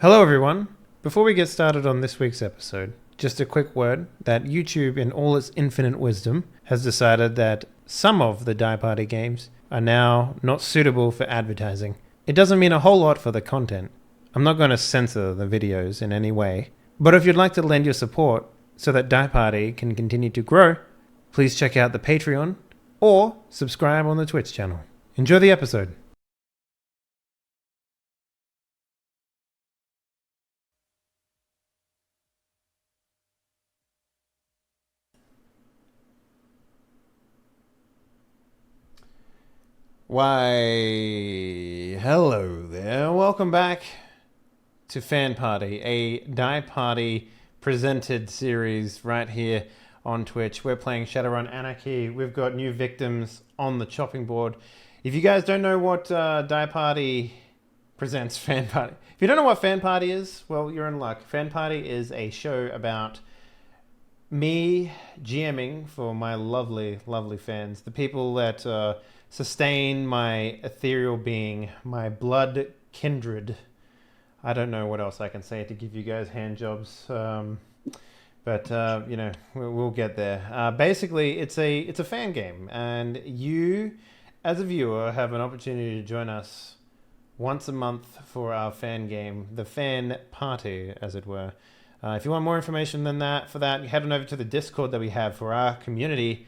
Hello, everyone. Before we get started on this week's episode, just a quick word that YouTube, in all its infinite wisdom, has decided that some of the Die Party games are now not suitable for advertising. It doesn't mean a whole lot for the content. I'm not going to censor the videos in any way, but if you'd like to lend your support so that Die Party can continue to grow, please check out the Patreon or subscribe on the Twitch channel. Enjoy the episode. Why, hello there. Welcome back to Fan Party, a Die Party presented series right here on Twitch. We're playing Shadowrun Anarchy. We've got new victims on the chopping board. If you guys don't know what Die Party presents Fan Party, if you don't know what Fan Party is, well, you're in luck. Fan Party is a show about me GMing for my lovely, lovely fans, the people that sustain my ethereal being, my blood kindred. I don't know what else I can say to give you guys hand jobs, but you know, we'll get there. Basically, it's a fan game, and you, as a viewer, have an opportunity to join us once a month for our fan game, the Fan Party, as it were. If you want more information than that, head on over to the Discord that we have for our community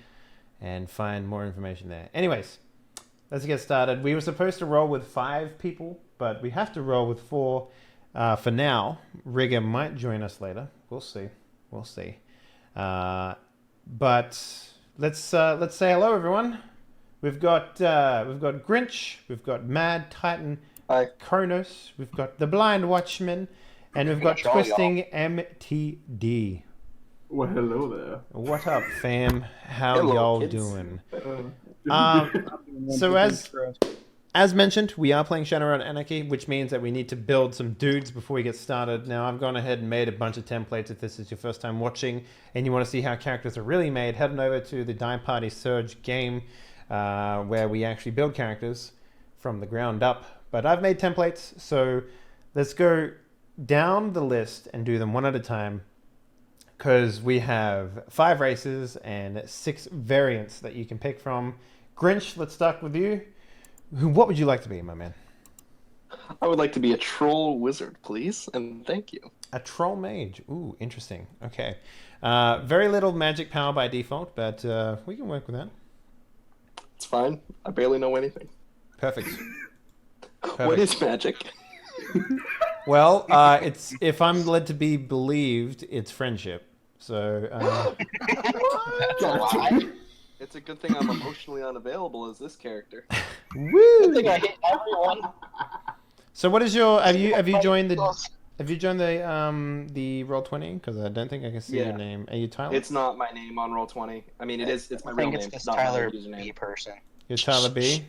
and find more information there. Anyways, let's get started. We were supposed to roll with 5 people, but we have to roll with 4 for now. Rigger might join us later. We'll see. We'll see. But let's say hello, everyone. We've got Grinch. We've got Mad Titan. Hi. Kronos. We've got the Blind Watchman. And we've got Twisting MTD. Well, hello there. What up, fam? How Hello, y'all kids. doing? So as mentioned, we are playing Shadowrun Anarchy, which means that we need to build some dudes before we get started. Now, I've gone ahead and made a bunch of templates. If this is your first time watching and you want to see how characters are really made, head on over to the Die Party Surge game, where we actually build characters from the ground up. But I've made templates, so let's go down the list and do them one at a time, because we have 5 races and 6 variants that you can pick from. Grinch, let's start with you. What would you like to be, my man? I would like to be a troll wizard, please, and thank you. A troll mage. Ooh, interesting. Okay. Very little magic power by default, but we can work with that. It's fine. I barely know anything. Perfect. What is magic? Well, it's, if I'm led to be believed, it's friendship. So That's a lie. It's a good thing I'm emotionally unavailable as this character. woo! I think I hit everyone. So what is your, have you joined the Roll20? Because I don't think I can see your name. Are you Tyler? It's not my name on Roll20. I mean, it is. It's my I real think name. it's this not Tyler my username. B person. You're Tyler B?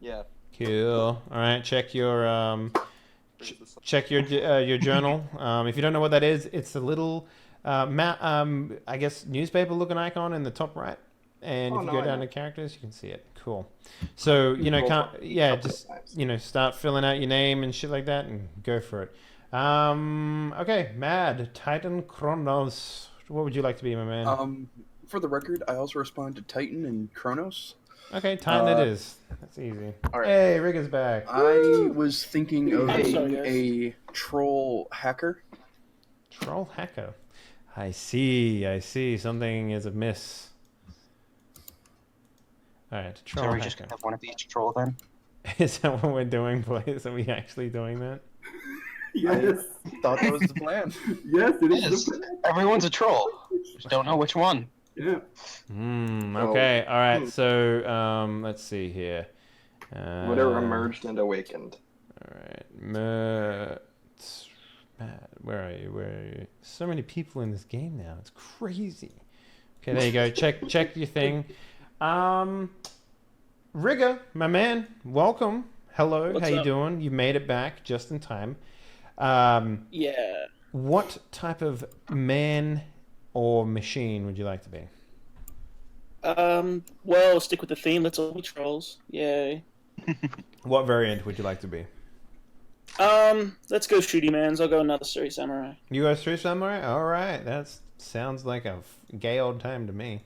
Yeah. Cool. All right, check your your journal. If you don't know what that is, it's a little I guess newspaper looking icon in the top right. And if you go down to characters, you can see it. Cool. So, you know, start filling out your name and shit like that and go for it. Okay, Mad Titan Kronos. What would you like to be, my man? For the record, I also respond to Titan and Kronos. Okay, Titan it is. That's easy. All right. Hey, Rigger's back. I was thinking of I'm being sorry, a troll hacker. Troll hacker. I see. Something is amiss. Alright, troll So we hacker. just have one of each troll then? Is that what we're doing, boys? Are we actually doing that? Yes. Thought that was the plan. Yes, it is. Yes. Everyone's a troll. Just don't know which one. Yeah. Okay, alright, so, let's see here. Whatever emerged and awakened. Alright, Matt, where are you? So many people in this game now. It's crazy. Okay, there you go. Check your thing. Rigger, my man, welcome. Hello, What's how you up? doing? You made it back just in time. Yeah. What type of man or machine would you like to be? Well, stick with the theme. Let's all be trolls. Yay. What variant would you like to be? Let's go shooty mans. I'll go another Surrey Samurai. You go through samurai? All right, that sounds like a gay old time to me.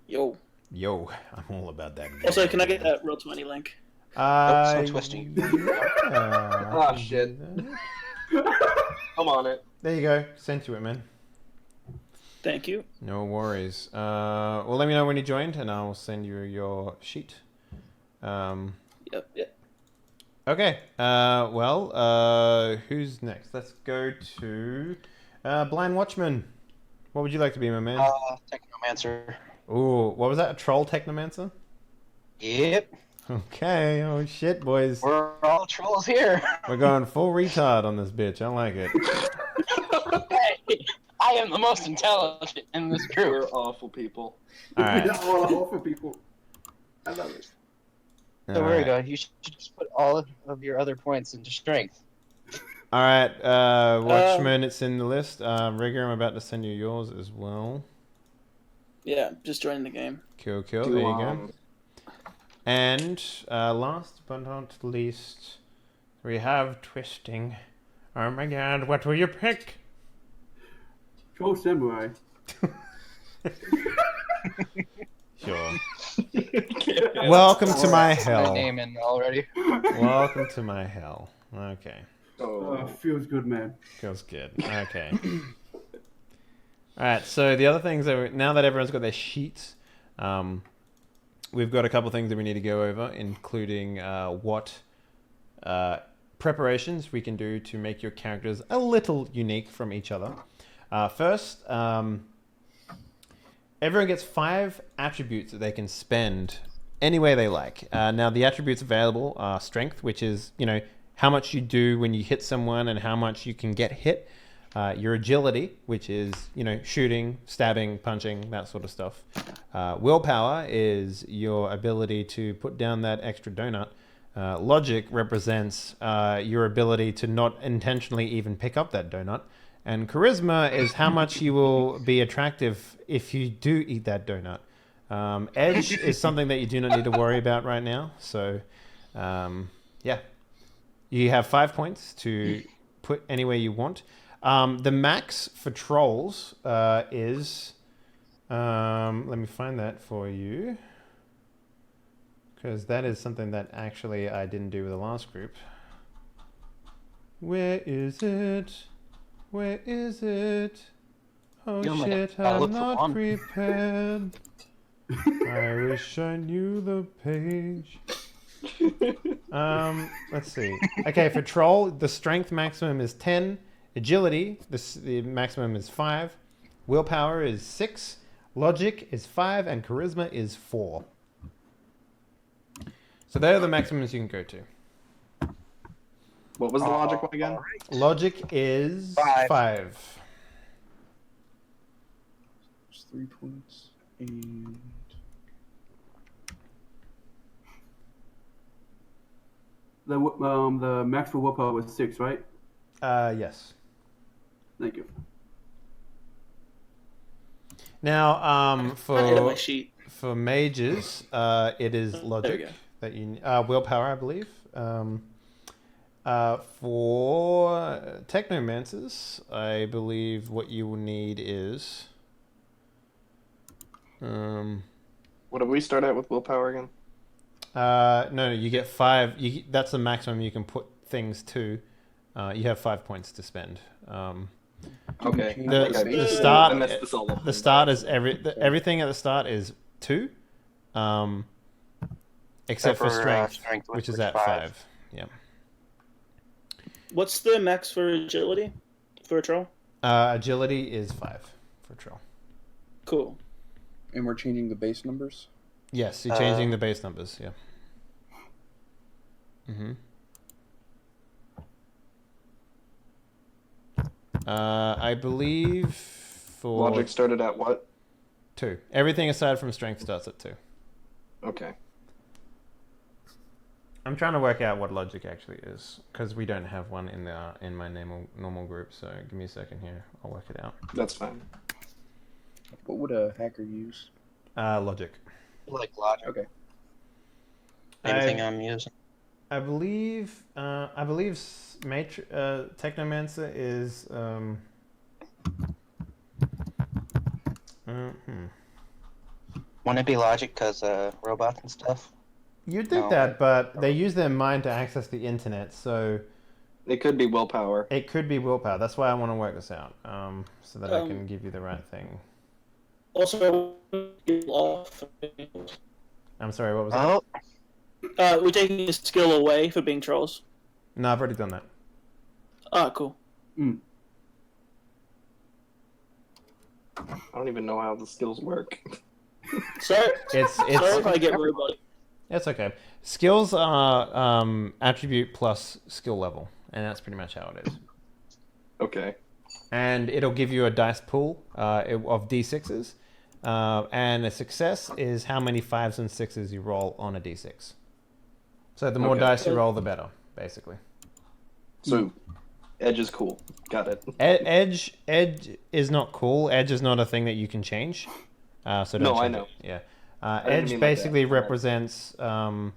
Yo. Yo, I'm all about that. Also, can I get that Roll20 link? So twisty. Yeah. Oh, shit. I'm on it. There you go. Sent you it, man. Thank you. No worries. Well, let me know when you joined, and I'll send you your sheet. Yep. Okay. Who's next? Let's go to Blind Watchman. What would you like to be, my man? Technomancer. Ooh, what was that? A troll technomancer? Yep. Okay. Oh shit, boys. We're all trolls here. We're going full retard on this bitch. I like it. Hey, I am the most intelligent in this group. We're awful people. All right. Awful people. I love it. So where we go? You should just put all of your other points into strength. All right, Watchman, it's in the list. Rigger, I'm about to send you yours as well. Yeah, just joining the game. Cool. There you go. And last but not least, we have Twisting. Oh my god, what will you pick? Troll Samurai. Sure. Welcome to my My hell. name in already. Welcome to my hell. Okay. Feels good, man. Feels good. Okay. Alright, so the other things that now that everyone's got their sheets, we've got a couple things that we need to go over, including what preparations we can do to make your characters a little unique from each other. First, everyone gets 5 attributes that they can spend any way they like. Now, the attributes available are strength, which is, how much you do when you hit someone and how much you can get hit. Your agility, which is, shooting, stabbing, punching, that sort of stuff. Willpower is your ability to put down that extra donut. Logic represents your ability to not intentionally even pick up that donut. And charisma is how much you will be attractive if you do eat that donut. Edge is something that you do not need to worry about right now. So, yeah. You have 5 points to put anywhere you want. The max for trolls is... let me find that for you. Because that is something that actually I didn't do with the last group. Where is it? Where is it? Oh shit, I'm not prepared. I wish I knew the page. Let's see. Okay, for troll, the strength maximum is 10. Agility, the maximum is 5. Willpower is 6. Logic is 5, and charisma is 4. So they're the maximums you can go to. What was the logic one again? Logic is 5. There's 3 points. And The max for willpower was 6, right? Yes. Thank you. Now, I did my sheet. for mages, it is There we logic go. that you willpower, I believe. For technomancers, I believe what you will need is. What did we start at with willpower again? No, you get 5. That's the maximum you can put things to. You have 5 points to spend. Okay. The I start. messed this all up. The start is everything at the start is 2, except for strength, which is at 5. Yeah. What's the max for agility for a troll? Agility is 5 for troll. Cool. we're changing the base numbers? Yes, you're changing the base numbers. Yeah. I believe for Logic started at what? 2. Everything aside from strength starts at 2. Okay. I'm trying to work out what logic actually is because we don't have one in my normal group. So give me a second here. I'll work it out. That's fine. What would a hacker use? Logic. Like logic. Okay. Anything I'm using. I believe Technomancer is Wouldn't it be logic because robots and stuff? You'd think No. that, but they use their mind to access the internet, so It could be willpower. it could be willpower. That's why I want to work this out, so that I Um, can give you the right thing. Also, off. I'm sorry, what was that? Oh, We're taking a skill away for being trolls. No, I've already done that. Ah, cool. I don't even know how the skills work. Sorry, It's sorry if I get robotic. It's okay. Skills are attribute plus skill level, and that's pretty much how it is. Okay. And it'll give you a dice pool of d6s, and a success is how many 5s and 6s you roll on a d6. So the more Okay. dice you roll, the better, basically. So, edge is cool. Got it. Edge is not cool. Edge is not a thing that you can change. So don't No, I change know. it. Yeah. didn't Edge mean like basically that. Right. represents how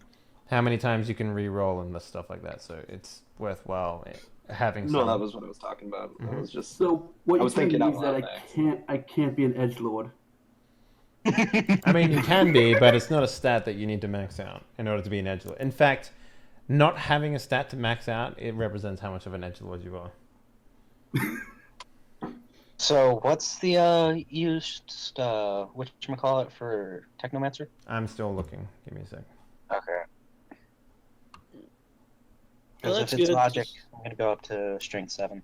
many times you can re-roll and stuff like that. So it's worthwhile having. No, some. that was what I was talking about. I was just. So what I you're was telling thinking me out is that loud I can't be an edge lord. I mean, you can be, but it's not a stat that you need to max out in order to be an edgelord. In fact, not having a stat to max out, it represents how much of an edgelord you are. so what's the used whatchamacallit for Technomancer? I'm still looking. Give me a sec. Okay. Well, Because that's if it's good. logic, I'm gonna go up to strength 7.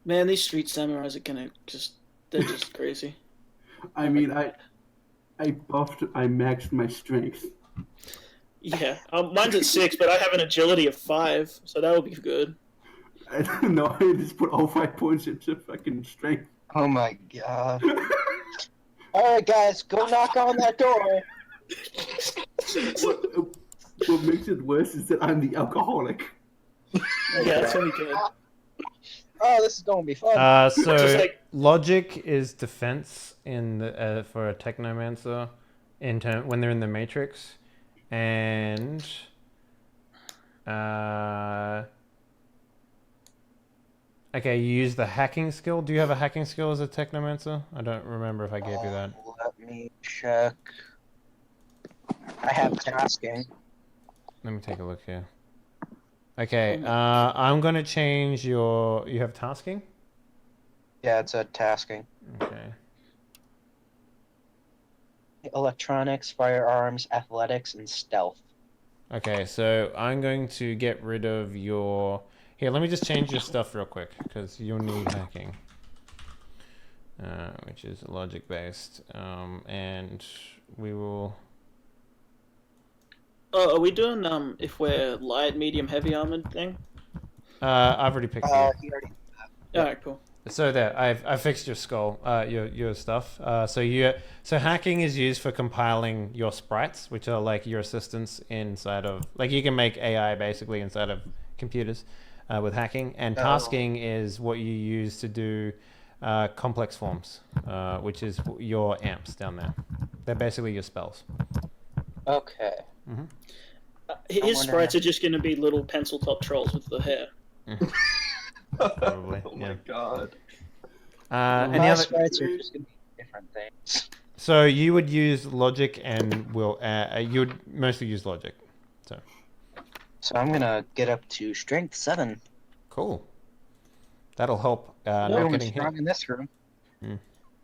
Man, these street samurais are they're just crazy. I mean, I maxed my strength. Yeah, mine's at 6, but I have an agility of 5, so that would be good. I don't know. I just put all 5 points into fucking strength. Oh my god. Alright guys, go knock on that door. What makes it worse is that I'm the alcoholic. Yeah, that's gonna be good. Oh, this is gonna be fun. So Just like- logic is defense in the, for a technomancer when they're in the matrix, and okay, you use the hacking skill. Do you have a hacking skill as a technomancer? I don't remember if I gave you that. Let me check. I have tasking. Let me take a look here. Okay, I'm gonna change your. You have tasking. Yeah, it's a tasking. Okay. Electronics, firearms, athletics, and stealth. Okay, so I'm going to get rid of your... Here, let me just change your stuff real quick, because you'll need hacking. Which is logic-based. And we will... Oh, are we doing if we're light, medium, heavy armored thing? I've already picked you. He already... Alright, cool. So there, I fixed your skull, your stuff. So hacking is used for compiling your sprites, which are like your assistants inside of, like you can make AI basically inside of computers with hacking. And tasking is what you use to do complex forms, which is your amps down there. They're basically your spells. Okay. His sprites are just going to be little pencil top trolls with the hair. Probably. Oh my Yeah. god. Any My other? sprites are just gonna be different things. So you would use logic, and you would mostly use logic. So I'm gonna get up to strength 7. Cool. That'll help not Everyone's getting hit. strong in this room.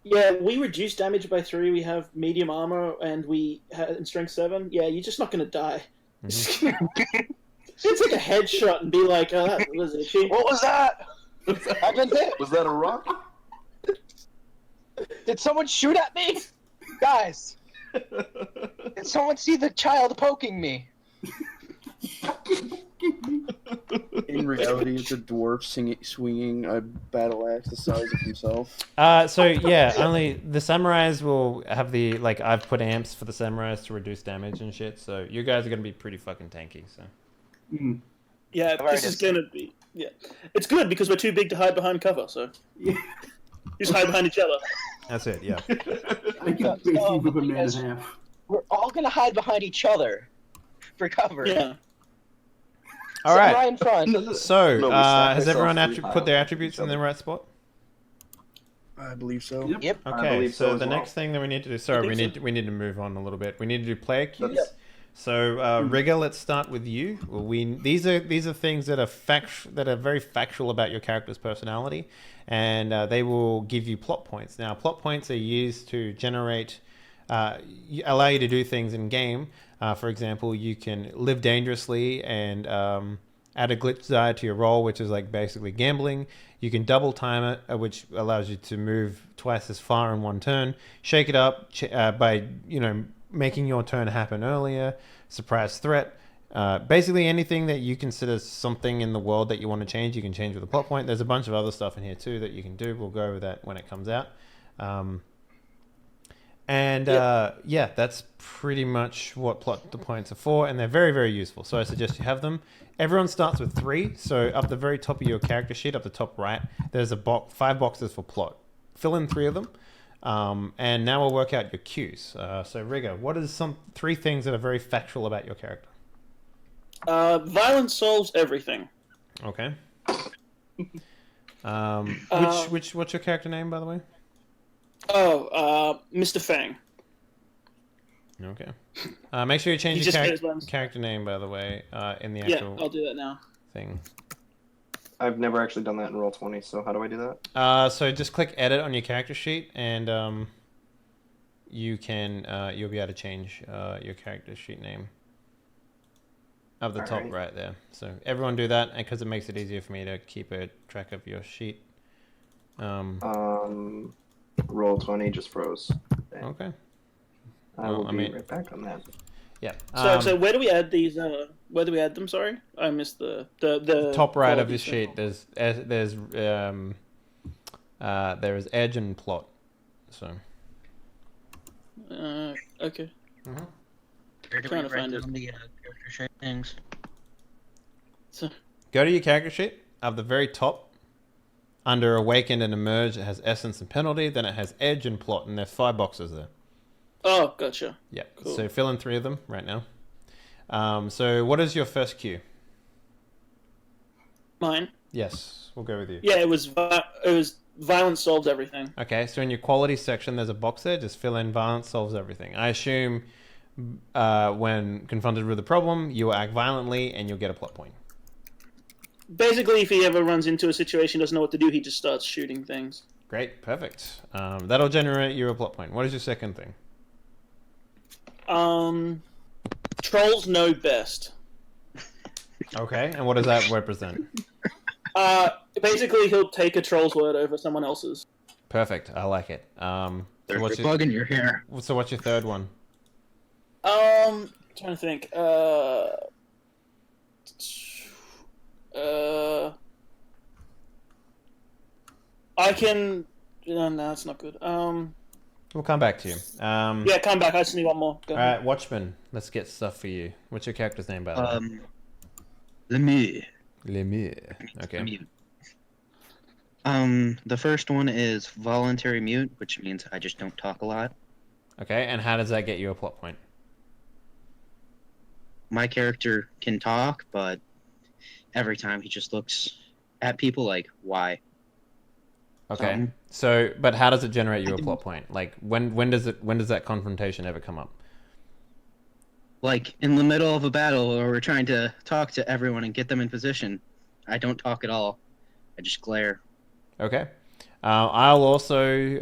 Yeah, we reduce damage by 3. We have medium armor, and we in strength 7. Yeah, you're just not going to die. It's take a headshot and be like, that was itchy. What was that? I've been hit. Was that a rock? Did someone shoot at me? Guys, did someone see the child poking me? In reality, it's a dwarf swinging a battle axe the size of himself. So yeah, only the samurais will have the I've put amps for the samurais to reduce damage and shit. So you guys are gonna be pretty fucking tanky. So Yeah, this is going to be... Yeah. It's good because we're too big to hide behind cover, so... Yeah. Just hide behind each other. that's it. Yeah. I can basically whip a man in half. we're all gonna hide behind each other for cover. Yeah. All So right. right in front. So, No, we stack has everyone ourselves too high put their on attributes each in the other. right spot? I believe so. Yep. Yep. I Okay, believe so so as the well. next thing that we need to do. Sorry, think so. we need to move on a little bit. We need to do player cues. That's- So, Rigger, let's start with you. Well, these are things that are very factual about your character's personality, and they will give you plot points. Now, plot points are used to generate, allow you to do things in game. For example, you can live dangerously and add a glitch die to your roll, which is like basically gambling. You can double time it, which allows you to move twice as far in one turn. Shake it up by making your turn happen earlier. Surprise threat. Basically anything that you consider something in the world that you want to change, you can change with a plot point. There's a bunch of other stuff in here too that you can do. We'll go over that when it comes out. That's pretty much what the points are for, and they're very, very useful. So I suggest you have them. Everyone starts with 3. So up the very top of your character sheet, up the top right, there's 5 boxes for plot. Fill in 3 of them. And now we'll work out your cues. So Rigger, what is 3 things that are very factual about your character? Violence solves everything. Okay. What's your character name, by the way? Mr. Fang. Okay. Make sure you change He your just goes by- character name, by the way, in the Yeah, actual I'll do that now. thing. I've never actually done that in Roll20, so how do I do that? So just click edit on your character sheet, and you'll be able to change your character sheet name up the top right there. So everyone do that, because it makes it easier for me to keep a track of your sheet. Roll20 just froze. Okay. I will be mean- right back on that. Yeah. So where do we add these? Where do we add them? Sorry, I missed the top right of quality your thing. sheet. There is edge and plot. So. Okay. Where do Trying we to write find it. down the character sheet things? So, Go to your character sheet. At the very top, under Awakened and Emerge, it has Essence and Penalty. Then it has Edge and Plot, and there's 5 boxes there. oh, gotcha. Yeah. Cool. So fill in 3 of them right now. So what is your first cue? Mine. Yes, we'll go with you. Yeah, it was violence solves everything. Okay, so in your quality section, there's a box there. Just fill in violence solves everything. I assume when confronted with a problem, you will act violently and you'll get a plot point. Basically, if he ever runs into a situation, doesn't know what to do, he just starts shooting things. Great, perfect. That'll generate you a plot point. What is your second thing? Trolls know best. Okay, and what does that represent? Basically, he'll take a troll's word over someone else's. Perfect, I like it. So There's what's a bug in your hair. what's your third one? Trying to think. I can. No, it's not good. We'll come back to you. Yeah, come back. I just need one more. Go All ahead. right, Watchman. Let's get stuff for you. What's your character's name, by the way? Lemire. Lemire. Okay. Mute. The first one is voluntary mute, which means I just don't talk a lot. Okay, and how does that get you a plot point? My character can talk, but every time he just looks at people like, why? Okay. So, but how does it generate you a plot point? Like, when does that confrontation ever come up? Like, in the middle of a battle where we're trying to talk to everyone and get them in position, I don't talk at all. I just glare. Okay. I'll also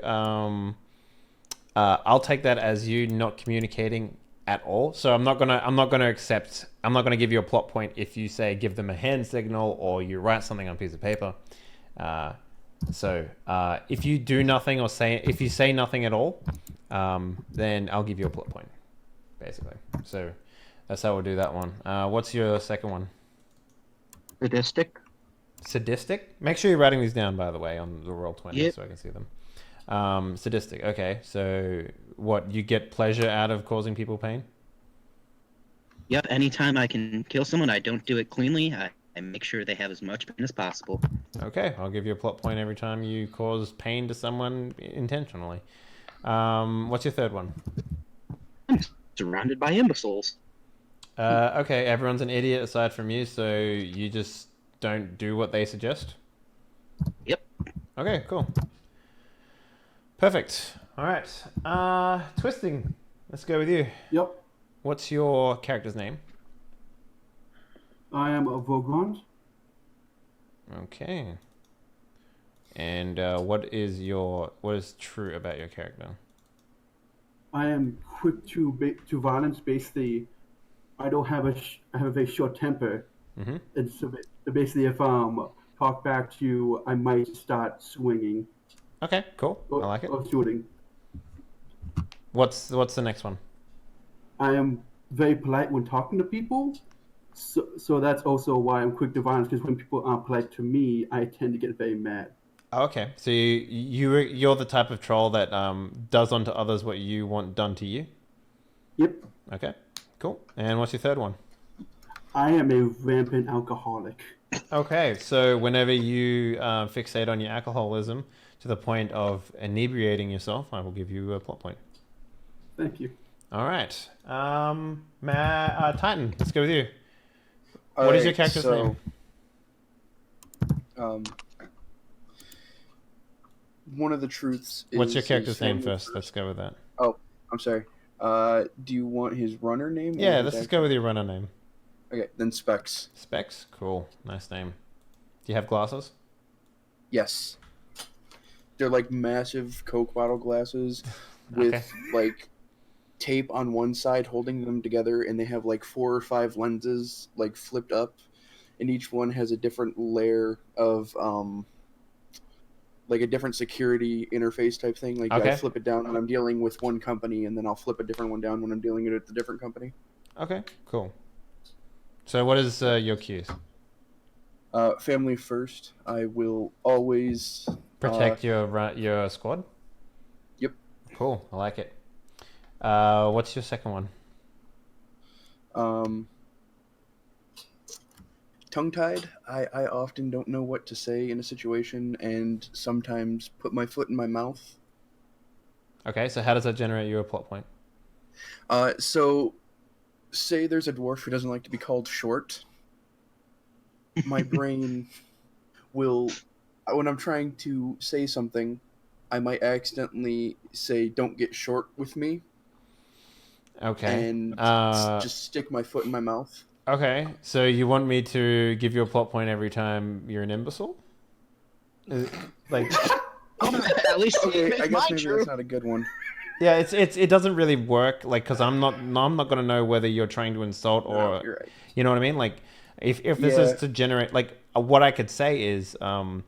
I'll take that as you not communicating at all. So I'm not gonna give you a plot point if you say give them a hand signal or you write something on a piece of paper. So if you do nothing or if you say nothing at all, then I'll give you a plot point, basically. So that's how we'll do that one. What's your second one? Sadistic? Sadistic? Make sure you're writing these down, by the way, on the Roll20 Yep. so I can see them. Sadistic. Okay, so what, you get pleasure out of causing people pain? Yep, anytime I can kill someone, I don't do it cleanly. I make sure they have as much pain as possible. Okay, I'll give you a plot point every time you cause pain to someone intentionally. What's your third one? surrounded by imbeciles. Okay, everyone's an idiot aside from you, so you just don't do what they suggest? Yep. Okay, cool. Perfect. All right. Twisting. Let's go with you. Yep. What's your character's name? I am a Vogrand. Okay. And what is true about your character? I am quick to violence. Basically, I don't have I have a very short temper. Mm-hmm. And so basically, if talk back to you, I might start swinging. Okay, cool. I like it. Or shooting. What's the next one? I am very polite when talking to people. So that's also why I'm quick to violence, because when people aren't polite to me, I tend to get very mad. Okay, so you're the type of troll that does unto others what you want done to you? Yep. Okay, cool. And what's your third one? I am a rampant alcoholic. Okay, so whenever you fixate on your alcoholism to the point of inebriating yourself, I will give you a plot point. Thank you. All right. Titan, let's go with you. What is your character's name? One of the truths is... What's your character's name first? Let's go with that. Oh, I'm sorry. Do you want his runner name? Yeah, let's just go with your runner name. Okay, then Specs. Specs? Cool. Nice name. Do you have glasses? Yes. They're like massive Coke bottle glasses with like tape on one side holding them together, and they have like 4 or 5 lenses like flipped up, and each one has a different layer of like a different security interface type thing. Like I flip it down when I'm dealing with one company, and then I'll flip a different one down when I'm dealing with a different company. Okay, cool. So what is your cues? Family first. I will always protect your squad. Yep. Cool. I like it. What's your second one? Tongue-tied. I often don't know what to say in a situation, and sometimes put my foot in my mouth. Okay, so how does that generate you a plot point? So say there's a dwarf who doesn't like to be called short. My brain will, when I'm trying to say something, I might accidentally say, "Don't get short with me." Okay. And just stick my foot in my mouth. Okay, so you want me to give you a plot point every time you're an imbecile? Like, at least okay, I guess maybe that's not a good one. Yeah, it doesn't really work, like, because I'm not gonna know whether you're trying to insult or No, you're right. You know what I mean? Like, if this is to generate, like, what I could say is, from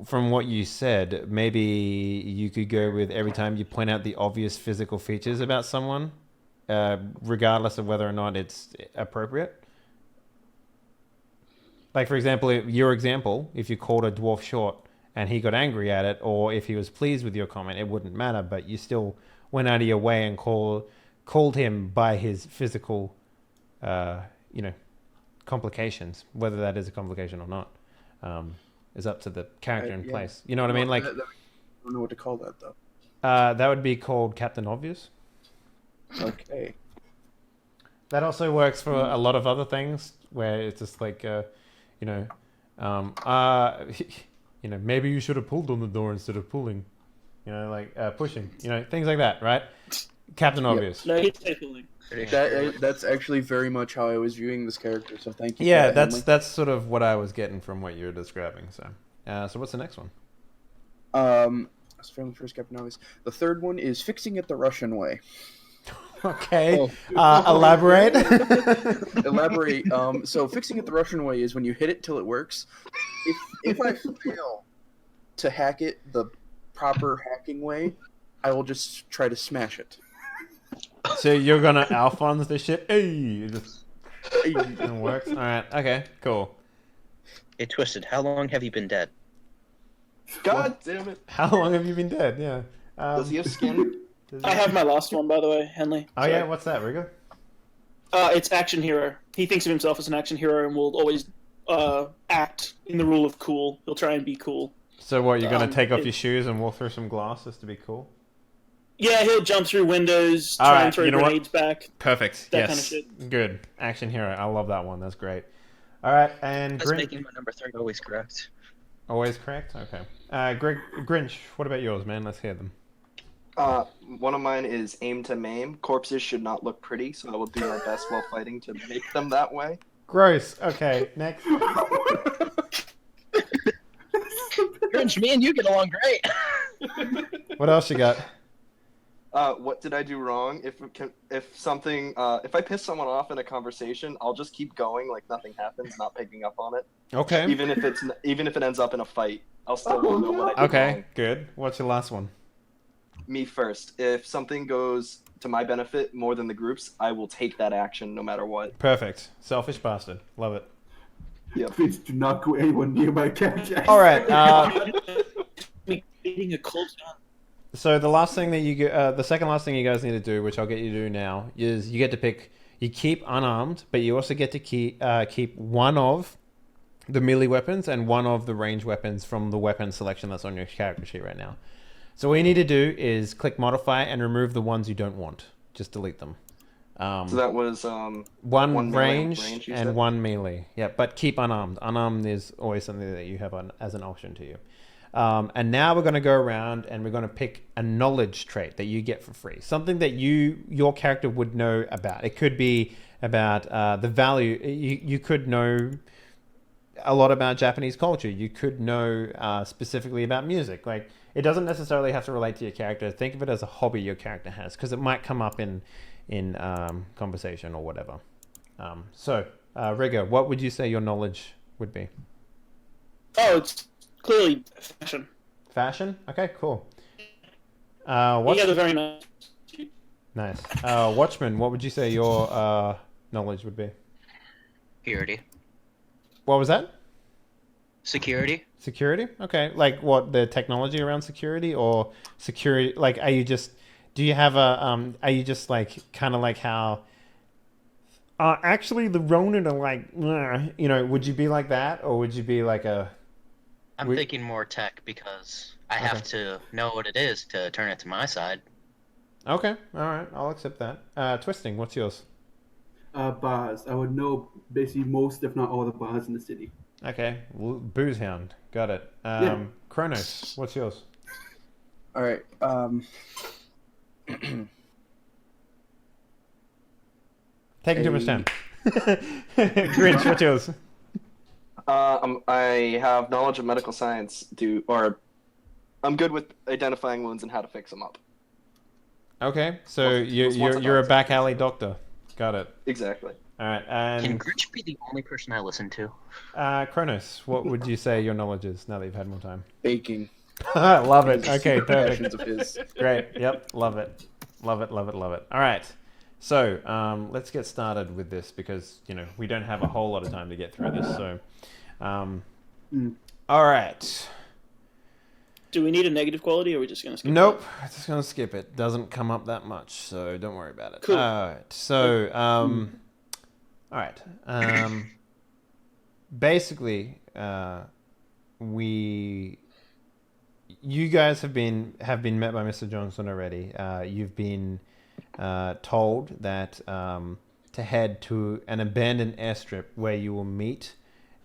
what you said, maybe you could go with every time you point out the obvious physical features about someone, regardless of whether or not it's appropriate. Like, for example, your example, if you called a dwarf short and he got angry at it, or if he was pleased with your comment, it wouldn't matter, but you still went out of your way and called him by his physical, complications. Whether that is a complication or not, is up to the character in place. You know what I mean? Like, I don't know what to call that, though. That would be called Captain Obvious. Okay. That also works for a lot of other things, where it's just like, maybe you should have pulled on the door instead of pulling, pushing, things like that, right? Captain Obvious. No, he's pulling. That's actually very much how I was viewing this character, so thank you. Yeah, that's sort of what I was getting from what you were describing. So what's the next one? That's family first, Captain Obvious. The third one is fixing it the Russian way. Okay. Elaborate. Elaborate. So fixing it the Russian way is when you hit it till it works. If I fail to hack it the proper hacking way, I will just try to smash it. So you're gonna Alphonse this shit? Hey, it works. All right. Okay. Cool. Hey, Twisted. How long have you been dead? God damn it! How long have you been dead? Yeah. Does he have skin? I have my last one, by the way, Henley. Oh yeah, what's that, Rigger? It's action hero. He thinks of himself as an action hero and will always act in the rule of cool. He'll try and be cool. So what? You're gonna take off your shoes and walk through some glass just to be cool? Yeah, he'll jump through windows, All try right, and throw you know what? grenades back. Perfect. That yes. kind of shit. Good. Action hero. I love that one. That's great. All right, and That's Grinch. making my number 3 always correct. Always correct? Okay. Grinch, what about yours, man? Let's hear them. One of mine is aim to maim. Corpses should not look pretty, so I will do my best while fighting to make them that way. Gross. Okay, next. Grinch, me and you get along great. What else you got? What did I do wrong? If I piss someone off in a conversation, I'll just keep going like nothing happens, not picking up on it. Okay. Even if it ends up in a fight, I'll still want to know what I did Okay, wrong. good. What's your last one? Me first. If something goes to my benefit more than the group's, I will take that action no matter what. Perfect. Selfish bastard. Love it. Yep. Please do not go anyone near my character. All right. Eating a cold gun. So the last thing that the second last thing you guys need to do, which I'll get you to do now, is you get to pick. You keep unarmed, but you also get to keep one of the melee weapons and one of the range weapons from the weapon selection that's on your character sheet right now. So what you need to do is click modify and remove the ones you don't want. Just delete them. So that was one range you and said? one melee. Yeah, but keep unarmed. Unarmed is always something that you have as an option to you. And now we're going to go around and we're going to pick a knowledge trait that you get for free. Something that your character would know about. It could be about the value. You could know a lot about Japanese culture. You could know specifically about music. Like, it doesn't necessarily have to relate to your character. Think of it as a hobby your character has, because it might come up in conversation or whatever. So, Rigger, what would you say your knowledge would be? Oh, it's clearly fashion. Fashion? Okay, cool. He has a very nice. Nice. Watchman, what would you say your knowledge would be? Security. What was that? Security. Security? Okay. Like what, the technology around security, or security? Like, are you just like kind of like how? Actually, the Ronin are like, would you be like that, or would you be like a? I'm thinking more tech because I have to know what it is to turn it to my side. Okay. All right. I'll accept that. Twisting. What's yours? Bars. I would know basically most, if not all, the bars in the city. Okay. Booze hound. Got it. Yeah. Kronos. What's yours? All right. Taking too much time. Grinch, what's yours? I have knowledge of medical science. I'm good with identifying wounds and how to fix them up. Okay, so Once you're a back alley doctor. Got it. Exactly. All right, Can and Grinch be the only person I listen to? Kronos, what would you say your knowledge is now that you've had more time? Baking. Love it. Okay, Passions perfect. of his. Great. Yep. Love it. Love it. Love it. Love it. All right. So let's get started with this, because we don't have a whole lot of time to get through this. So, all right. Do we need a negative quality, or are we just going to skip Nope. I'm just gonna skip it. Doesn't come up that much, so don't worry about it. Cool. All right. So, all right. Basically, you guys have been met by Mr. Johnson already. You've been told that to head to an abandoned airstrip where you will meet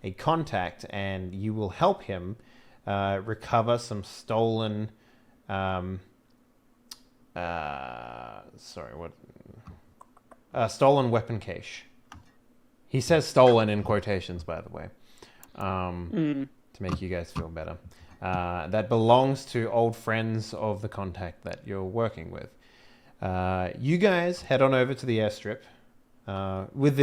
a contact, and you will help him recover some stolen. Stolen weapon cache. He says stolen in quotations, by the way, to make you guys feel better. That belongs to old friends of the contact that you're working with. You guys head on over to the airstrip with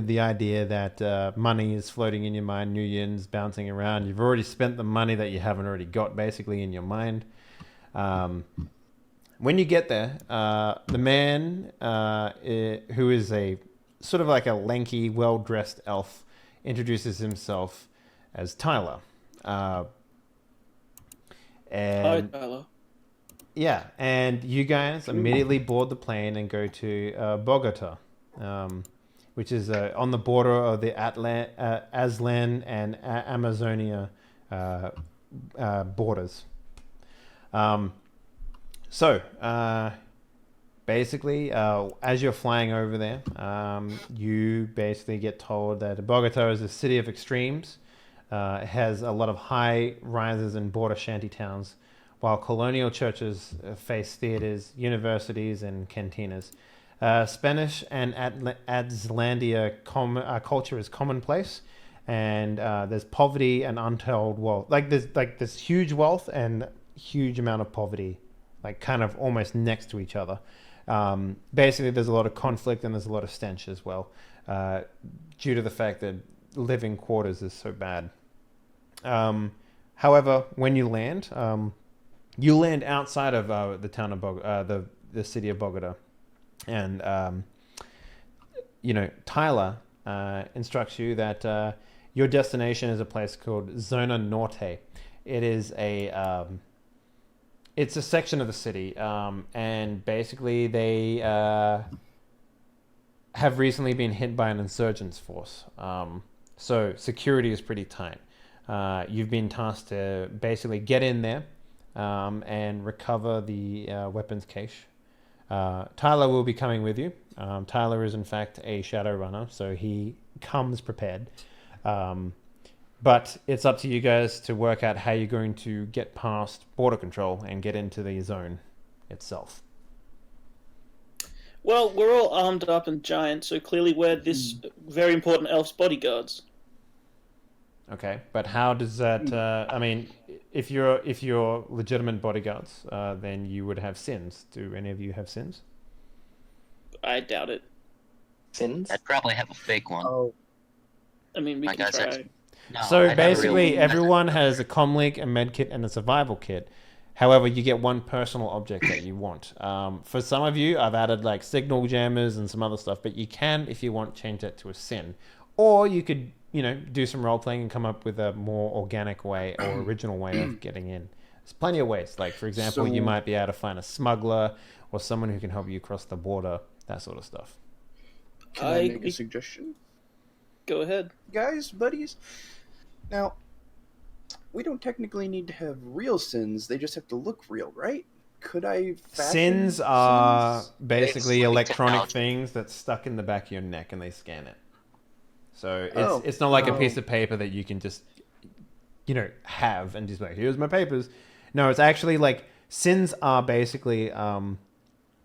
the idea that money is floating in your mind, new yens bouncing around. You've already spent the money that you haven't already got, basically, in your mind. When you get there, the man who is a sort of like a lanky, well-dressed elf introduces himself as Tyler. Hi, Tyler. Yeah, and you guys immediately board the plane and go to Bogota, which is on the border of the Aslan and Amazonia borders. So, basically, as you're flying over there, you basically get told that Bogota is a city of extremes. It has a lot of high rises and border shanty towns, while colonial churches face theaters, universities, and cantinas. Spanish and Azlandia culture is commonplace, and there's poverty and untold wealth. There's this huge wealth and huge amount of poverty, kind of almost next to each other. Basically, there's a lot of conflict and there's a lot of stench as well, due to the fact that living quarters is so bad. However, when you land outside of the town of the city of Bogota, and Tyler instructs you that your destination is a place called Zona Norte. It is it's a section of the city, and basically they have recently been hit by an insurgents force. So security is pretty tight. You've been tasked to basically get in there and recover the weapons cache. Tyler will be coming with you. Tyler is in fact a Shadowrunner, so he comes prepared. But it's up to you guys to work out how you're going to get past border control and get into the zone itself. Well, we're all armed up and giant, so clearly we're this very important elf's bodyguards. Okay, but how does that? If you're legitimate bodyguards, then you would have sins. Do any of you have sins? I doubt it. Sins? I'd probably have a fake one. Oh, I mean, we My can guys try. have- No, So I'd have a basically, real- everyone has a comlink, a med kit, and a survival kit. However, you get one personal object that you want. For some of you, I've added signal jammers and some other stuff, but you can, if you want, change that to a sin. Or you could, do some role playing and come up with a more organic way or original way of getting in. There's plenty of ways. For example, you might be able to find a smuggler or someone who can help you cross the border, that sort of stuff. can I make a suggestion? Go ahead. Guys, buddies. Now, we don't technically need to have real sins. They just have to look real, right? Could I fashion Sins are sins? basically It's electronic technology. things that's stuck in the back of your neck and they scan it. So Oh. it's not like a Oh. piece of paper that you can just, have and just here's my papers. No, it's actually sins are basically, and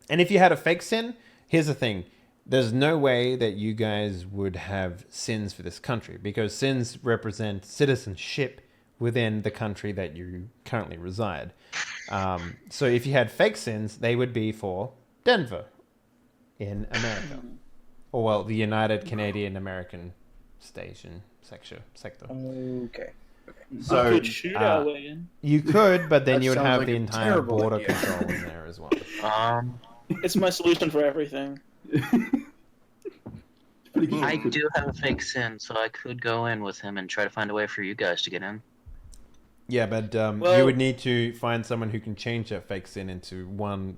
if you had a fake sin, here's the thing. There's no way that you guys would have sins for this country because sins represent citizenship within the country that you currently reside. So if you had fake sins, they would be for Denver in America. Or, the United Canadian American sector. Okay. So We could shoot our way in. you could, but then That you would sounds have like the a entire terrible border idea. control in there as well. It's my solution for everything. Pretty good. I do have a fake sin, so I could go in with him and try to find a way for you guys to get in. Yeah, but you Well- would need to find someone who can change that fake sin into one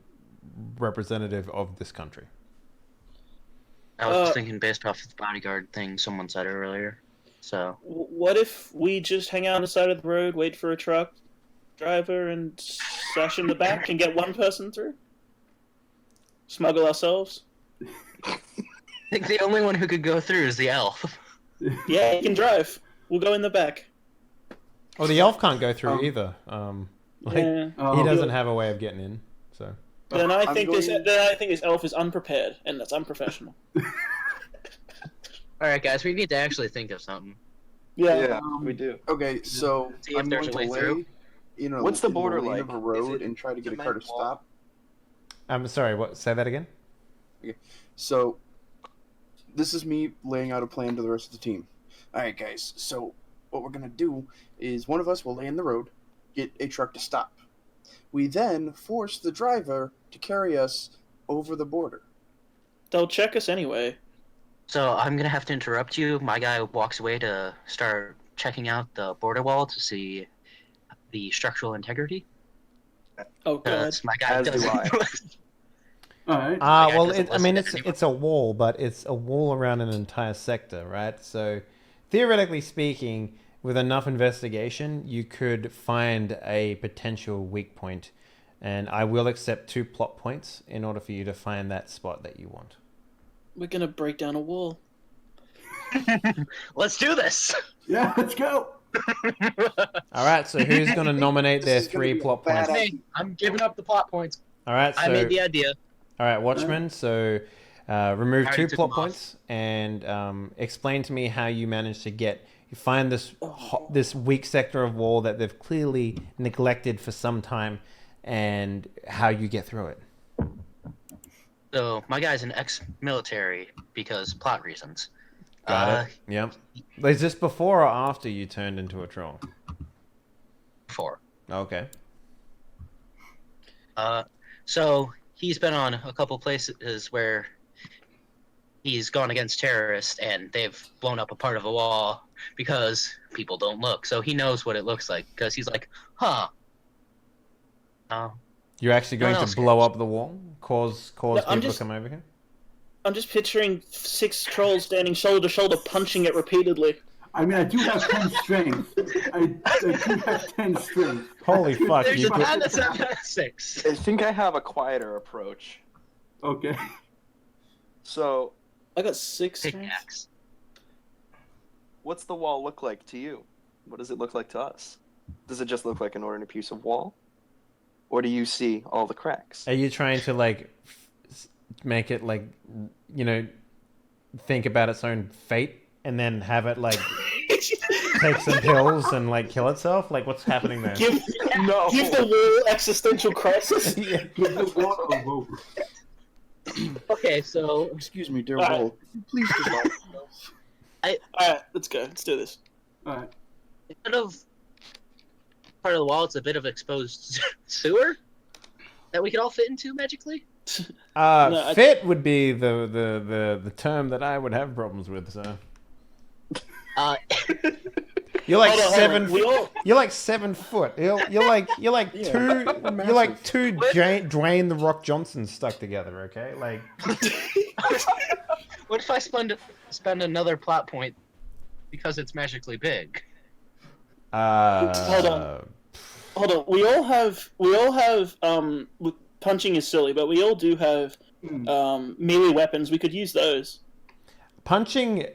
representative of this country. I was Uh, thinking based off of the bodyguard thing someone said earlier. So What if we just hang out on the side of the road, wait for a truck driver, and slash in the back and get one person through? Smuggle ourselves? I think the only one who could go through is the elf. Yeah, he can drive. We'll go in the back. Oh, the elf can't go through either. Yeah. He doesn't have a way of getting in. So Then I I'm think going- this elf is unprepared, and that's unprofessional. All right, guys, we need to actually think of something. Yeah, we do. Okay, so See if I'm there's going a to way through. lay, What's the in border lane like? of a Is road it and try to get a car to cement wall? stop. I'm sorry. What? Say that again. So, this is me laying out a plan to the rest of the team. All right, guys. So, what we're gonna do is one of us will lay in the road, get a truck to stop. We then force the driver to carry us over the border. They'll check us anyway. So I'm gonna have to interrupt you. My guy walks away to start checking out the border wall to see the structural integrity. Oh god. My guy As do doesn't. I. All right. Ah, guy well, doesn't I mean, listen to it's a wall, but it's a wall around an entire sector, right? So, theoretically speaking, with enough investigation, you could find a potential weak point and I will accept 2 plot points in order for you to find that spot that you want. We're gonna break down a wall. Let's do this. Yeah, let's go. All right, so who's going to nominate their This is gonna 3 be a plot bad points? Me. I'm giving up the plot points. All right, so I made the idea. all right, Watchmen. So remove I 2 already took plot them off. points and you managed to find this this weak sector of wall that they've clearly neglected for some time, and how you get through it. So my guy's an ex-military because plot reasons. Got it. Yep. Is this before or after you turned into a troll? 4. Okay. So he's been on a couple places where he's gone against terrorists and they've blown up a part of a wall because people don't look. So he knows what it looks like because he's like, huh. You're actually No one going else to blow cares. up the wall? Cause No, I'm people just- to come over here? I'm just picturing 6 trolls standing shoulder to shoulder, punching it repeatedly. I mean, I do have 10 strength. I do have 10 strength. Holy fuck! There's You a could, ton that's at 6. I think I have a quieter approach. Okay. So, I got 6 strength. Pickaxe. what's the wall look like to you? What does it look like to us? Does it just look like an ordinary piece of wall? Or do you see all the cracks? are you trying to make it think about its own fate and then have it take some pills and kill itself? What's happening there? Give the wall existential crisis. Yeah. Give the wall a vote. Okay, so Excuse me, dear Alright. Wall. Please divide yourself. Alright, let's go. Let's do this. Alright. instead of part of the wall, it's a bit of exposed sewer that we could all fit into magically. Fit would be the term that I would have problems with. So Uh, you're like Hold on, 7. We all, You're like 7 foot. You're like Yeah, two. we're You're like massive. 2 Dwayne the Rock Johnsons stuck together. Okay, what if I spend another plot point because it's magically big? hold on. hold on. We all have punching is silly, but we all do have melee weapons. We could use those. Punching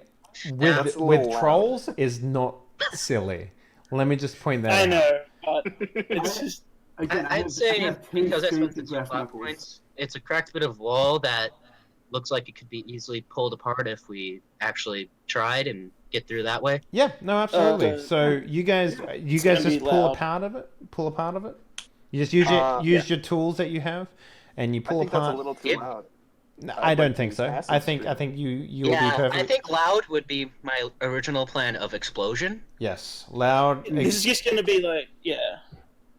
That's a little loud. trolls is not silly. Let me just point that I out. know, but it's just Again, I I'd have say 10 because I strength spent the and 2 grasp plot knuckles. points, it's a cracked bit of wall that looks like it could be easily pulled apart if we actually tried and get through that way. Yeah, no, absolutely. Okay. So you guys gonna just be pull loud. a part of it. Pull a part of it. You just use your tools that you have, and you I pull think that's a apart. little too Yep. loud. No, I'd I like don't to think use so. acid I think stream. you will be Yeah, perfect. I think loud would be my original plan of explosion. Yes, loud. this is just gonna be yeah.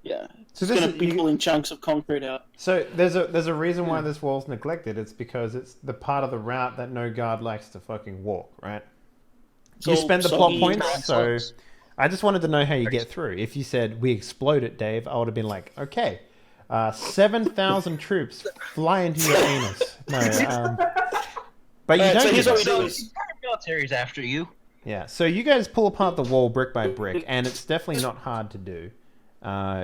So It's this gonna is- be you- pulling chunks of concrete out. So there's a reason why this wall's neglected. It's because it's the part of the route that no guard likes to fucking walk, right? You So- spend the so plot he- points, Bad so slopes. I just wanted to know how you get through. If you said we explode it, Dave, I would have been like, okay, 7,000 troops fly into your anus. No, but you Alright, don't. so do here's that. what we do is Military's after you. Yeah, so you guys pull apart the wall brick by brick, and it's definitely not hard to do.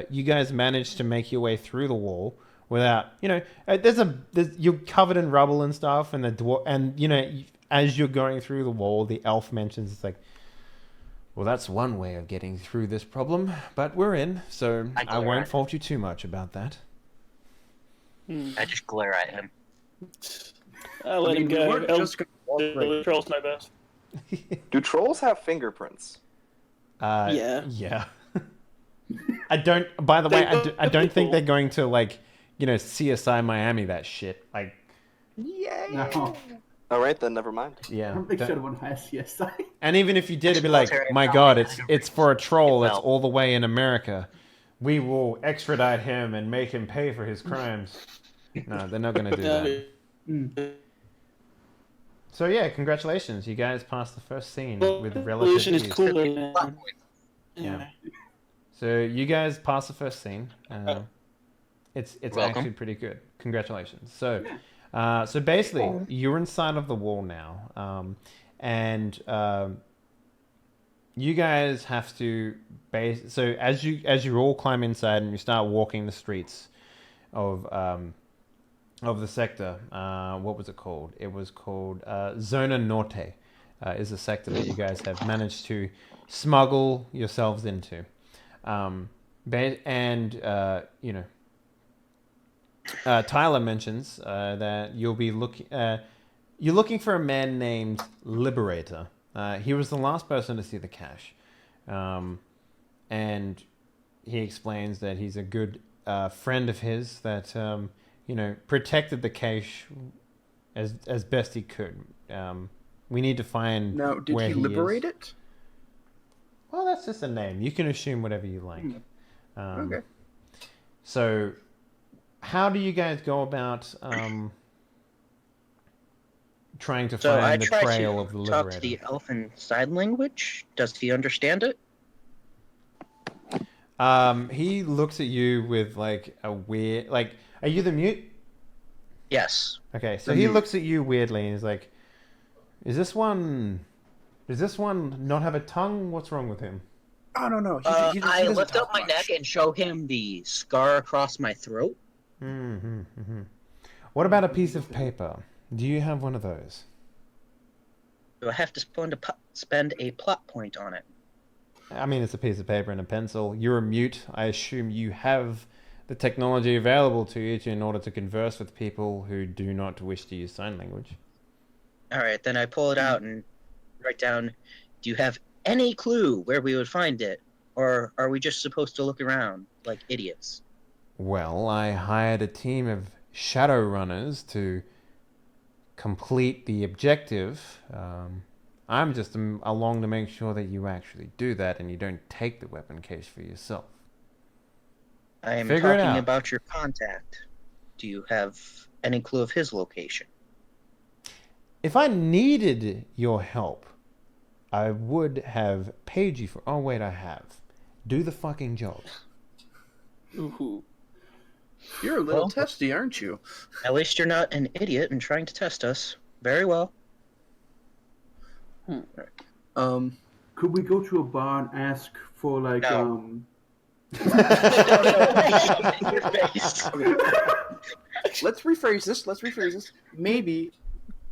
You guys manage to make your way through the wall without, you're covered in rubble and stuff, and as you're going through the wall, the elf mentions it's like, well, that's one way of getting through this problem, but we're in, so I I won't glare. fault you too much about that. I just glare at him. I'll let him we go. weren't just gonna walk right The trolls know best. Do trolls have fingerprints? Yeah. Yeah. I don't. By the way, I don't think they're going to CSI Miami that shit. No, All right, then never mind. I Yeah. don't think Shadowrun has CSI. And even if you did, it'd be like, Military my now, God, yeah, it's for a troll that's well. all the way in America. We will extradite him and make him pay for his crimes. No, they're not going to do that. So yeah, congratulations, you guys passed the first scene with relative Evolution is ease. cooler, man. Yeah. So you guys passed the first scene. It's Welcome. actually pretty good. Congratulations. So, so basically, you're inside of the wall now, and you guys have to So as you all climb inside and you start walking the streets, of the sector. What was it called? It was called Zona Norte. Is a sector that you guys have managed to smuggle yourselves into. Tyler mentions that you'll be you're looking for a man named Liberator. He was the last person to see the cache. And he explains that he's a good friend of his that, protected the cache as best he could. We need to find Now, did where he liberate is. it? Well, that's just a name. You can assume whatever you like. Okay. So, how do you guys go about trying to So I find the try trail of to the talk Liberator? to the elfin sign language. Does he understand it? He looks at you with like a weird, like, are you the mute? Yes. Okay, so The he mute. looks at you weirdly and he's like, Does this one not have a tongue? What's wrong with him? I don't know. He I doesn't lift up talk my much. neck and show him the scar across my throat. What about a piece of paper? Do you have one of those? Do I have to spend a plot point on it? I mean, it's a piece of paper and a pencil. You're a mute. I assume you have the technology available to you in order to converse with people who do not wish to use sign language. All right, then I pull it out and write down, do you have any clue where we would find it? Or are we just supposed to look around like idiots? Well, I hired a team of Shadowrunners to complete the objective. I'm just along to make sure that you actually do that and you don't take the weapon case for yourself. I am Figure it talking out. about your contact. Do you have any clue of his location? If I needed your help, I would have paid you for... Oh, wait, I have. Do the fucking job. Ooh. You're a little Well- testy, aren't you? At least you're not an idiot and trying to test us. Very well. Could we go to a bar and ask for like No. Your face. Let's rephrase this. Maybe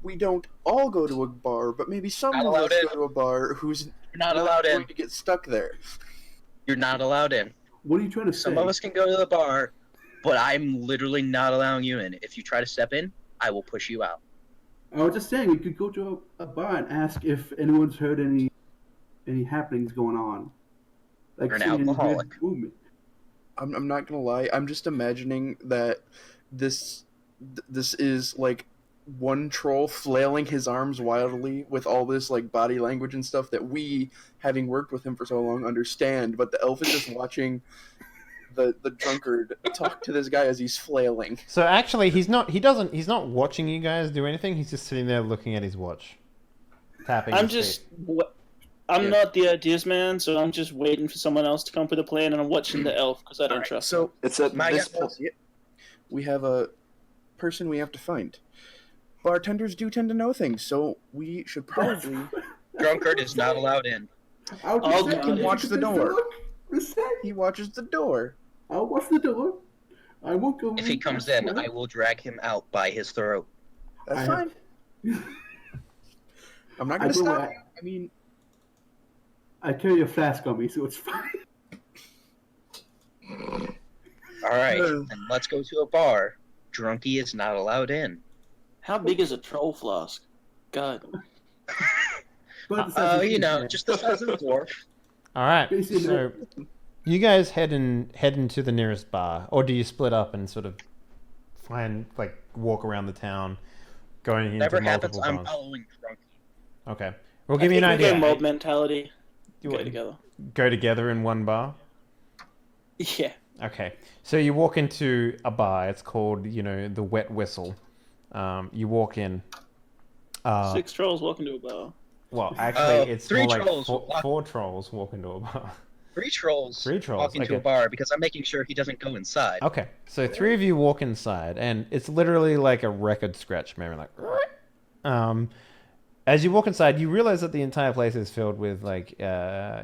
we don't all go to a bar, but maybe some Not of allowed us in. go to a bar who's You're not allowed in. going to get stuck there. You're not allowed in. what are you trying to Some say? of us can go to the bar, but I'm literally not allowing you in. If you try to step in, I will push you out. I was just saying we could go to a bar and ask if anyone's heard any happenings going on. Like You're an seeing any weird alcoholic. movement. I'm not gonna lie. I'm just imagining that this is like one troll flailing his arms wildly with all this like body language and stuff that we, having worked with him for so long, understand. But the elf is just watching the drunkard talk to this guy as he's flailing. So actually, he's not watching you guys do anything. He's just sitting there looking at his watch. Tapping I'm his just. feet. I'm Yeah. not the ideas man, so I'm just waiting for someone else to come up with a plan, and I'm watching the elf because I don't trust him. So It's at My this guess was- point. we have a person we have to find. Bartenders do tend to know things, so we should probably. Drunkard is not allowed in. I'll I'll just go say, watch the door. Just say, He watches the door. I'll watch the door. I won't go. If he comes in, I will drag him out by his throat. That's I fine. I'm not I gonna do stop what- you. I mean, I carry a flask on me, so it's fine. All right, Uh. then let's go to a bar. Drunky is not allowed in. How big is a troll flask? God. But the size of You know, yeah. just the size of a dwarf. All right. Basically, So you guys head into the nearest bar, or do you split up and sort of walk around the town, going into Whatever multiple happens, I'm bars? following Drunky. Okay. We'll give you an I think we idea. go mob mentality. You Go what, together. go together in one bar. Yeah. Okay. So you walk into a bar. It's called, the Wet Whistle. You walk in. 6 trolls walk into a bar. Well, actually, it's 3 more like trolls. four trolls walk into a bar. 3 trolls. 3 trolls, walk into okay. a bar because I'm making sure he doesn't go inside. Okay, so 3 of you walk inside, and it's literally like a record scratch, maybe like. As you walk inside, you realize that the entire place is filled with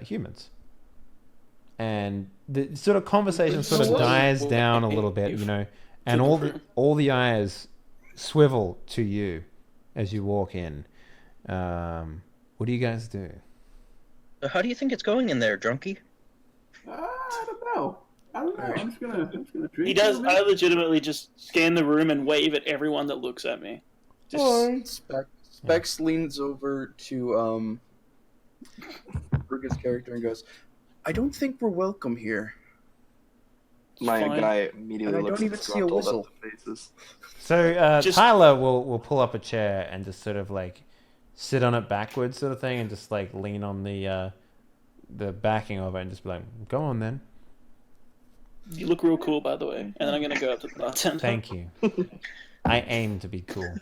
humans, and the sort of conversation sort of dies down a little bit, and Super all true. all the eyes swivel to you as you walk in. What do you guys do? So how do you think it's going in there, drunkie? I don't know. I'm just gonna drink. He does. a little I bit. legitimately just scan the room and wave at everyone that looks at me. Just, Specs leans over to Brugge's character and goes, "I don't think we're welcome here." My Fine. guy immediately And I looks don't even see a disgruntled whistle. at the faces. So Just- Tyler will pull up a chair and just sort of like sit on it backwards, sort of thing, and just like lean on the backing of it and just be like, "Go on then." You look real cool, by the way. And then I'm gonna go up to the bartender. Thank you. I aim to be cool.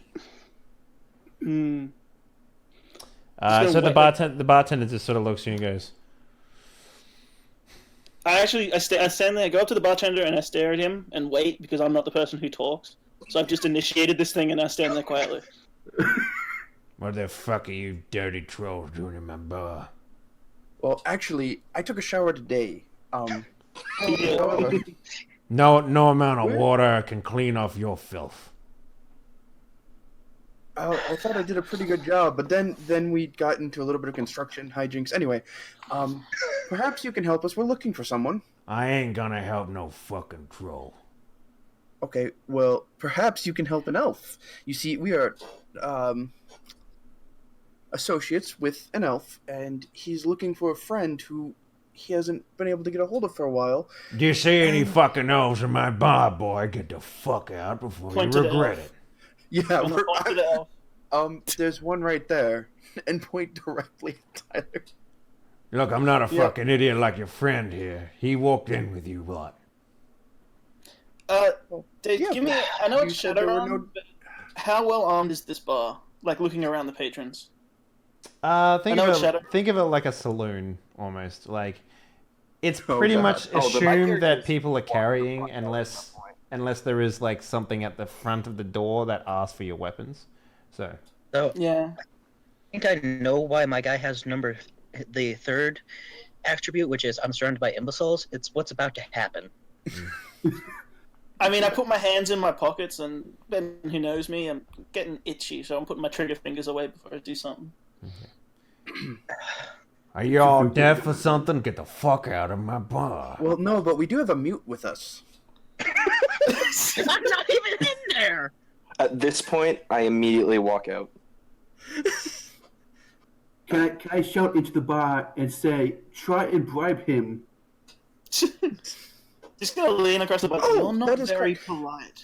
Hmm. So the wait- the bartender just sort of looks at you and goes, I stand there, I go up to the bartender and I stare at him and wait because I'm not the person who talks. So I've just initiated this thing and I stand there quietly. "What the fuck are you dirty trolls doing in my bar?" Well, actually, I took a shower today. Yeah. However, No amount of Where- water can clean off your filth. I thought I did a pretty good job, but then we got into a little bit of construction hijinks. Anyway, perhaps you can help us. We're looking for someone. I ain't gonna help no fucking troll. Okay, well, perhaps you can help an elf. You see, we are associates with an elf, and he's looking for a friend who he hasn't been able to get a hold of for a while. Do you see any fucking elves in my bar, boy? Get the fuck out before Point you to the regret elf. it. Yeah, I'm gonna point to the elf. there's one right there, and point directly at Tyler. Look, I'm not a Yeah. fucking idiot like your friend here. He walked in with you, what? Dave, Yeah, give me. but I know you it's said there were Shadowrun, no- but how well armed is this bar? Like looking around the patrons. Think I know it's Shadow. think of it like a saloon almost. Like it's Oh, pretty God. much Oh, but my assumed character's that people are carrying walking the front unless there is like something at the front of the door that asks for your weapons. So So Yeah. I think I know why my guy has the third attribute, which is I'm surrounded by imbeciles. It's what's about to happen. I mean, I put my hands in my pockets, and Ben, who knows me, I'm getting itchy, so I'm putting my trigger fingers away before I do something. are you all deaf or something? Get the fuck out of my bar. Well, no, but we do have a mute with us. I'm not even in there. At this point, I immediately walk out. Can I shout into the bar and say, "Try and bribe him"? Just gonna lean across the bar. Oh, You're not that is very correct. polite.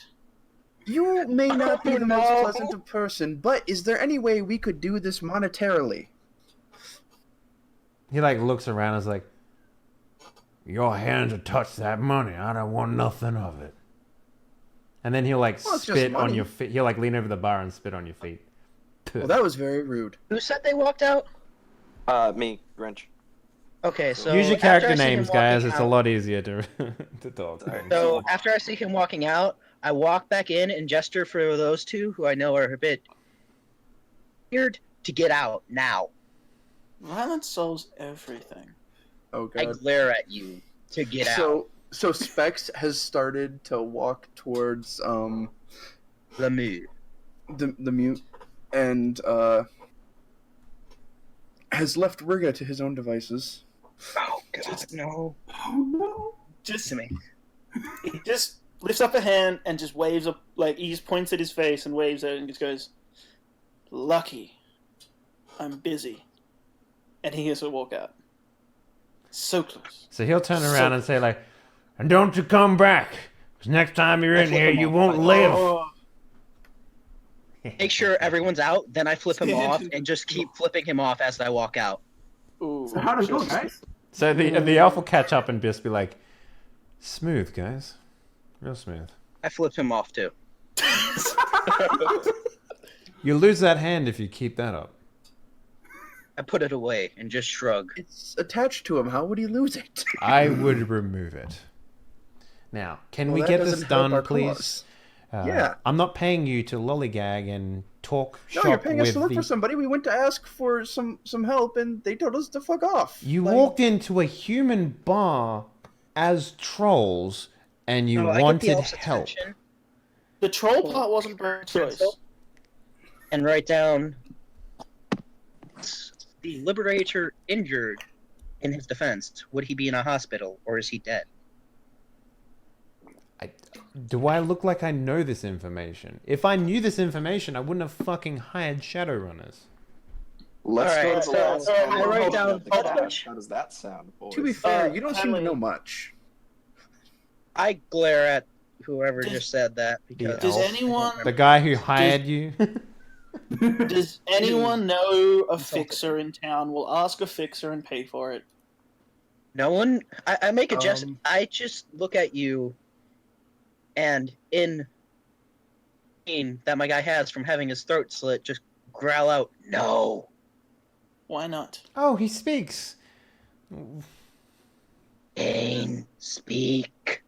You may not be Oh, the most no. pleasant of person, but is there any way we could do this monetarily? He like looks around and is like, "Your hands will touch that money. I don't want nothing of it." And then he'll like Well, it's just spit on money. your feet. He'll like lean over the bar and spit on your feet. Well, that was very rude. Who said they walked out? Me, Grinch. Okay, so Use your after character I see him names, guys. walking It's a out- lot easier to to talk. So after I see him walking out, I walk back in and gesture for those two who I know are a bit weird to get out now. Violence solves everything. Oh I god. glare at you to get out. So Specs has started to walk towards The mood. the mute and has left Riga to his own devices. Oh God, no! Oh no! Just To me. he just lifts up a hand and just waves up, like he just points at his face and waves at it and just goes, "Lucky, I'm busy," and he has to walk out. So close. So he'll turn around and say like, "And don't you come back, 'cause next time you're in flip here, him you off. won't live." Oh, Make sure everyone's out, then I flip him off and just keep flipping him off as I walk out. ooh. So how does it go, guys? So the elf will catch up and just be like, "Smooth, guys, real smooth." I flip him off too. You lose that hand if you keep that up. I put it away and just shrug. It's attached to him. How would he lose it? I would remove it. Now, can Well, we that get this doesn't help done, our please? cause. Yeah. I'm not paying you to lollygag and talk No, shop you're paying us with to look the... for somebody. We went to ask for some help, and they told us to fuck off. You Like, walked into a human bar as trolls, and you No, I get the wanted elf's help. attention. The troll part wasn't very choice. And write down the Liberator injured in his defense. Would he be in a hospital or is he dead? Do I look like I know this information? If I knew this information, I wouldn't have fucking hired Shadowrunners. Let's All go right, to the last so one. I write down The cash. How does that sound, boys? To be fair, you don't seem to Henley. know much. I glare at whoever just said that because Does elf. anyone The guy who hired you. does anyone know a fixer in town? We'll ask a fixer and pay for it. no one. I make a gesture. Um, I just look at you, and in pain that my guy has from having his throat slit, just growl out, "No." Why not? Oh, he speaks. Pain, speak.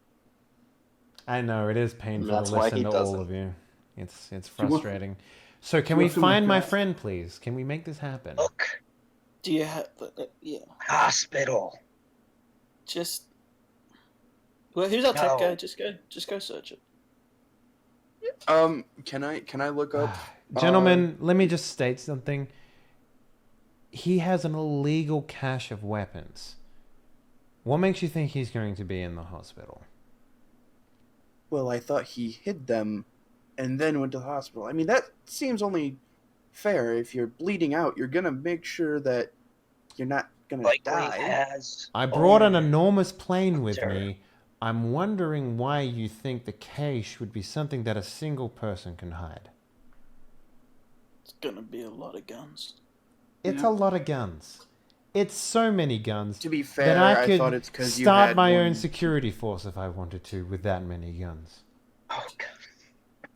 I know it is painful That's to why listen he to does all it. of you. It's you want- frustrating. So can you we want some of find my that? friend, please? Can we make this happen? Look, Do you have? Yeah. hospital. Just. Well, who's our tech No. guy? Just go search it. Can I look up? Gentlemen, let me just state something. He has an illegal cache of weapons. What makes you think he's going to be in the hospital? Well, I thought he hid them, and then went to the hospital. I mean, that seems only fair. If you're bleeding out, you're gonna make sure that you're not gonna Likely die. has. I brought an Oh. enormous plane with Sure. me. I'm wondering why you think the cache would be something that a single person can hide. It's gonna be a lot of guns. It's Yeah. a lot of guns. It's so many guns. To be fair, Then I could thought it's because you start had my one... own security force if I wanted to with that many guns. Oh, God.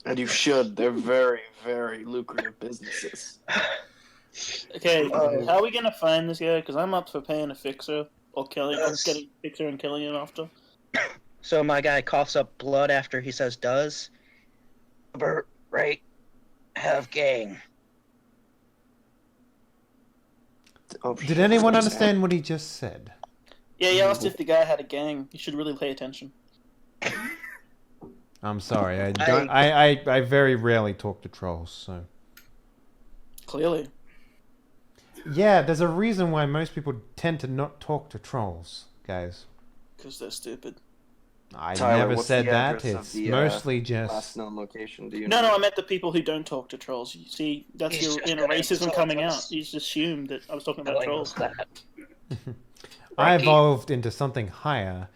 And you should. They're very, very lucrative businesses. Okay, Uh, how are we gonna find this guy? Because I'm up for paying a fixer or killing, or Yes. getting a fixer and killing him after. So my guy coughs up blood after he says "does." Bert, right? Have gang. Oh, Did anyone understand what he just said? Yeah, he asked if the guy had a gang. You should really pay attention. I'm sorry. I very rarely talk to trolls, so. Clearly. Yeah, there's a reason why most people tend to not talk to trolls, guys. Because they're stupid. I Tyler, never what's said the that. address of It's the, mostly last just. known location? Do you No, know? I meant the people who don't talk to trolls. You see, that's He's your just inner gonna racism insult coming us. out. You just assumed that I was talking about Telling trolls. us that. I Rocky. evolved into something higher.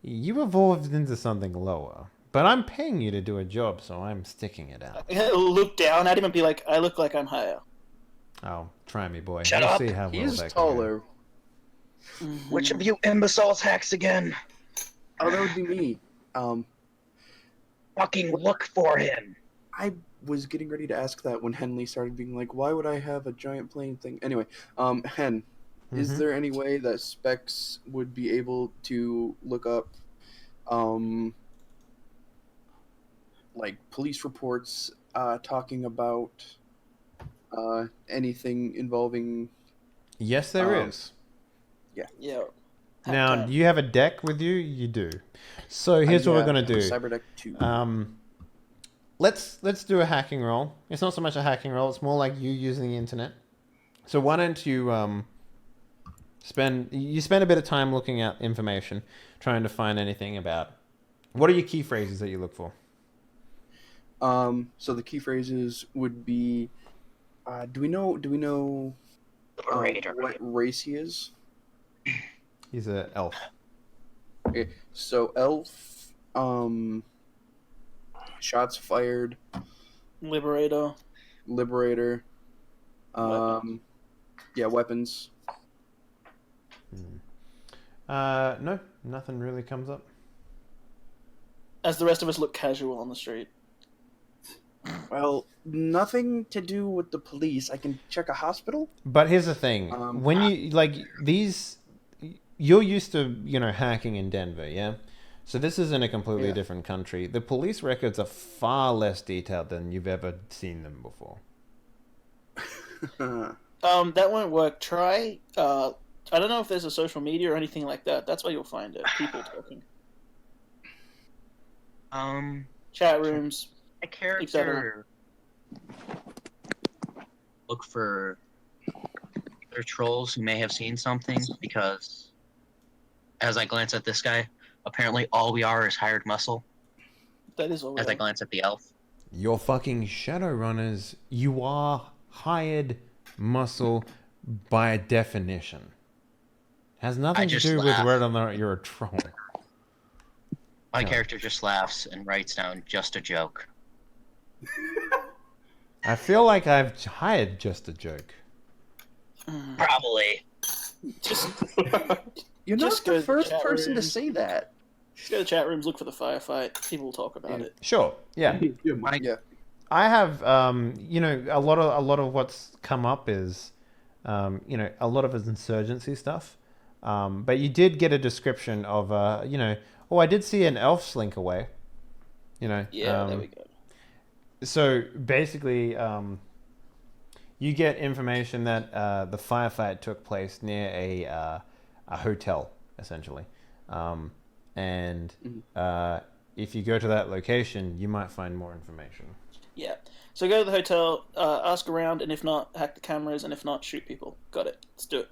You evolved into something lower. But I'm paying you to do a job, so I'm sticking it out. Look down at him and be like, I look like I'm higher. Oh, try me, boy. Shut We'll up. see how well He's that can go. taller. Which of you imbeciles hacks again? Oh, that would be me. Fucking look for him. I was getting ready to ask that when Henley started being like, "Why would I have a giant plane thing?" Anyway, Hen, is Mhm. there any way that Specs would be able to look up, like police reports talking about anything involving? Yes, there is. Yeah. Now, Hack do you have a deck with you? You do. So here's what we're gonna do. Cyberdeck 2. Let's do a hacking roll. It's not so much a hacking roll. It's more like you using the internet. So why don't you spend a bit of time looking at information, trying to find anything about. What are your key phrases that you look for? So the key phrases would be, do we know Liberator. what race he is? He's an elf. Okay, so elf, shots fired, Liberator. liberator, Weapons. yeah, weapons. No, nothing really comes up. As the rest of us look casual on the street. Well, nothing to do with the police. I can check a hospital. But here's the thing: when you like these, you're used to hacking in Denver, yeah. So this is in a completely Yeah. different country. The police records are far less detailed than you've ever seen them before. That won't work. Try. I don't know if there's a social media or anything like that. That's where you'll find it. People talking. Chat rooms. a character look for other trolls who may have seen something? Because as I glance at this guy, apparently all we are is hired muscle. That is all. As I glance at the elf. You're fucking Shadowrunners. You are hired muscle by definition. Has nothing to just do with laugh. whether or not you're a troll. My No. character just laughs and writes down just a joke. I feel like I've hired just a joke. Probably. Just You're Just not go the to first chat person to room. say that. go to chat rooms, look for the firefight. People will talk about Yeah. it. Sure. Yeah. You're Mike. Yeah. I have, you know, a lot of what's come up is, you know, a lot of his insurgency stuff. But you did get a description of, you know, oh, I did see an elf slink away. You know. Yeah, there we go. So basically, you get information that the firefight took place near a hotel, essentially, and if you go to that location, you might find more information. Yeah. So go to the hotel, ask around, and if not, hack the cameras, and if not, shoot people. Got it. Let's do it.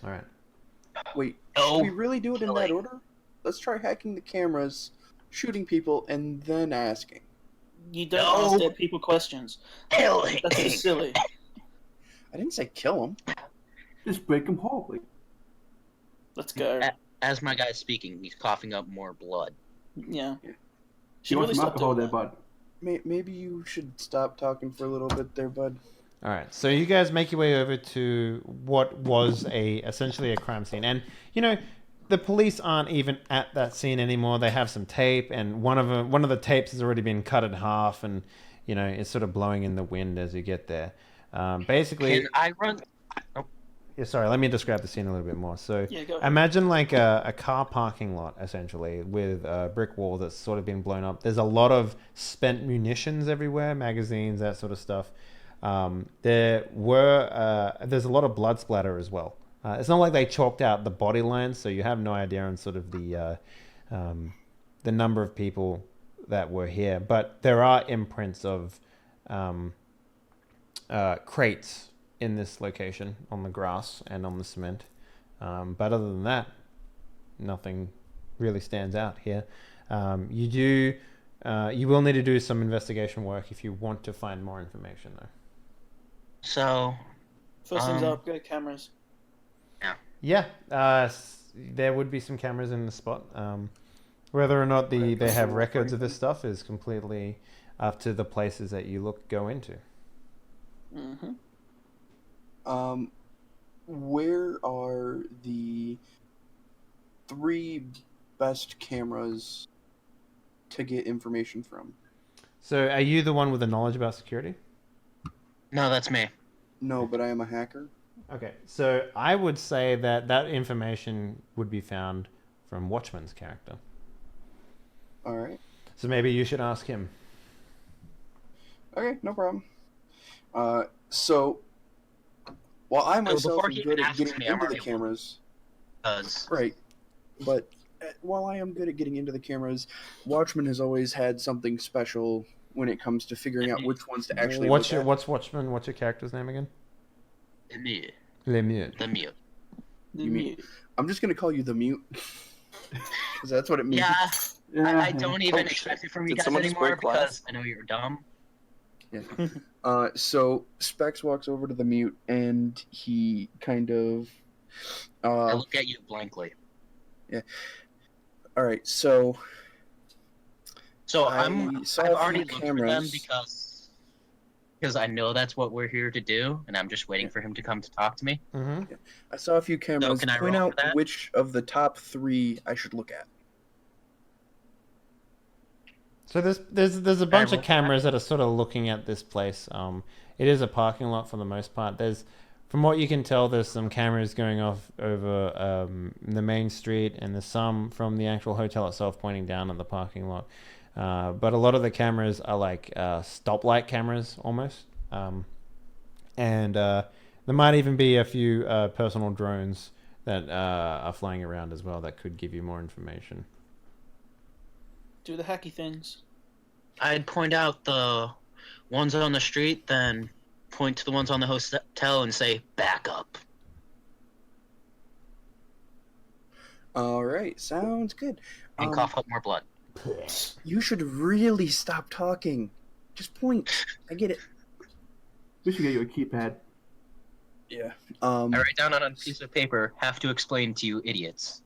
All right. Wait, No, should we really do it in that killing. order? Let's try hacking the cameras, shooting people, and then asking. You don't No. ask dead people questions. Killing. That's just silly. I didn't say kill them. Just break them whole. Like, Let's go. As my guy's speaking, he's coughing up more blood. Yeah. Yeah. Should you want really some stop alcohol doing there, that. bud. Maybe you should stop talking for a little bit there, bud. All right. So you guys make your way over to what was essentially a crime scene, and you know, the police aren't even at that scene anymore. They have some tape, and one of the tapes has already been cut in half, and you know, it's sort of blowing in the wind as you get there. Basically, Can I run? yeah, sorry, let me describe the scene a little bit more. So Yeah, go ahead. imagine like a car parking lot, essentially, with a brick wall that's sort of been blown up. There's a lot of spent munitions everywhere, magazines, that sort of stuff. There's a lot of blood splatter as well. It's not like they chalked out the body lines, so you have no idea on sort of the number of people that were here. But there are imprints of crates in this location on the grass and on the cement. But other than that, nothing really stands out here. You will need to do some investigation work if you want to find more information, though. So, First things up, go to cameras. Yeah, there would be some cameras in the spot. Whether or not they have records of this stuff is completely up to the places that you go into. Mm-hmm. Where are the 3 best cameras to get information from? So, are you the one with the knowledge about security? no, that's me. No, but I am a hacker. Okay, so I would say that information would be found from Watchman's character. All right. So maybe you should ask him. Okay, no problem. So, while I myself before am he good even at asks getting me, I'm into the already- cameras, Because right? But while I am good at getting into the cameras, Watchman has always had something special when it comes to figuring out which ones to actually What's look at. what's Watchman? What's your character's name again? the mute. Lemieux. The mute. You mean- I'm just gonna call you the mute, because that's what it means. Yeah, Yeah, I don't even Oh, shit. expect it from you Did guys someone just anymore break glass? because I know you're dumb. So Specs walks over to the mute and he kind of. I look at you blankly. All right, so So I I've saw a few already looked for them cameras. because I know that's what we're here to do, and I'm just waiting for him to come to talk to me. Mm-hmm. I saw a few cameras. can I Point roll out for that? which of the top 3 I should look at. So there's a bunch roll of for cameras that are sort of looking at this place. It is a parking lot for the most part. From what you can tell, there's some cameras going off over the main street, and there's some from the actual hotel itself pointing down at the parking lot. But a lot of the cameras are like stoplight cameras almost, and there might even be a few personal drones that are flying around as well that could give you more information. Do the hacky things. I'd point out the ones on the street, then point to the ones on the hotel and say, back up. All right, sounds good. And cough up more blood. You should really stop talking. Just point. I get it. We should get you a keypad. Yeah. I write down on a piece of paper, have to explain to you idiots.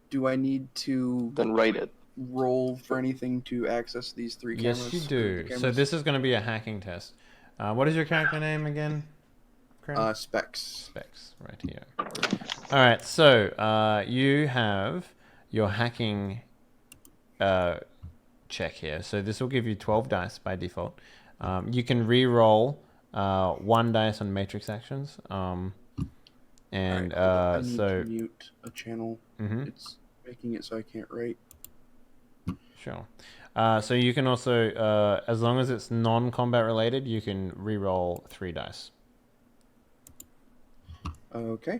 Do I need to Then write it. roll for anything to access these three cameras? Yes, you do. So this is going to be a hacking test. What is your character name again? Specs. Specs, right here. All right, so you have your hacking check here. So this will give you 12 dice by default. You can re-roll 1 dice on matrix actions. And Alright, I need so... to mute a channel. It's making it so I can't write. Sure. So you can also, as long as it's non-combat related, you can re-roll 3 dice. Okay.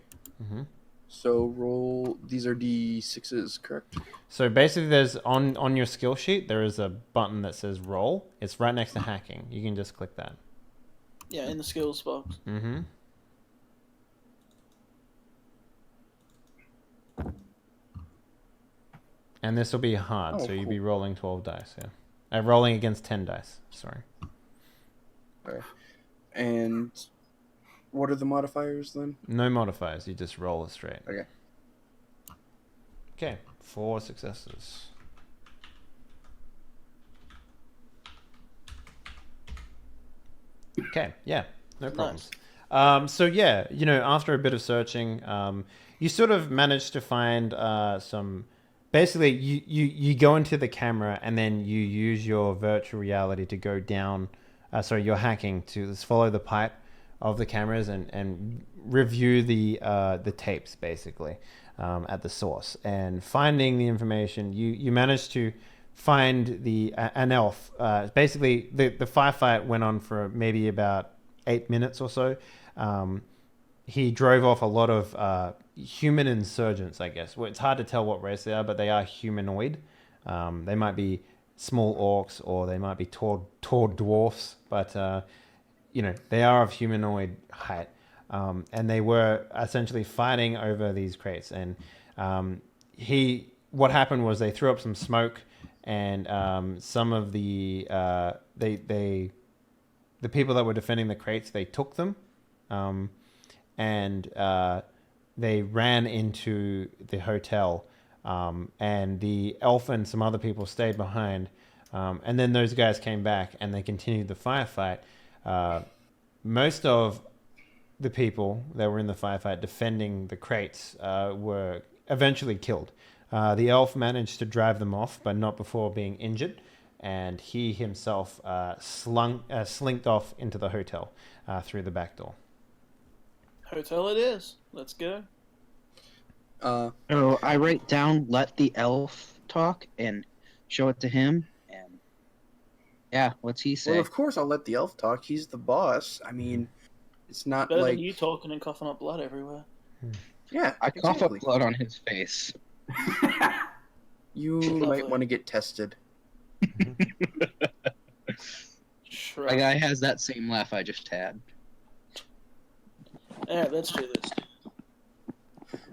So roll. These are D6s, correct? So basically, there's on your skill sheet there is a button that says roll. It's right next to hacking. You can just click that. Yeah, in the skills box. And this will be hard, Oh, so you'll cool. be rolling 12 dice. Yeah, rolling against 10 dice. Sorry. Okay. And what are the modifiers then? No modifiers. You just roll it straight. Okay. Okay. 4 successes. Okay. Yeah. No problems. So yeah, you know, after a bit of searching, you sort of managed to find some. Basically, you go into the camera and then you use your virtual reality to go down. Sorry, your hacking to just follow the pipe of the cameras and review the tapes basically at the source and finding the information. You managed to find an elf. Basically, the firefight went on for maybe about 8 minutes or so. He drove off a lot of human insurgents, I guess. Well, it's hard to tell what race they are, but they are humanoid. They might be small orcs or they might be tall dwarfs, but you know, they are of humanoid height. And they were essentially fighting over these crates. And what happened was they threw up some smoke, and some of the people that were defending the crates, they took them, and they ran into the hotel, and the elf and some other people stayed behind, and then those guys came back and they continued the firefight. Most of the people that were in the firefight defending the crates were eventually killed. The elf managed to drive them off, but not before being injured, and he himself slinked off into the hotel through the back door. Hotel it is. Let's go. So I write down, let the elf talk, and show it to him. And yeah, what's he say? Well, of course I'll let the elf talk. He's the boss. I mean, it's not Better like than you talking and coughing up blood everywhere. yeah. I cough up exactly. blood on his face. You might want to get tested. Sure. My guy has that same laugh I just had. Yeah, let's do this.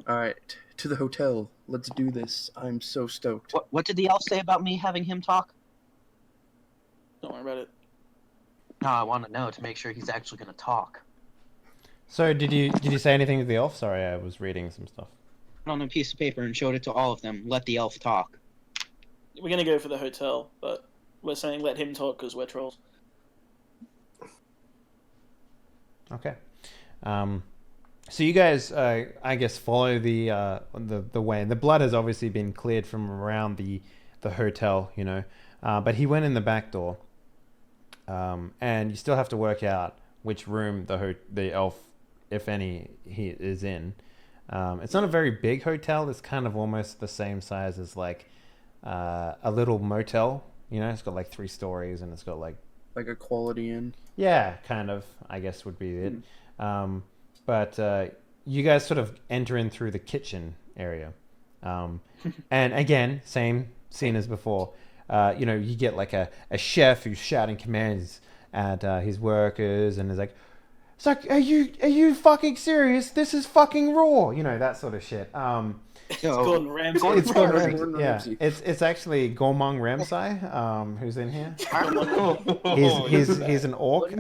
All right, to the hotel. Let's do this. I'm so stoked. What did the elf say about me having him talk? Don't worry about it. No, I want to know to make sure he's actually going to talk. So did you say anything to the elf? Sorry, I was reading some stuff. On a piece of paper and showed it to all of them. Let the elf talk. We're gonna go for the hotel, but we're saying let him talk because we're trolls. Okay. So you guys, I guess, follow the way. The blood has obviously been cleared from around the hotel, you know, but he went in the back door, and you still have to work out which room the elf, if any, he is in. It's not a very big hotel. It's kind of almost the same size as like a little motel. You know, it's got like 3 stories and it's got like a Quality Inn. Yeah, kind of, I guess would be it. But you guys sort of enter in through the kitchen area. And again, same scene as before. you get like a chef who's shouting commands at his workers, and is like, it's like, are you fucking serious? This is fucking raw, that sort of shit. It's Gordon Ramsay. It's Gordon Ramsay. Gordon Yeah, Ramsay. it's actually Gormong Ramsay, who's in here. He's an orc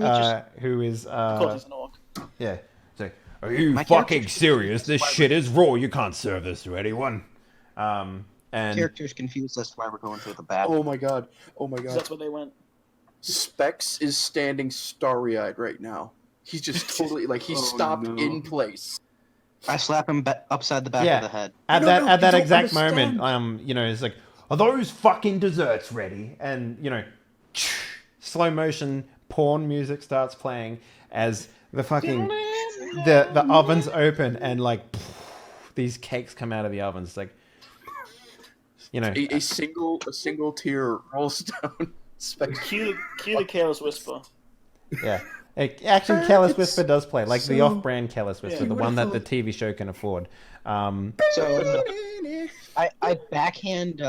who is Of course, he's an orc. yeah. So, are you My fucking character's serious? This shit is raw. You can't serve this to anyone. And Character's confused as to why we're going through the back. Oh my god. Oh my 'Cause god. that's where they went. Specs is standing starry-eyed right now. He's just totally he's stopped no. in place. I slap him upside the back Yeah. of the head. at No, that no, at that you don't exact understand. moment, it's like, are those fucking desserts ready? And slow motion porn music starts playing as the fucking the ovens open, and these cakes come out of the ovens. It's like, A single tear rolls down Specs. Cue the Careless Whisper. yeah. Actually, Careless It's Whisper does play, like the so off-brand Careless Whisper, Yeah. the one that the TV show can afford. So I backhand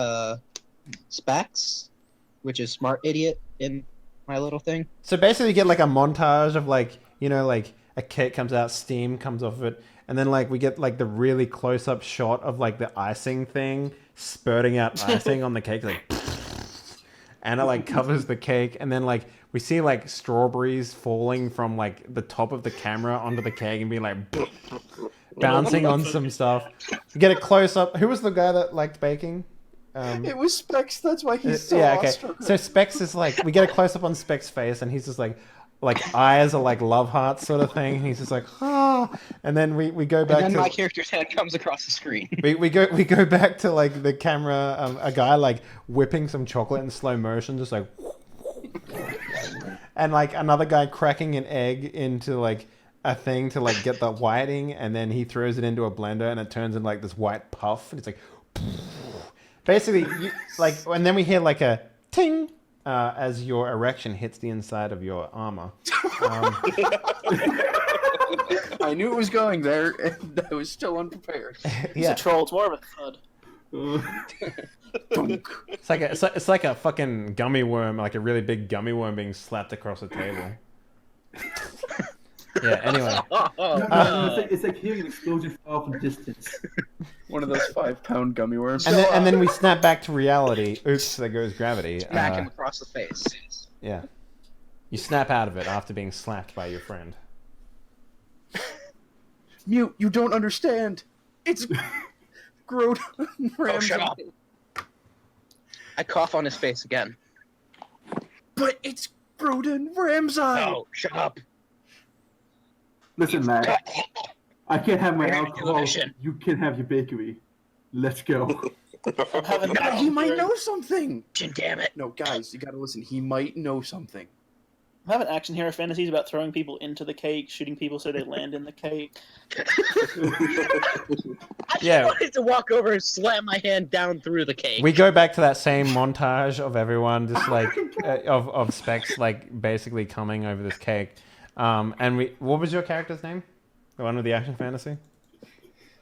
Specs, which is smart idiot in my little thing. So basically, you get like a montage of a cake comes out, steam comes off of it, and then we get the really close-up shot of the icing thing spurting out icing on the cake, and it covers the cake, and then we see strawberries falling from the top of the camera onto the cake and being bouncing on some stuff. You get a close-up. Who was the guy that liked baking? It was Specs. That's why he's so Yeah, okay. awestruck. So Specs is we get a close up on Specs' face, and he's just eyes are love hearts sort of thing. And he's just and then we go back And then to my character's head comes across the screen. we go back to the camera, a guy whipping some chocolate in slow motion, just and another guy cracking an egg into a thing to get the whiting, and then he throws it into a blender and it turns into this white puff, and it's basically and then we hear a ting as your erection hits the inside of your armor. I knew it was going there, and I was still unprepared. He's a troll. It's more of a thud. It's like a fucking gummy worm, a really big gummy worm being slapped across the table. Yeah. Anyway, It's like hearing an explosion far from distance. One of those 5-pound gummy worms. and then we snap back to reality. Oops, there goes gravity. Smack him across the face. Yeah. You snap out of it after being slapped by your friend. Mute, you don't understand. It's Grodan Ramsay. Oh, shut up. I cough on his face again. But it's Grodan Ramsay. Oh, shut up. Listen, man. I can't have my alcohol. Television. You can have your bakery. Let's go. I'm having No, he might know something. Damn it. No, guys, you gotta listen. He might know something. I'm having action hero fantasies about throwing people into the cake, shooting people so they land in the cake. I Yeah. just wanted to walk over and slam my hand down through the cake. We go back to that same montage of everyone just of Specs basically coming over this cake. And what was your character's name? The one with the action fantasy?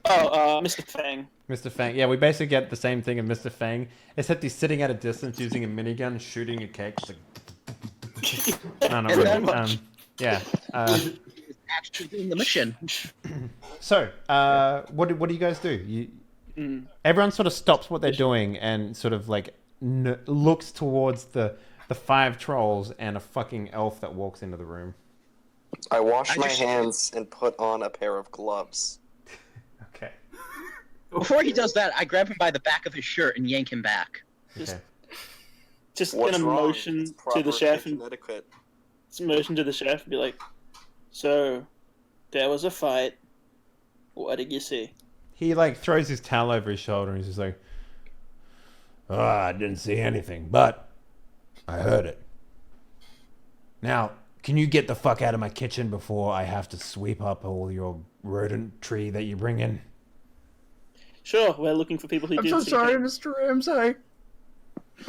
Oh, Mr. Fang. Mr. Fang. Yeah, we basically get the same thing of Mr. Fang, except he's sitting at a distance using a minigun, shooting a cake. No, not really. Yeah. Actually doing the mission. So, what do you guys do? Everyone sort of stops what they're doing and sort of looks towards the 5 trolls and a fucking elf that walks into the room. I wash my hands and put on a pair of gloves. Okay. Before he does that, I grab him by the back of his shirt and yank him back. Okay. Just What's gonna wrong? motion It's to proper the chef kitchen and etiquette. motion to the chef and be like, "So, there was a fight. What did you see?" He throws his towel over his shoulder and he's just like, "Oh, I didn't see anything, but I heard it. Now, can you get the fuck out of my kitchen before I have to sweep up all your rodent tree that you bring in?" Sure, we're looking for people who I'm did so see sorry, things. Mr. Ramsay.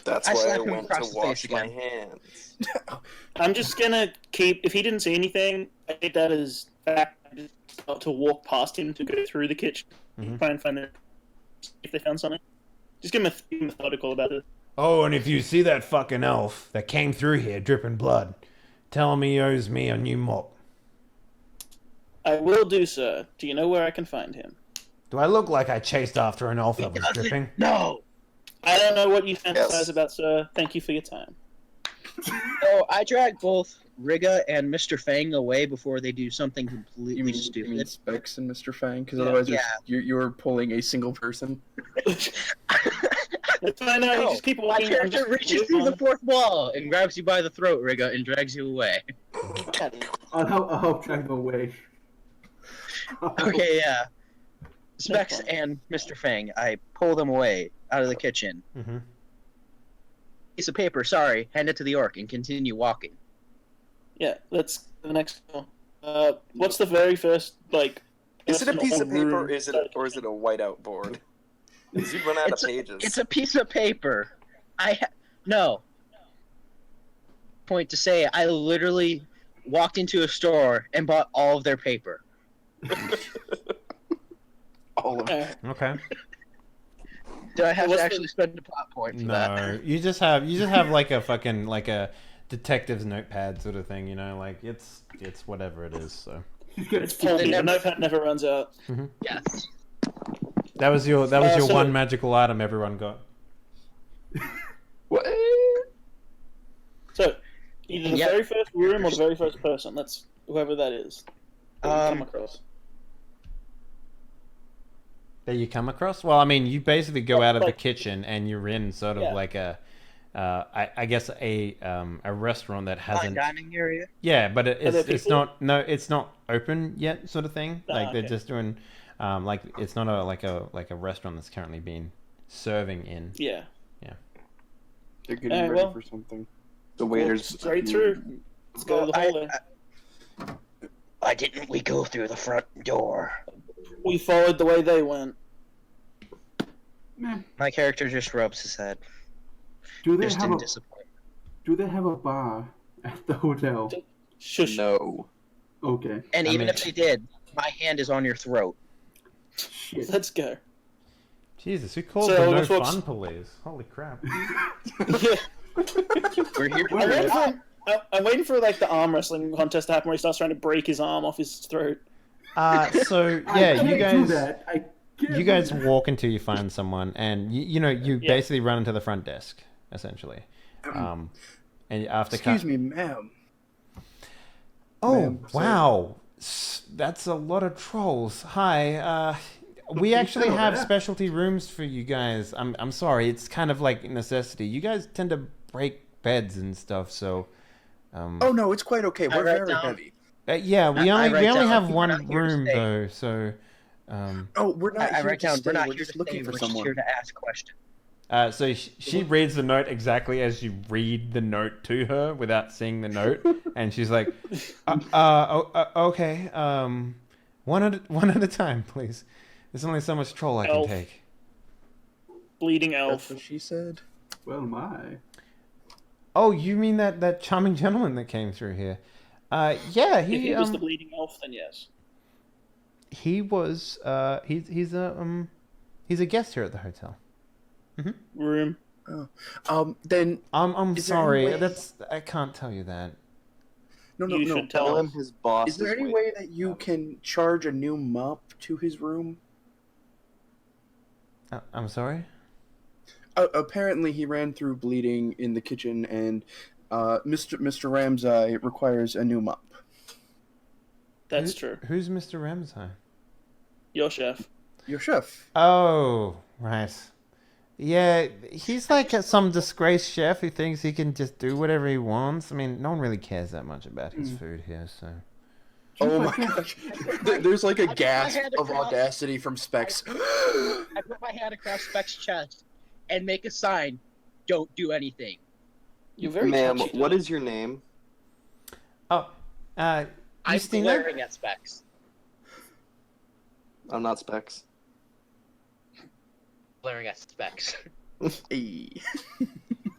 That's I why I slap him went across to the face wash my again. hands. I'm just gonna keep. If he didn't see anything, I take that as fact. Start to walk past him to go through the kitchen, Mhm. try and find if they found something. Just get methodical about it. Oh, and if you see that fucking elf that came through here dripping blood, tell him he owes me a new mop. I will do, sir. Do you know where I can find him? Do I look like I chased after an elf that was dripping? No. I don't know what you fantasize Yes. about, sir. Thank you for your time. So I dragged both Riga and Mr. Fang away before they do something You completely mean stupid. Specs and Mr. Fang? Because Yeah. otherwise Yeah. you're pulling a single person. It's fine now. You No, just keep my walking. I'm character just reaches through the fourth wall and grabs you by the throat, Riga, and drags you away. I'll help drag them away. Okay, yeah. Specs and Mr. Fang, I pull them away out of the kitchen. Mm-hmm. Piece of paper, sorry. Hand it to the orc and continue walking. Yeah, let's the next one. What's the very first Is it a person piece or of paper, room or is it a whiteout board? Does he run out of pages? It's a piece of paper. No. Point to say, I literally walked into a store and bought all of their paper. All of it. Okay. Do I have What's to the- actually spend a plot point for that? No, you just have like a fucking like a detective's notepad sort of thing, you know, like it's whatever it is. So It's plenty. The notepad never runs out. Yes. that was your so- one magical item everyone got. What? So, either the Yep. very first room or the very first person. That's whoever that is. That you come across. That you come across? Well, I mean, you basically go out of the like- kitchen and you're in sort of Yeah. like a, I guess a restaurant that Fine hasn't. dining area. Yeah, but Are there it's people? it's not open yet, sort of thing. Ah, Like they're okay. just doing, like it's not like a restaurant that's currently being serving in. Yeah. They're getting Alright, ready well- for something. The waiters. Straight through. Let's go to the hallway. Why didn't we go through the front door? We followed the way they went. Meh. My character just rubs his head. Do they Just have in a disappointment. Do they have a bar at the hotel? Shush. No. Okay. And I even mean- if they did, my hand is on your throat. Shit. Let's go. Jesus, who called So, the no let's walk- fun police? Holy crap! Yeah. We're here to I'm waiting do for, I'm waiting for like the arm wrestling contest to happen where he starts trying to break his arm off his throat. So I yeah, can't you do guys. that. I can't You do guys that. walk until you find someone, and you Yeah. basically run into the front desk, essentially. And after Excuse me, ma'am. Oh ma'am, sorry. wow, that's a lot of trolls. Hi, we actually Oh, have yeah. specialty rooms for you guys. I'm sorry, it's kind of like a necessity. You guys tend to break beds and stuff, so. Oh no, it's quite okay. I We're write very down- heavy. Yeah, we I only write down, have we're one not here to room stay. though, so. Oh, we're not I here write to down, stay. we're not We're here just to looking stay, for we're just someone. here to ask questions. So she reads the note exactly as you read the note to her without seeing the note, and she's like, "Okay, one at a time, please. There's only so much troll I can Elf. take." Bleeding That's elf. what she said. Well, my. Oh, you mean that charming gentleman that came through here? Yeah, If he was the bleeding elf, then yes. he was he's a guest here at the hotel. Room. Then I'm Is there any sorry, way- I can't tell you that. no, You no. should tell Tell him. him his boss. Is there any waiting. way that you can charge a new mop to his room? I'm sorry. Apparently, he ran through bleeding in the kitchen, and Mr. Ramsay requires a new mop. That's true. Who's Mr. Ramsay? Your chef. Your chef. Oh, right. Yeah, he's like some disgraced chef who thinks he can just do whatever he wants. I mean, no one really cares that much about his food here, so. Oh my gosh. There's like a I put my gasp hand of across- audacity from Specs. I put my hand across Speck's chest and make a sign, don't do anything. You're very Ma'am, touchy, what though. is your name? Oh, I'm Christina? glaring at Specs. I'm not Specs. Glaring at Specs. Hey.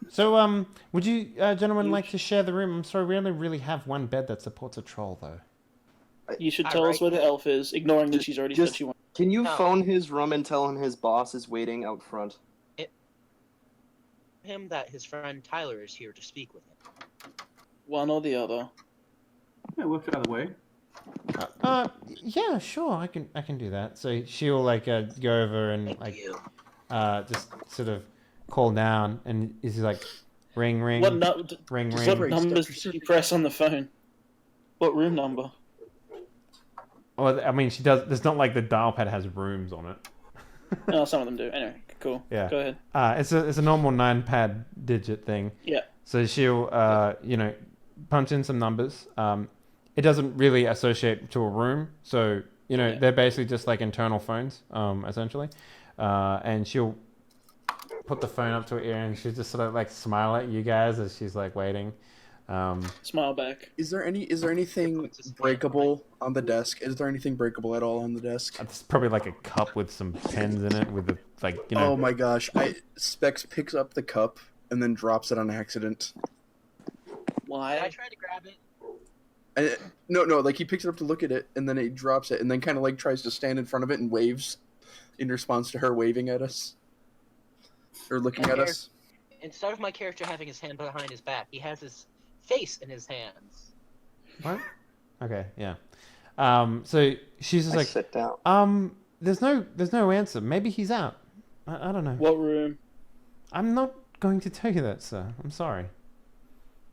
So, would you gentlemen like to share the room? I'm sorry, we only really have one bed that supports a troll, though. You should All tell us right. where the elf is, ignoring that she's already said Just- she wants. Can you No. phone his room and tell him his boss is waiting out front? him that his friend Tyler is here to speak with him. One or the other. Yeah, works either way. Yeah, sure, I can do that. So she'll like go over and Thank like you. just sort of call down, and is like ring ring What ring what ring. numbers did you press on the phone? What room number? Well, I mean, she does. There's not like the dial pad has rooms on it. Oh, some of them do. Anyway, cool. Yeah. Go ahead. It's a normal 9-pad digit thing. Yeah. So she'll punch in some numbers. It doesn't really associate to a room, so they're basically just like internal phones, essentially. And she'll put the phone up to her ear, and she'll just sort of like smile at you guys as she's like waiting. Smile back. Is there anything breakable on the desk? Is there anything breakable at all on the desk? It's probably like a cup with some pens in it, with the Oh my gosh! Specs picks up the cup and then drops it on accident. Why? I tried to grab it. No, like he picks it up to look at it, and then he drops it, and then kind of like tries to stand in front of it and waves in response to her waving at us or looking at us. Instead of my character having his hand behind his back, he has his face in his hands. What? Okay, yeah. So she's just like, sit down. there's no answer. Maybe he's out. I don't know. What room? I'm not going to tell you that, sir. I'm sorry.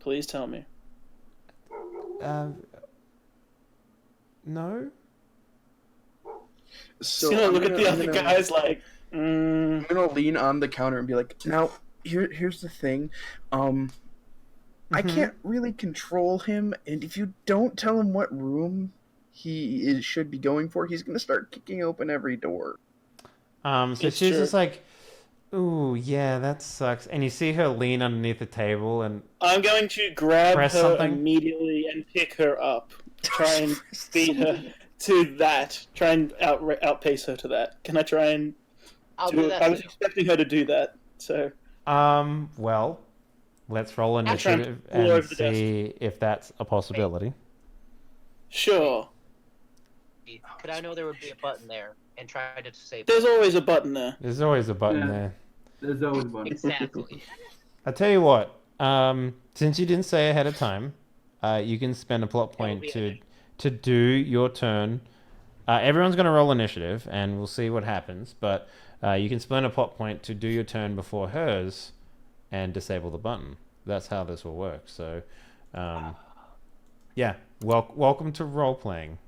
Please tell me. No. So Just gonna look at the I'm other gonna- guys like, I'm gonna lean on the counter and be like, now here's the thing, I can't really control him, and if you don't tell him what room should be going for, he's gonna start kicking open every door. So It's she's true. just like, ooh, yeah, that sucks. And you see her lean underneath the table and I'm going to grab Press her something? immediately and pick her up. Try and beat her to that. Try and outpace her to that. Can I try and I'll do do it? that. I was too. expecting her to do that. So well, let's roll I'm trying to initiative pull and over the desk. see if that's a possibility. sure. Could I know there would be a button there and try to disable There's always a button there. There's always a button Yeah. there. There's always one. Exactly. I'll tell you what. Since you didn't say ahead of time, you can spend a plot point be to do your turn. Everyone's going to roll initiative, and we'll see what happens. But you can spend a plot point to do your turn before hers, and disable the button. That's how this will work. So, yeah. Welcome to role playing.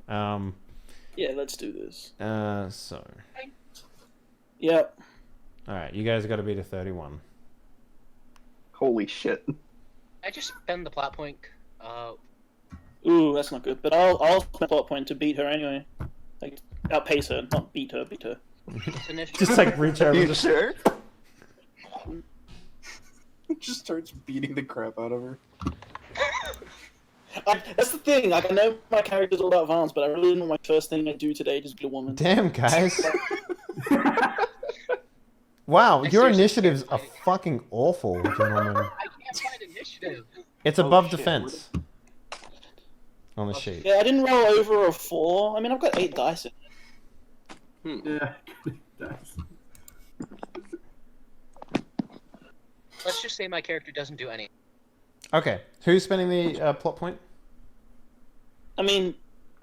Yeah, let's do this. So, Yep. all right, you guys got to beat a 31. Holy shit. I just spend the plot point. Ooh, that's not good. But I'll spend a plot point to beat her anyway. Like outpace her, not beat her. Beat her. Initiative. Just like reach over. You the- sure? Just starts beating the crap out of her. That's the thing. Like I know my character's all about violence, but I really know my first thing I do today is be a woman. Damn, guys. Wow, your seriously initiatives can't are find it. fucking awful, gentlemen. I can't find initiative. It's above shit, defense on the sheet. Yeah, I didn't roll over a 4. I mean, I've got 8 dice. Yeah. That's- Let's just say my character doesn't do any. Okay, who's spending the plot point? I mean,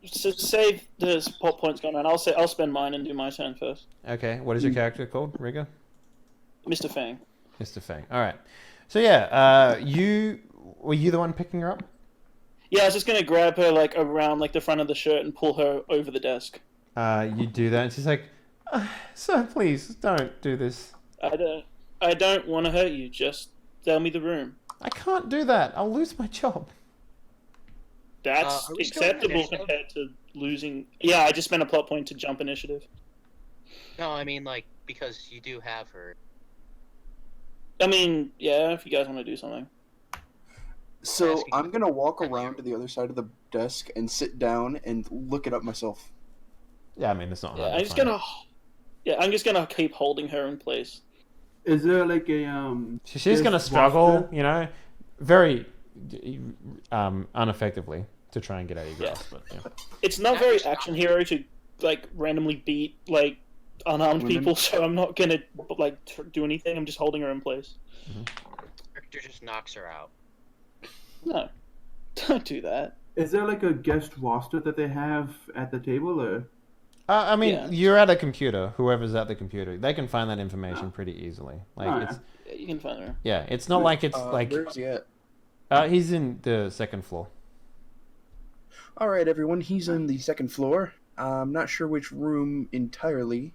so save the plot points going on. I'll spend mine and do my turn first. Okay, what is your character called, Rigger? Mr. Fang. Mr. Fang. All right. So yeah, were you the one picking her up? Yeah, I was just gonna grab her like around like the front of the shirt and pull her over the desk. You do that, and she's like, "Sir, please don't do this. I don't want to hurt you. Just tell me the room. I can't do that. I'll lose my job." That's are we still in acceptable initiative? compared to losing. Yeah, I just spent a plot point to jump initiative. No, I mean like because you do have her. I mean, yeah, if you guys want to do something. So Asking- I'm gonna walk around to the other side of the desk and sit down and look it up myself. Yeah, I mean it's not. Yeah, hard I'm to just find. gonna. Yeah, I'm just gonna keep holding her in place. Is there like a She's gonna this struggle, monster? you know, very ineffectively to try and get out of your Yeah. grasp. But, yeah. It's not very action hero to like randomly beat like unarmed Women? people, so I'm not gonna like do anything. I'm just holding her in place. Victor just knocks her out. No, don't do that. Is there like a guest roster that they have at the table, or? I mean, Yeah. you're at a computer. Whoever's at the computer, they can find that information pretty easily. Like Alright. it's Yeah, you can find her. yeah, it's not like it's like Where's he at? he's in the second floor. All right, everyone. He's in the second floor. I'm not sure which room entirely.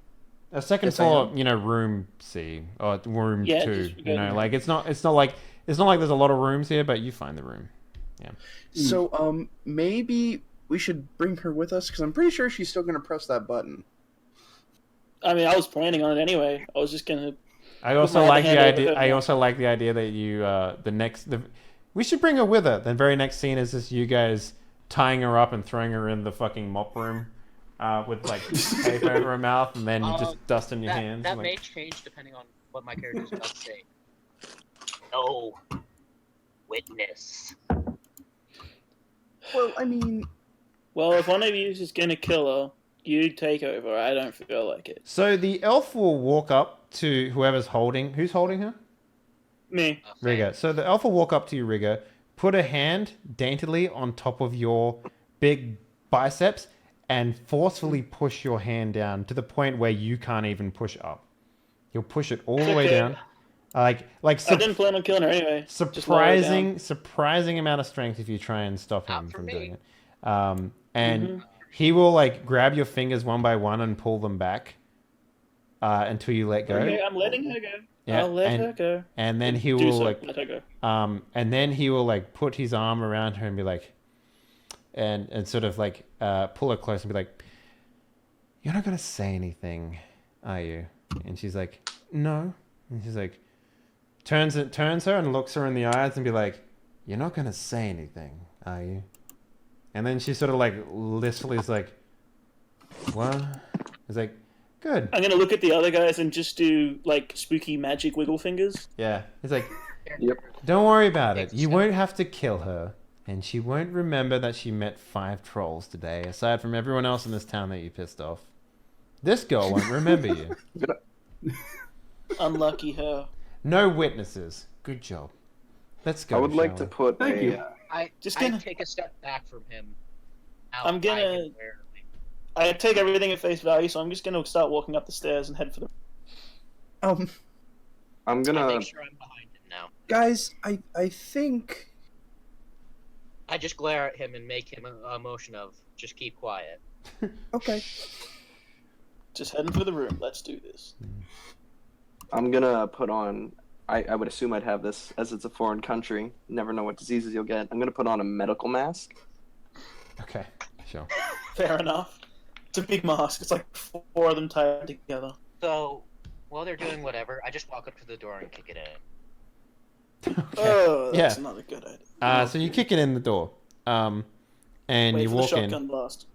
A second Yes, I floor, am. Room C or room Yeah, 2. just go there. Like it's not like there's a lot of rooms here, but you find the room. So, maybe we should bring her with us because I'm pretty sure she's still gonna press that button. I mean, I was planning on it anyway. I was just gonna. I also my like the hand over idea. her. I also like the idea that you we should bring her with her. The very next scene is just you guys tying her up and throwing her in the fucking mop room with like tape over her mouth, and then you just dust in your hands. That like- may change depending on what my character's about to say. No witness. Well, I mean, Well, if one of you is gonna kill her, you take over. I don't feel like it. So the elf will walk up to whoever's holding. Who's holding her? Me. Rigger. So the elf will walk up to you, Rigger, put a hand daintily on top of your big biceps, and forcefully push your hand down to the point where you can't even push up. He'll push it all the way Okay. down. Like I didn't plan on killing her anyway. Just lower her down. surprising amount of strength if you try and stop him Not for from me. doing it. And he will like grab your fingers one by one and pull them back until you let go. Okay, I'm letting her go. Yeah, I'll let and- her go. And then he Do will so. like Let her go. and then he will like put his arm around her and be like, and sort of like pull her close and be like, "You're not gonna say anything, are you?" And she's like, "No." And she's like, turns her and looks her in the eyes and be like, "You're not gonna say anything, are you?" And then she sort of like listfully is like, "What?" It's like, "Good." I'm gonna look at the other guys and just do like spooky magic wiggle fingers. Yeah. It's like, Yep. don't worry about it. You won't have to kill her. And she won't remember that she met 5 trolls today, aside from everyone else in this town that you pissed off. This girl won't remember you. Unlucky her. No witnesses. Good job. Let's go. I would like shall to we? put Thank a. you. I Just I gonna- take a step back from him. I'm gonna- warily. I take everything at face value, so I'm just gonna start walking up the stairs and head for the. I'm I gonna. make sure I'm behind him now. guys. I think I just glare at him and make him a motion of just keep quiet. okay. Just heading for the room. Let's do this. I'm gonna put on. I would assume I'd have this as it's a foreign country. Never know what diseases you'll get. I'm gonna put on a medical mask. Okay, sure. Fair enough. It's a big mask. It's like 4 of them tied together. So while they're doing whatever, I just walk up to the door and kick it in. Okay. Oh, that's Yeah. not a good idea. So you kick it in the door. And Wait you for the walk shotgun in. blast.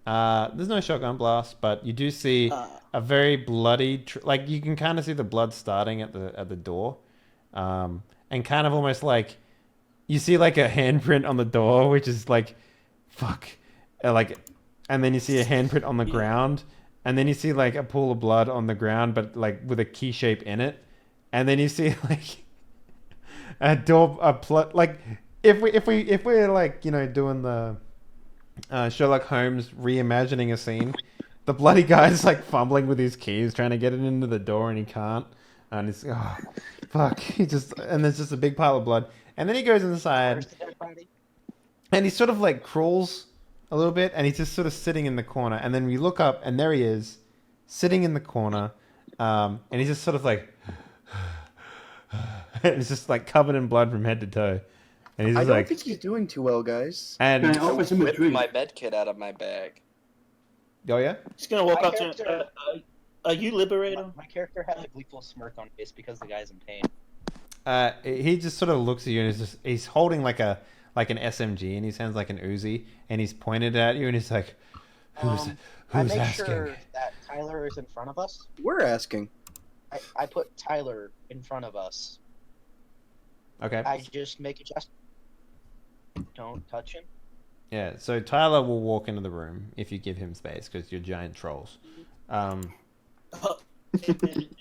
There's no shotgun blast, but you do see a very bloody, like you can kind of see the blood starting at the door, and kind of almost like you see like a handprint on the door, which is like, fuck, like, and then you see a handprint on the ground, and then you see like a pool of blood on the ground, but like with a key shape in it, and then you see like like if we're like doing the Sherlock Holmes reimagining a scene. The bloody guy's like fumbling with his keys, trying to get it into the door, and he can't. And he's fuck. And there's just a big pile of blood. And then he goes inside, Where's the dead body? and he sort of like crawls a little bit, and he's just sort of sitting in the corner. And then we look up, and there he is, sitting in the corner, and he's just sort of like, and he's just like covered in blood from head to toe. And he's I just don't like, think he's doing too well, guys. and Can I offer him a Whip drink? my med kit out of my bag. oh yeah. Just gonna walk My up to him. character- Are you Liberator? My character has a gleeful smirk on his face because the guy's in pain. He just sort of looks at you and he's holding like an SMG in his hands, like an Uzi, and he's pointed at you and he's like, "Who's I make asking?" sure that Tyler is in front of us. We're asking. I put Tyler in front of us. Okay. I just make a gesture. Don't touch him. Yeah. So Tyler will walk into the room if you give him space because you're giant trolls.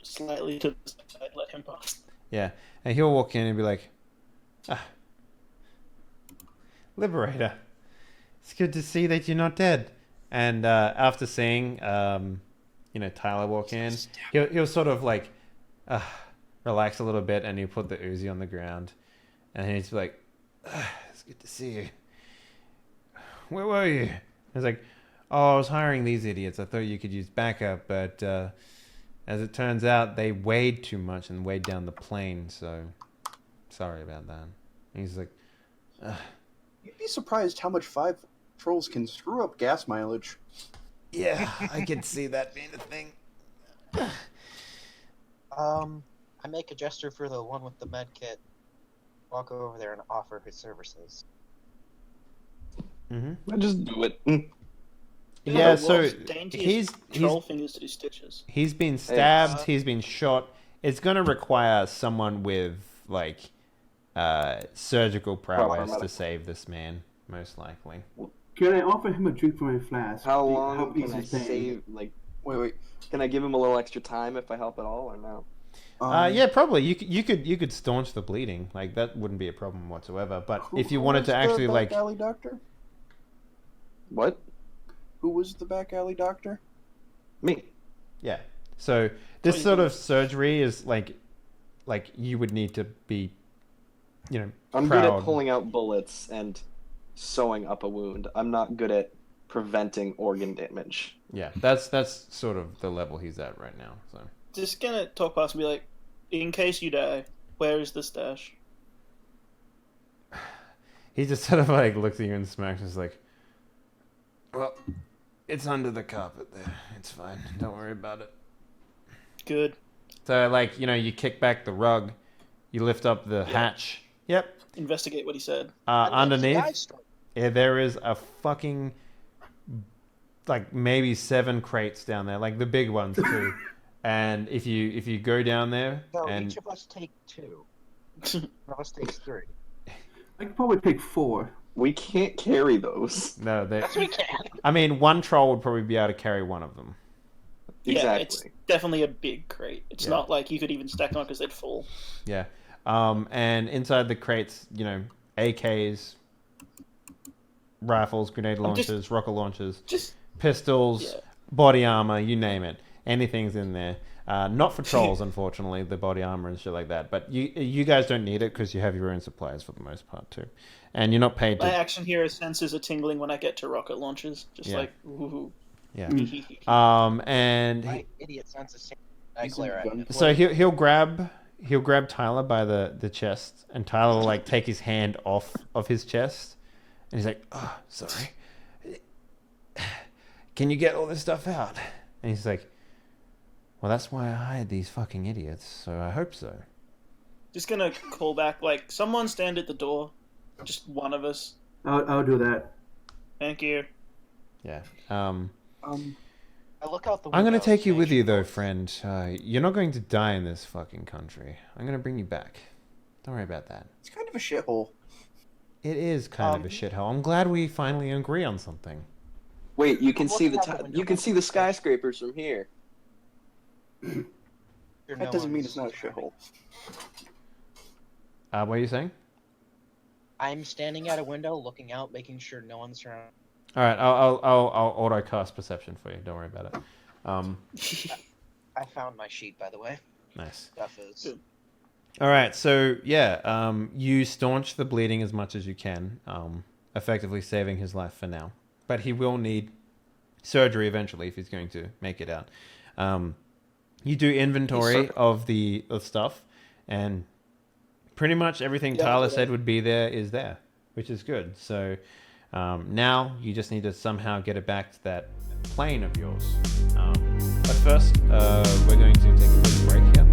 Slightly to the side, let him pass. Yeah, and he'll walk in and be like, Liberator, it's good to see that you're not dead. And after seeing, Tyler walk in, he'll sort of like relax a little bit, and he'll put the Uzi on the ground, and he's like, it's good to see you. Where were you? He's like, oh, I was hiring these idiots. I thought you could use backup, but as it turns out, they weighed too much and weighed down the plane, so sorry about that. And he's like, You'd be surprised how much 5 trolls can screw up gas mileage. yeah, I could see that being a thing. I make a gesture for the one with the med kit. Walk over there and offer his services. Mm-hmm. I just do it. Yeah, The so world's daintiest troll fingers to do stitches. he's been stabbed, he's been shot. It's going to require someone with, like, surgical prowess to save this man, most likely. Can I offer him a drink from my flask? How To long help can ease I his pain? save? Like, wait. Can I give him a little extra time if I help at all, or no? Yeah, probably. You could staunch the bleeding. Like, that wouldn't be a problem whatsoever. But if you wanted to actually, the like... back alley doctor? What? Who was the back alley doctor? Me. Yeah. So this sort of surgery is like you would need to be, I'm proud. good at pulling out bullets and sewing up a wound. I'm not good at preventing organ damage. Yeah, that's sort of the level he's at right now. So Just gonna talk past and be like, in case you die, where is the stash? he just sort of like looks at you and smacks. Is like, well, it's under the carpet there. It's fine. Don't worry about it. Good. So like you kick back the rug, you lift up the hatch. Yep. Investigate what he said. Underneath, there is a fucking like maybe 7 crates down there, like the big ones too. And if you go down there, No, and each of us take 2. One of us takes 3. I could probably take 4. We can't carry those. no, they. Yes, we can. I mean, one troll would probably be able to carry one of them. Yeah, it's Exactly. definitely a big crate. It's Yeah. not like you could even stack on because they'd fall. Yeah. And inside the crates, AKs, rifles, grenade launchers, rocket launchers, Just pistols, body armor, you name it. Anything's in there. Not for trolls, unfortunately, the body armor and shit like that. But you guys don't need it because you have your own supplies for the most part too, and you're not paid my to. action hero senses are tingling when I get to rocket launches. Just Yeah. like, ooh. Yeah. Mm. And My idiot sense of I glare at him. so he'll grab Tyler by the chest, and Tyler will like take his hand off of his chest, and he's like, "Oh, sorry. Can you get all this stuff out?" And he's like, "Well, that's why I hired these fucking idiots, so I hope so." Just gonna call back, like, someone stand at the door. Just one of us. I'll do that. Thank you. Yeah. I look out the window. I'm going to take you make with you, sure- though, friend. You're not going to die in this fucking country. I'm going to bring you back. Don't worry about that. It's kind of a shithole. It is kind of a shithole. I'm glad we finally agree on something. Wait, you can see the Looking out the window. you can see the skyscrapers from here. Sure That no doesn't mean one's- it's not a shithole. What are you saying? I'm standing at a window, looking out, making sure no one's around. All right, I'll auto cast perception for you. Don't worry about it. I found my sheet, by the way. Nice. Stuff is. Good. All right, so yeah, you staunch the bleeding as much as you can, effectively saving his life for now. But he will need surgery eventually if he's going to make it out. You do inventory of the stuff, and pretty much everything Tyler said would be there is there, which is good. So now you just need to somehow get it back to that plane of yours. But first, we're going to take a quick break here.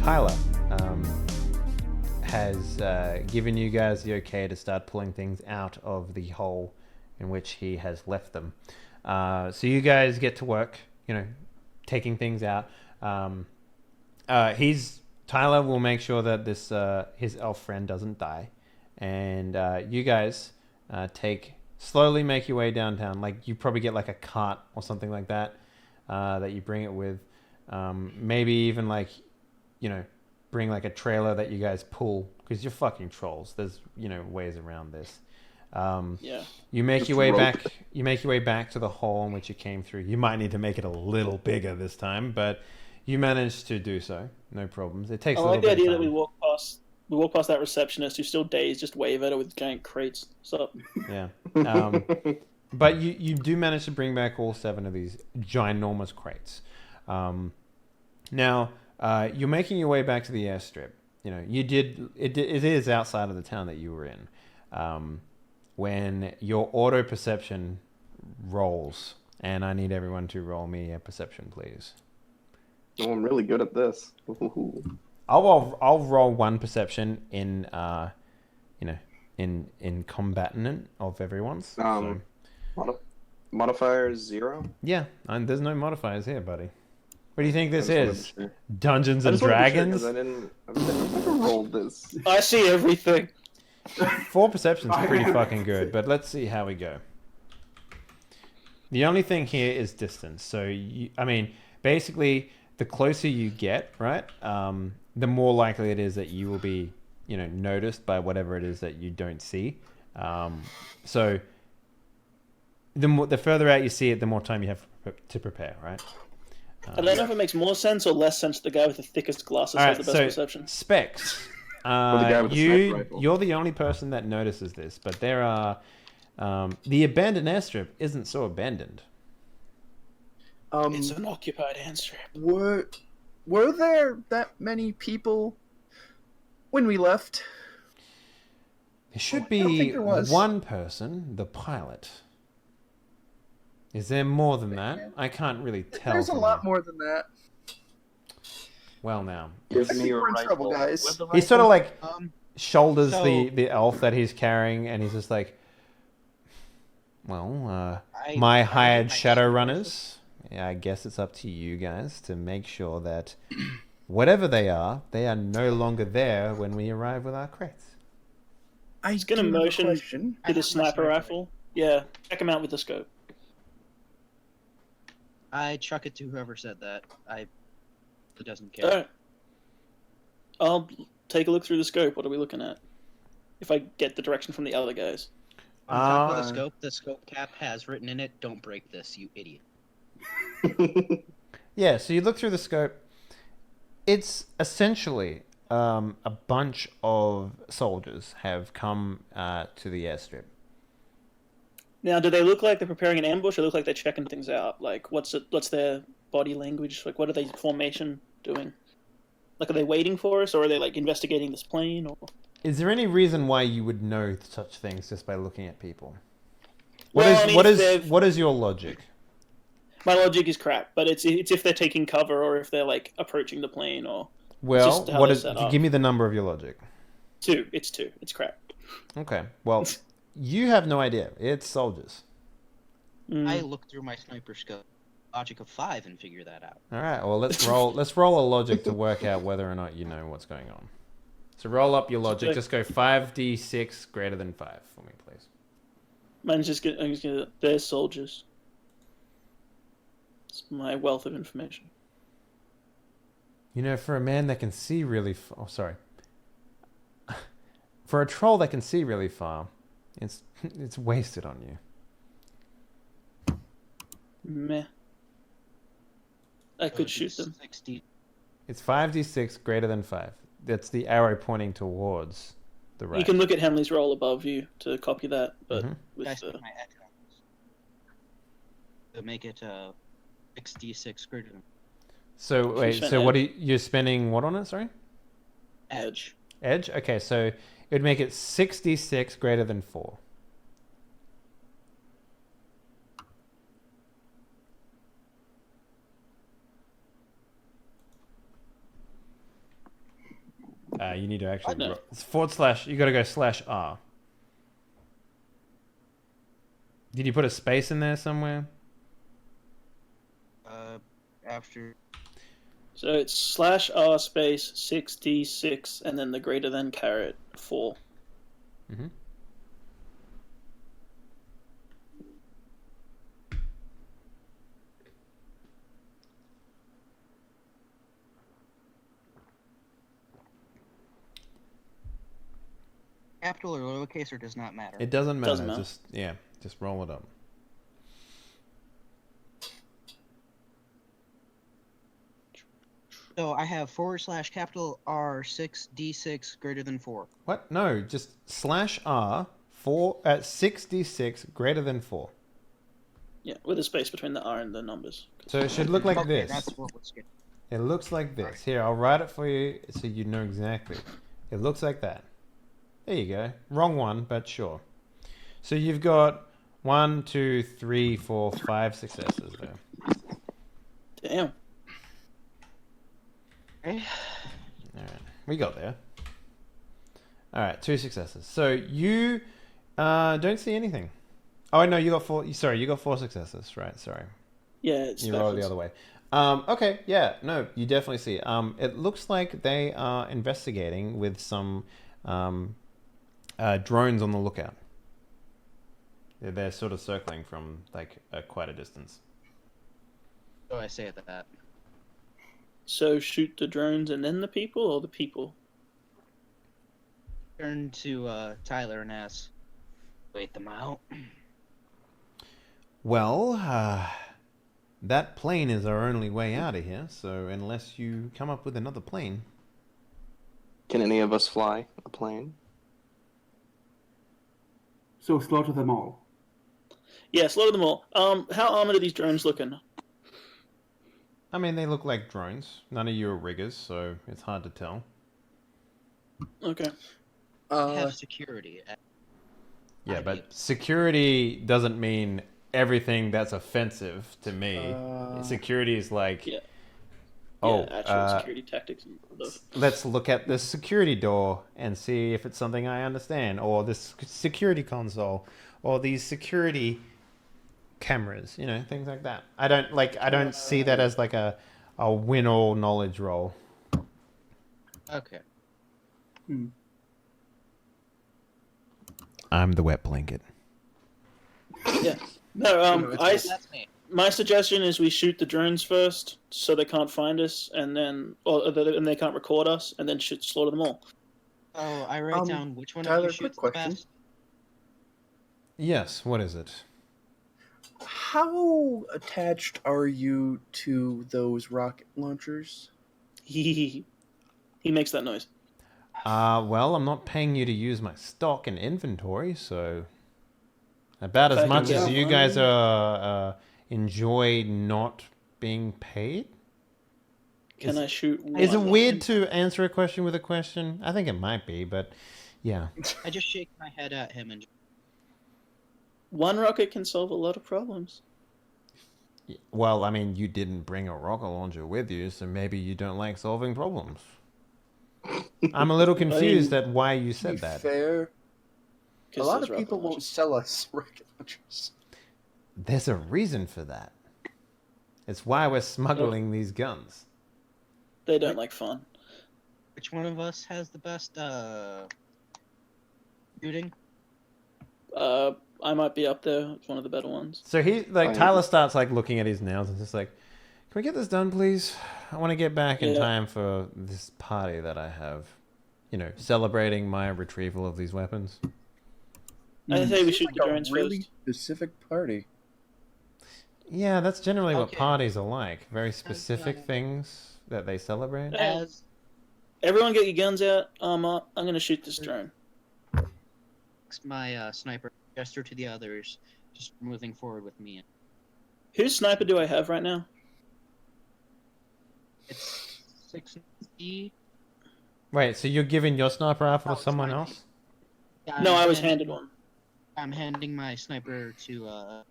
Tyler has given you guys the okay to start pulling things out of the hole in which he has left them. So you guys get to work, taking things out. Tyler will make sure that this his elf friend doesn't die, and you guys slowly make your way downtown. Like you probably get like a cart or something like that that you bring it with. Maybe even bring like a trailer that you guys pull because you're fucking trolls. There's ways around this. You make your way back. You make your way back to the hole in which you came through. You might need to make it a little bigger this time, but you managed to do so. No problems. It takes. I a little like the bit idea of that time. we walk past that receptionist who's still dazed, just wave at her with giant crates. So Yeah. But you do manage to bring back all 7 of these ginormous crates. Now you're making your way back to the airstrip. It is outside of the town that you were in. When your auto perception rolls, and I need everyone to roll me a perception, please. Oh, I'm really good at this. Ooh. I'll roll 1 perception in combatant of everyone's. Modifier 0. Yeah, and there's no modifiers here, buddy. What do you think this I just is? wanted to Dungeons I and just wanted to check, Dragons? 'cause I've never rolled this. I see everything. 4 perception's pretty fucking good, but let's see how we go. The only thing here is distance. So, basically, the closer you get, right, the more likely it is that you will be, noticed by whatever it is that you don't see. So, the further out you see it, the more time you have to prepare, right? I don't know if it makes more sense or less sense. The guy with the thickest glasses has the best perception. Specs. the guy with the sniper rifle. You're the only person that notices this, but there are the abandoned airstrip isn't so abandoned. It's an occupied airstrip. Were there that many people when we left? There should I don't think be there was. 1 person, the pilot. Is there more than that? I can't really tell. There's a lot more than that. Well, now Give I me think your we're in trouble, rifle. guys. With the he sort of like shoulders so- the elf that he's carrying, and he's just like, "Well, I- my I hired need my Shadowrunners. Yeah, I guess it's up to you guys to make sure that whatever they are no longer there when we arrive with our crates." I gonna do have a motion question. I With a have my sniper sniper. rifle. Yeah, check him out with the scope. I chuck it to whoever said that. It doesn't care. Alright. I'll take a look through the scope. What are we looking at? If I get the direction from the other guys. On top of Uh, the scope cap has written in it, "Don't break this, you idiot." Yeah, so you look through the scope. It's essentially a bunch of soldiers have come to the airstrip. Now, do they look like they're preparing an ambush, or look like they're checking things out? Like, what's their body language? Like, what are they formation doing? Like, are they waiting for us, or are they like investigating this plane? Or Is there any reason why you would know such things just by looking at people? Well, I mean, if they've- What is your logic? my logic is crap, but it's if they're taking cover or if they're like approaching the plane or Well, just how what they're is? set up. Give me the number of your logic. 2. It's 2. It's crap. Okay. Well, you have no idea. It's soldiers. I look through my sniper scope, logic of 5, and figure that out. All right. Well, let's roll. Let's roll a logic to work out whether or not you know what's going on. So roll up your logic. Just go 5d6 greater than 5 for me, please. Mine's just gonna. They're soldiers. It's my wealth of information. For a man that can see really far... Oh, sorry. For a troll that can see really far, it's wasted on you. Meh. I could shoot them. 60. It's 5d6 greater than 5. That's the arrow pointing towards the right. You can look at Hemley's roll above you to copy that, but Mhm. with Guys, put my edge on this. To make it 6d6 greater than So, wait, spent so what edge. you're spending what on it, sorry? edge. Edge? Okay, so it would make it 6d6 greater than 4. You need to actually... No. It's forward slash... You got to go /R. Did you put a space in there somewhere? After. So it's /R space 6d6 and then the greater than caret 4. Mm-hmm. Capital or lowercase or does not matter? It doesn't matter. Doesn't matter. Just roll it up. So I have /capital R 6d6 greater than 4. What? No, just /R 4 at 6d6 greater than 4. Yeah, with a space between the R and the numbers. So it should look like Okay, this. that's what was good. It looks like this. Here, I'll write it for you so you know exactly. It looks like that. There you go. Wrong one, but sure. So you've got 1, 2, 3, 4, 5 successes there. Damn. Okay. Alright, we got there. Alright, 2 successes. So you don't see anything. Oh no, you got 4. Sorry, you got 4 successes. Right, sorry. Yeah, it's You rolled the backwards. other way. Okay, yeah, no, you definitely see. It looks like they are investigating with some drones on the lookout. They're sort of circling from like quite a distance. So I say that. So shoot the drones and then the people, or the people? Turn to Tyler and ask, wait them out. Well, that plane is our only way out of here, so unless you come up with another plane. Can any of us fly a plane? So slaughter them all. Yeah, slaughter them all. How armored are these drones looking? I mean, they look like drones. None of you are riggers, so it's hard to tell. Okay. I have security. Yeah, but security doesn't mean everything that's offensive to me. Security is like, Yeah. oh, Yeah, actual security tactics and stuff. let's look at the security door and see if it's something I understand, or this security console, or these security cameras, you know, things like that. I don't see that as like a win all knowledge roll. Okay. I'm the wet blanket. Yeah. No, That's me. my suggestion is we shoot the drones first, so they can't find us, and then, and they can't record us, and then slaughter them all. Oh, I write down which one Tyler, of you shoots quick the question. best. Yes, what is it? How attached are you to those rocket launchers? He makes that noise. Well, I'm not paying you to use my stock and inventory, so about as much as you guys are enjoy not being paid. Can I shoot one? Is it weird to answer a question with a question? I think it might be, but yeah. I just shake my head at him and One rocket can solve a lot of problems. Well, I mean, you didn't bring a rocket launcher with you, so maybe you don't like solving problems. I'm a little confused at why you To said be that. fair, a 'Cause lot there's of people rocket won't launchers. sell us rocket launchers. There's a reason for that. It's why we're smuggling these guns. They don't like fun. which one of us has the best shooting? I might be up there. It's one of the better ones. So I Tyler starts like looking at his nails and just like, can we get this done, please? I want to get back in time for this party that I have. You know, celebrating my retrieval of these weapons. I say we shoot Like the a drones really first. specific party. Yeah, that's generally what Okay. parties are like. Very specific things that they celebrate. As Everyone get your guns out. I'm gonna shoot this drone. my sniper gesture to the others, just moving forward with me. Whose sniper do I have right now? It's 6D. Wait, so you're giving your sniper rifle Oh, to it's someone mine. else? Yeah, No, I'm I was handing- handed one. I'm handing my sniper to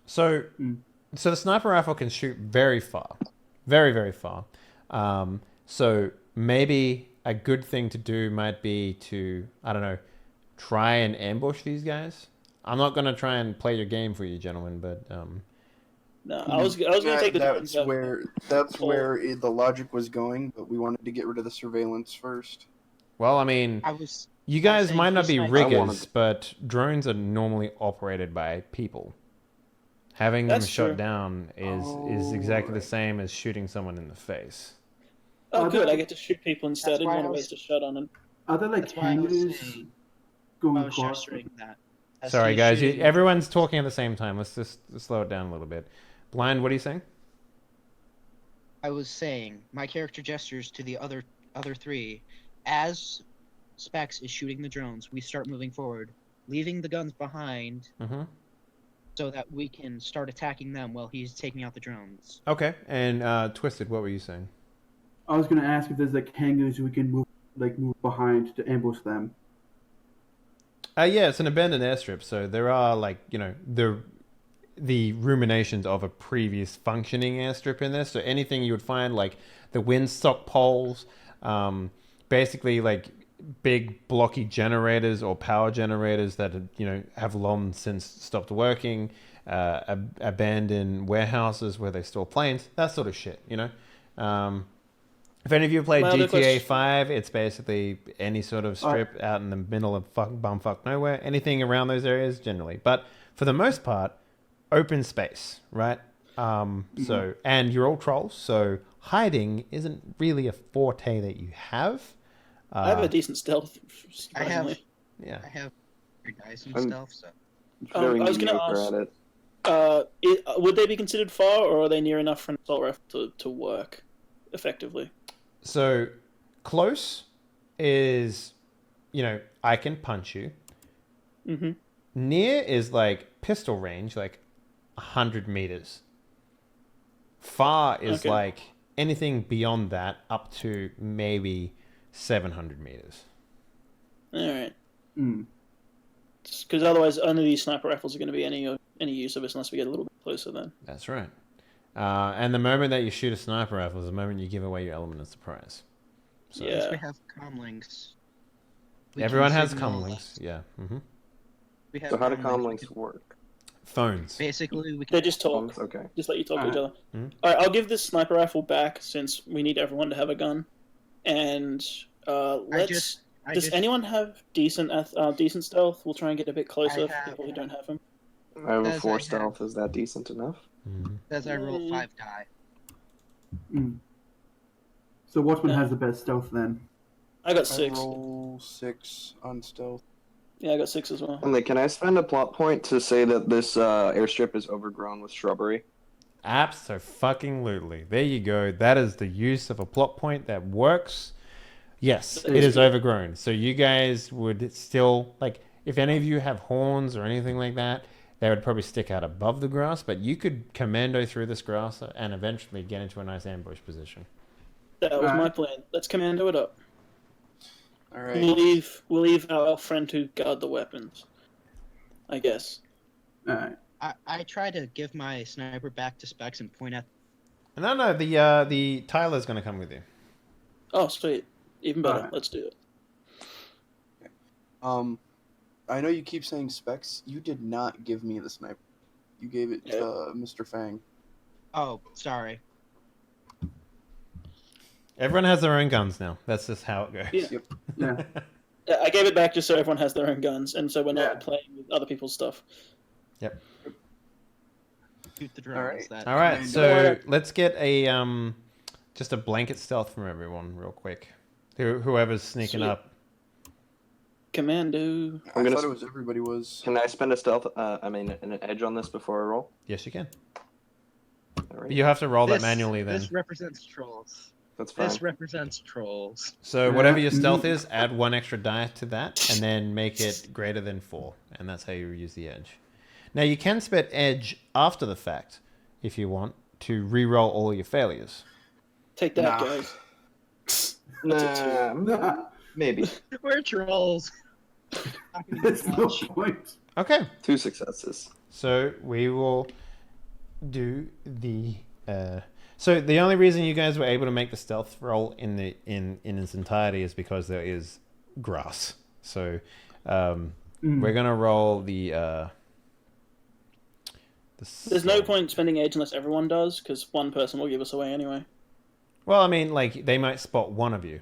So So the sniper rifle can shoot very far, very, very far. So maybe a good thing to do might be to, I don't know, try and ambush these guys. I'm not going to try and play your game for you, gentlemen, but No, I was going to take the drones That's out. where the logic was going, but we wanted to get rid of the surveillance first. well, I mean, you guys might not be riggers, but drones are normally operated by people. Having them That's shot true. down is exactly the same as shooting someone in the face. Oh, good. I get to shoot people instead. I That's didn't why want I to was- waste a shot on them. Are there like That's why I was hangars saying- going I was across? gesturing that. as Sorry, he's guys. shooting- Everyone's talking at the same time. Let's just slow it down a little bit. Blind, what are you saying? I was saying my character gestures to the other three as Specs is shooting the drones. We start moving forward, leaving the guns behind, Mm-hmm. so that we can start attacking them while he's taking out the drones. Okay. And Twisted, what were you saying? I was gonna ask if there's like hangars we can move behind to ambush them. Yeah, it's an abandoned airstrip, so there are the ruminations of a previous functioning airstrip in there. So anything you would find, like the windsock poles, basically like big blocky generators or power generators that have long since stopped working, abandoned warehouses where they store planes, that sort of shit. If any of you played GTA 5, it's basically any sort of strip out in the middle of bumfuck nowhere. Anything around those areas, generally. But for the most part, open space, right? So, and you're all trolls, so hiding isn't really a forte that you have. I have a decent stealth. I have surprisingly. guys and I'm- stuff. So Very I was gonna mediocre ask- at it. Would they be considered far, or are they near enough for an assault rifle to work effectively? So, close is, I can punch you. Mm-hmm. Near is like pistol range, like 100 meters. Far is Okay. like anything beyond that up to maybe 700 meters. All right. Mm. Because otherwise, only these sniper rifles are going to be any use of us unless we get a little bit closer. Then. That's right. And the moment that you shoot a sniper rifle is the moment you give away your element of surprise. So Yeah. since we have comlinks, we everyone can has signal comlinks. that- Yeah. Mm-hmm. We have So how do we comlinks can- work? Phones. Basically, we They can. just talk. Okay. Just let you talk to each other. Mhm. All right, I'll give this sniper rifle back since we need everyone to have a gun. And let's. I Does just- anyone have decent stealth? We'll try and get a bit closer I for have- people who don't have them. I have a As I 4 have- stealth. Is that decent enough? Mm-hmm. As I roll 5 die. Mm. So Watchman Yeah. has the best stealth then. I got I 6. roll 6 on stealth. Yeah, I got 6 as well. And then can I spend a plot point to say that this airstrip is overgrown with shrubbery? Abso-fucking-lutely. There you go. That is the use of a plot point that works. Yes, That it is is good. overgrown. So you guys would still, like, if any of you have horns or anything like that, they would probably stick out above the grass, but you could commando through this grass and eventually get into a nice ambush position. That was Alright. my plan. Let's commando it up. All right. We'll leave our friend to guard the weapons. I guess. Alright. I try to give my sniper back to Specs and point at. No, the Tyler's going to come with you. Oh, sweet. Even better. Alright. Let's do it. I know you keep saying Specs. You did not give me the sniper. You gave it to Yeah. Mr. Fang. Oh, sorry. Everyone has their own guns now. That's just how it goes. Yeah. Yeah. Yeah, I gave it back just so everyone has their own guns, and so we're not Yeah. playing with other people's stuff. Shoot the drones. Alright. That All right, And- so let's get a just a blanket stealth from everyone real quick. Whoever's sneaking Sweet. up. Commando. I gonna thought it was everybody was. Can I spend a stealth? An edge on this before I roll. Yes, you can. All right. You have to roll this, that manually then. This represents trolls. That's fine. This represents trolls. So whatever your Yeah. stealth is, add 1 extra die to that, and then make it greater than 4, and that's how you use the edge. Now you can spend edge after the fact, if you want, to re-roll all your failures. Take that, Nah. guys. Nah, maybe We're trolls. Not gonna There's get no much. point. Okay, 2 successes. so we will do the. So the only reason you guys were able to make the stealth roll in its entirety is because there is grass. So we're gonna roll the. There's no point spending age unless everyone does, because one person will give us away anyway. Well, I mean, like they might spot one of you.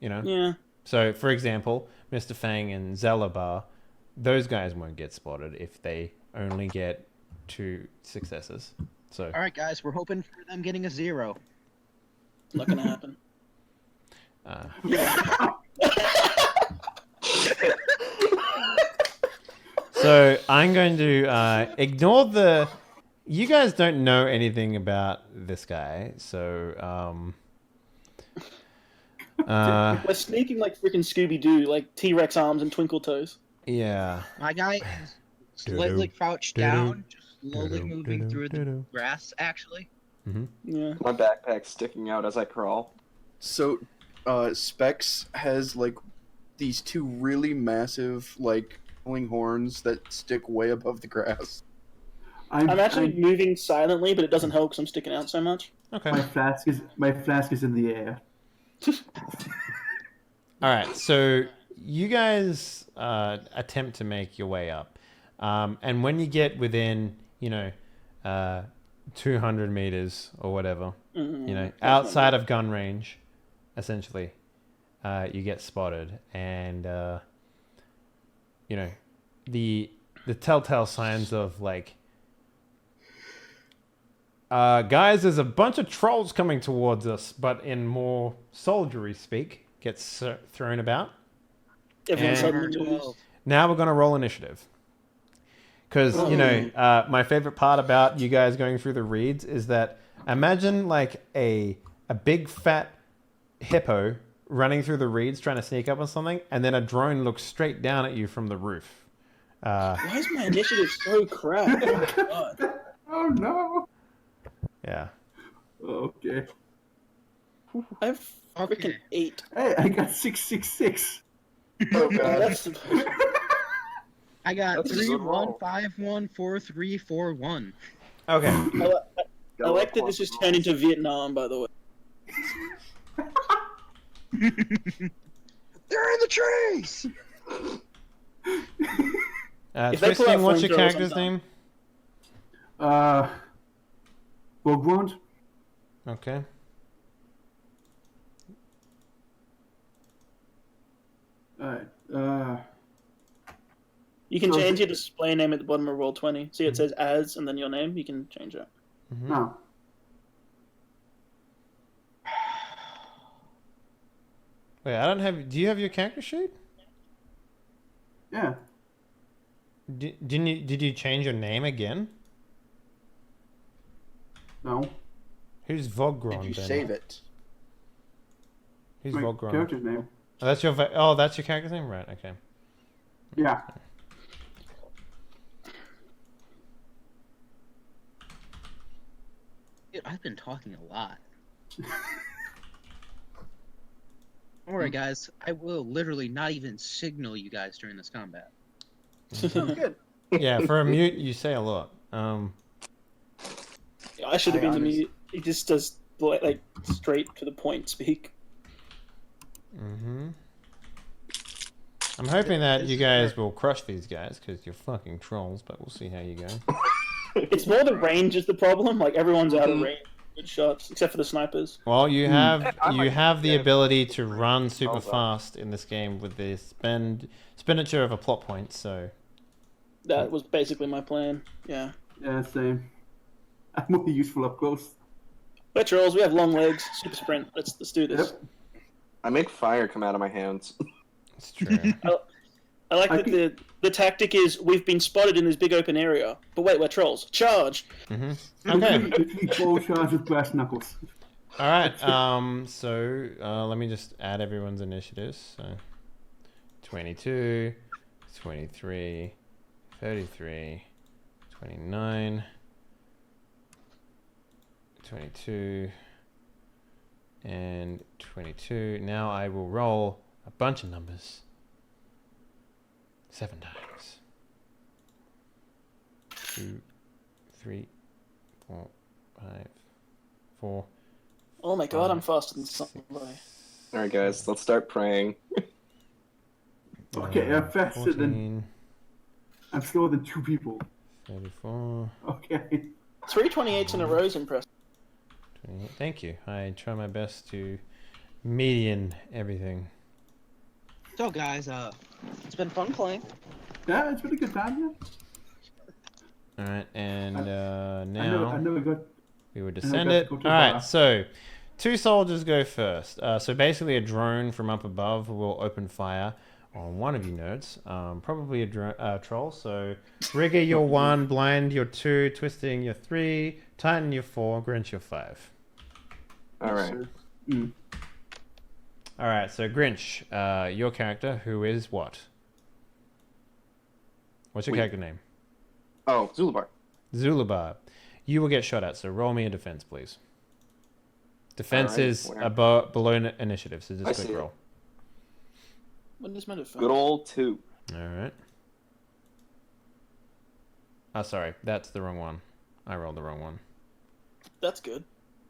You know. Yeah. So, for example, Mr. Fang and Zelabar, those guys won't get spotted if they only get 2 successes. So. All right, guys, we're hoping for them getting a 0. Not gonna happen. So I'm going to ignore the. You guys don't know anything about this guy, so We're sneaking like freaking Scooby Doo, like T-Rex arms and twinkle toes. yeah. My guy is slightly crouched down, just slowly moving through the grass, actually. Yeah. My backpack's sticking out as I crawl. So, Specs has like these 2 really massive like horns that stick way above the grass. I'm actually moving silently, but it doesn't help because I'm sticking out so much. Okay. My flask is in the air. All right. So you guys attempt to make your way up, and when you get within, 200 meters or whatever, outside of gun range, essentially, you get spotted, and the telltale signs of like, guys, there's a bunch of trolls coming towards us, but in more soldiery speak, gets thrown about. Everyone's And suddenly moves. now we're gonna roll initiative. Because, my favorite part about you guys going through the reeds is that imagine like a big fat hippo running through the reeds trying to sneak up on something, and then a drone looks straight down at you from the roof. Why is my initiative so crap? Oh my god. Oh no. Yeah. Okay. I have freaking 8. Hey, I got 666. Oh god. That's I got That's a good roll. 3-1-5-1-4-3-4-1. Okay. I like that this has turned into Vietnam, by the way. They're in the trees! If they pull Twisting, out what's your flamethrowers, character's I'm name? Bogrond? Okay. Alright, You can So- change your display name at the bottom of Roll20. See, it says as and then your name. You can change it. no. Wait, I don't have. Do you have your character sheet? Yeah. Did you change your name again? No. Who's Vogron? Did you then? save it? Who's My Vogron? character's name. Oh, that's your that's your character's name, right? Okay. Yeah. Dude, I've been talking a lot. Alright, guys, I will literally not even signal you guys during this combat. Good. Yeah, for a mute, you say a lot. I should have been the honest- mute. He just does like straight to the point speak. Mm-hmm. I'm hoping that you guys will crush these guys because you're fucking trolls, but we'll see how you go. It's more the range is the problem. Like everyone's out of range. Good shots, except for the snipers. Well, you have I might the get ability to run super Hold on. fast in this game with the expenditure of a plot point. So That was basically my plan. Yeah. Yeah, same. I'm more useful up close. We're trolls. We have long legs. Super sprint. Let's do this. Yep. I make fire come out of my hands. it's true. I like I that the tactic is we've been spotted in this big open area. But wait, we're trolls. Charge! Mm-hmm. Okay. Literally full charge with brass knuckles. All right. So let me just add everyone's initiatives. So 22, 23, 33, 29, 22, and 22. Now I will roll a bunch of numbers 7 times. 2, 3, 4, 5, 4. Oh my god, I'm faster than 6, somebody. All right, guys, let's start praying. Okay, I'm faster 14, than. I'm slower than 2 people. 34, Okay. 328s in a row is impressive. 28. Thank you. I try my best to median everything. So, guys, it's been fun playing. Yeah, it's been a good time, yeah. All right, and I now never got. we will I never descend got to it. go All to a right, bar. so 2 soldiers go first. So basically, a drone from up above will open fire on one of you nerds. Probably a troll. So Rigger, you're 1, Blind, you're 2, Twisting, you're 3, Titan, you're 4, Grinch, you're 5. All right. All right, so Grinch, your character, who is what? What's your Wait. character name? Oh, Zulabar. Zulabar. You will get shot at, so roll me a defense, please. Defense Alright, is where? below initiative, so I just see click it. roll. When does my defense? Good old 2. All right. Oh, sorry, that's the wrong one. I rolled the wrong one. That's good.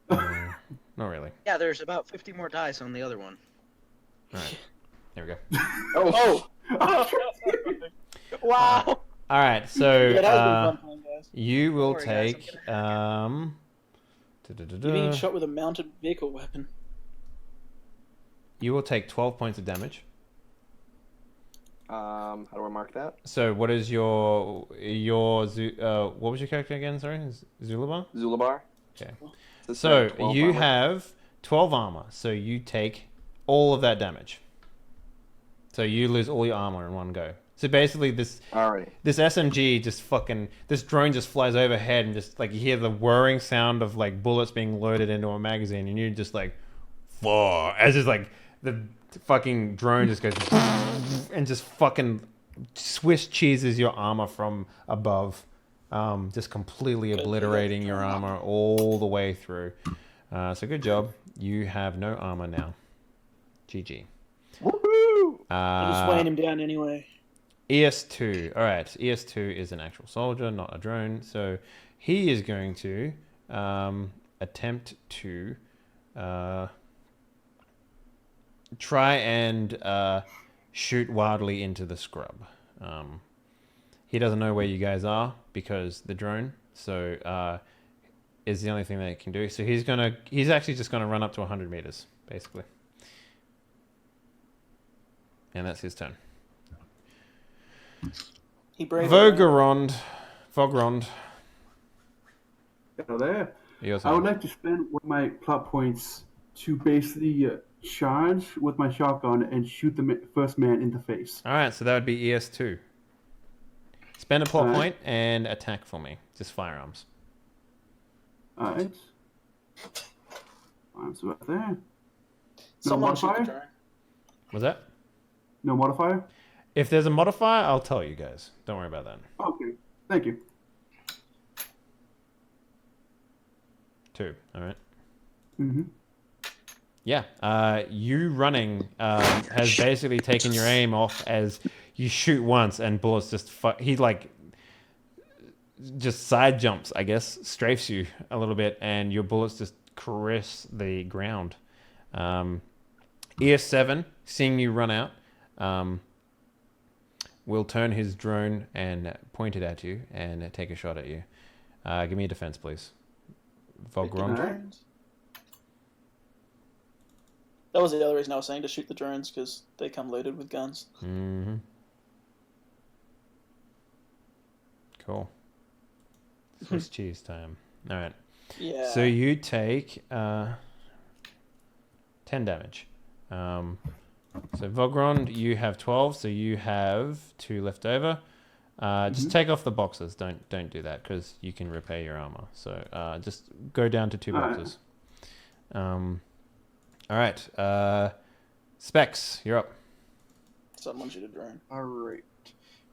Not really. Yeah, there's about 50 more dice on the other one. All right, there we go. Oh, Wow. All right, so Yeah, that has been fun playing, guys. you will Don't worry, guys, take You're being shot with a mounted vehicle weapon. you will take 12 points of damage. how do I mark that? So what is what was your character again? Sorry, Zulabar. Zulabar. Okay. This So 12 you armor. have 12 armor, so you take all of that damage. So you lose all your armor in one go. So basically, this Alrighty. SMG just this drone just flies overhead and just like you hear the whirring sound of like bullets being loaded into a magazine, and you're just like, "Fuck!" As just like the fucking drone just goes and just fucking Swiss cheeses your armor from above, just completely obliterating your armor all the way through. So good job. You have no armor now. GG. Woohoo! I'm just weighing him down anyway. ES2. All right. ES2 is an actual soldier, not a drone. So he is going to attempt to try and shoot wildly into the scrub. He doesn't know where you guys are because the drone. So is the only thing that he can do. So he's actually just gonna run up to 100 meters, basically. And that's his turn. He bravely Vogrond. Hello there. Yours I would like to spend one of my plot points to basically charge with my shotgun and shoot the first man in the face. All right, so that would be ES2. Spend a plot Alright. point and attack for me. Just firearms. Alright. Arms right there. No Someone shoot the modifier? drone. Was that? No modifier? If there's a modifier, I'll tell you guys. Don't worry about that. Okay. Thank you. 2. All right. Mm-hmm. Yeah. You running has basically taken your aim off as you shoot once and bullets just he like just side jumps, I guess, strafes you a little bit, and your bullets just caress the ground. ES7, seeing you run out, will turn his drone and point it at you and take a shot at you. Give me a defense, please. Vogrond. Alright. That was the other reason I was saying to shoot the drones, because they come loaded with guns. Mm-hmm. Cool. Swiss cheese time. All right. Yeah. So you take 10 damage. So Vogrond, you have 12, so you have 2 left over. Just take off the boxes. Don't do that because you can repair your armor. So just go down to 2 boxes. All right. Specs, you're up. Someone shoot a drone. Alright.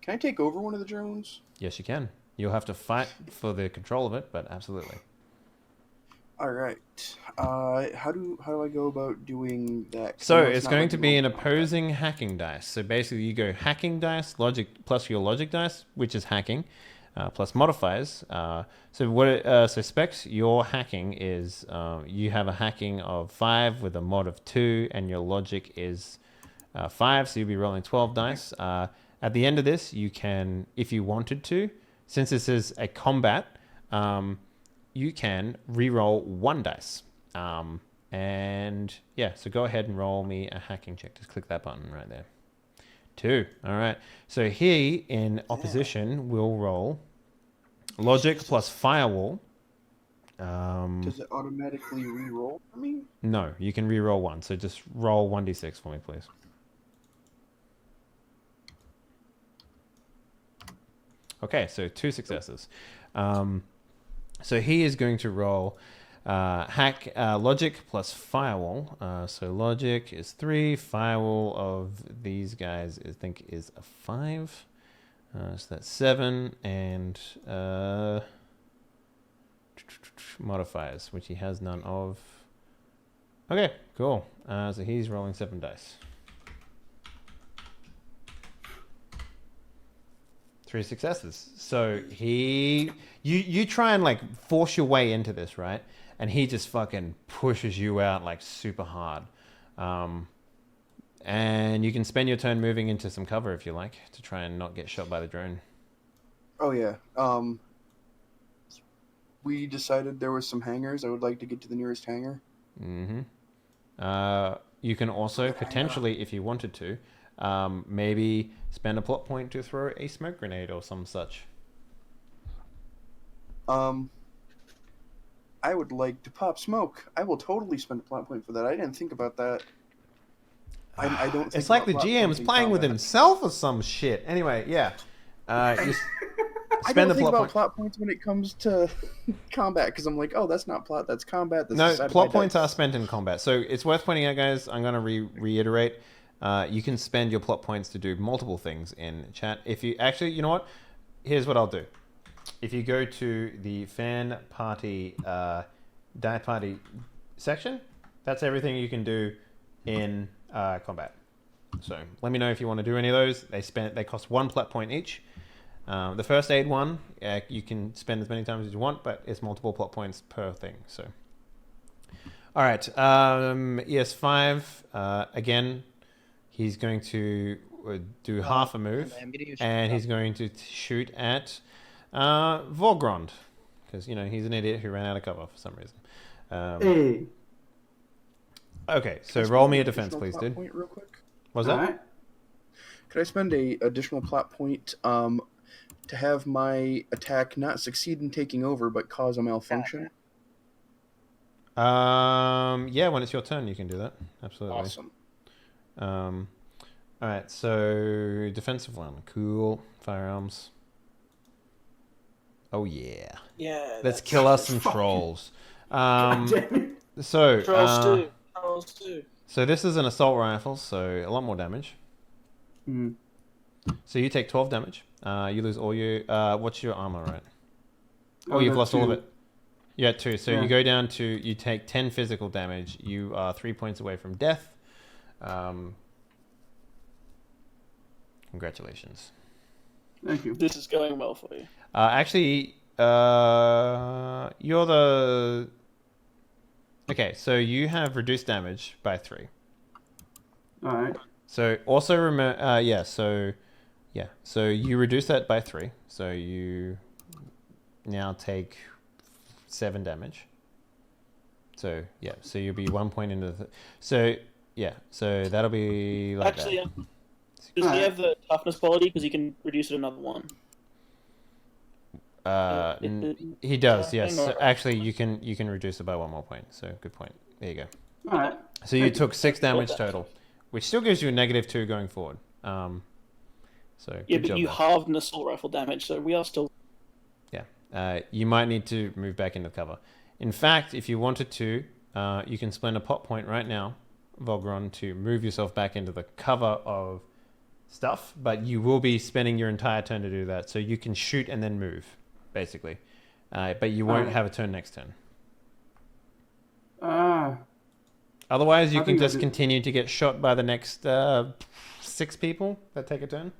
Can I take over one of the drones? Yes, you can. You'll have to fight for the control of it, but absolutely. Alright. How do I go about doing that? 'Cause I So know it's not going letting to me be roll an the opposing hacking dice. So basically, you go hacking dice, logic plus your logic dice, which is hacking, plus modifiers. So Specs, your hacking is you have a hacking of 5 with a mod of 2, and your logic is 5. So you'll be rolling 12 dice. At the end of this, you can, if you wanted to, since this is a combat, you can re-roll 1 dice. And yeah, so go ahead and roll me a hacking check. Just click that button right there. 2. All right. So he, in opposition, will roll logic plus firewall. Does it automatically re-roll for me? No, you can re-roll 1. So just roll 1d6 for me, please. Okay, so 2 successes. So he is going to roll logic plus firewall. So logic is 3. Firewall of these guys, I think, is a 5. So that's 7. And modifiers, which he has none of. Okay, cool. So he's rolling 7 dice. 3 successes. So you try and like force your way into this, right? And he just fucking pushes you out like super hard. And you can spend your turn moving into some cover if you like to try and not get shot by the drone. Oh yeah. We decided there was some hangars. I would like to get to the nearest hangar. Mm-hmm. You can also potentially, if you wanted to, maybe spend a plot point to throw a smoke grenade or some such. I would like to pop smoke. I will totally spend a plot point for that. I didn't think about that. I don't think it's like the about plot GM's points in playing with combat. himself or some shit. Anyway, yeah. You I spend don't the think plot about point. plot points when it comes to combat because I'm like, oh, that's not plot, that's combat. That's No, decided plot by points dice. are spent in combat. So it's worth pointing out, guys, I'm going to reiterate. You can spend your plot points to do multiple things in chat. If you actually, you know what? Here's what I'll do. If you go to the fan party, die party section, that's everything you can do in combat. So let me know if you want to do any of those. They cost 1 plot point each. The first aid one, you can spend as many times as you want, but it's multiple plot points per thing. So, all right, ES5 again. He's going to do half a move, and he's going to shoot at Vorgrond because he's an idiot who ran out of cover for some reason. Hey. Okay, so Can I roll spend me a an defense, additional please, plot dude. point real quick? What's that? Alright. Could I spend a additional plot point to have my attack not succeed in taking over but cause a malfunction? Yeah, when it's your turn, you can do that. Absolutely. Awesome. All right, so defensive one, cool. Firearms. Oh yeah. Yeah. Let's kill us some trolls. God damn it. So Trolls too. so this is an assault rifle, so a lot more damage. Mm. So you take 12 damage. You lose all your what's your armor, right? Oh, Oh, you've that's lost all of 2. it. Yeah, 2. So Yeah. you go down to you take 10 physical damage. You are 3 points away from death. Congratulations. Thank you. This is going well for you. Actually, you're the... Okay, so you have reduced damage by 3. Alright. So also remember... So you reduce that by 3. So you now take 7 damage. So, yeah. So you'll be 1 point into the... So, yeah. So that'll be like Actually, that. does he have the toughness quality? Because he can reduce it another 1. He does, yes. Hang So on. actually, you can reduce it by 1 more point. So good point. There you go. Alright. So you took 6 damage total, which still gives you a -2 going forward. So Yeah, good but job you there. halved an assault rifle damage, so we are still. You might need to move back into cover. In fact, if you wanted to, you can spend a pot point right now, Volgron, to move yourself back into the cover of stuff, but you will be spending your entire turn to do that. So you can shoot and then move, basically. But you won't have a turn next turn. Otherwise, you I can think I just did- continue to get shot by the next 6 people that take a turn.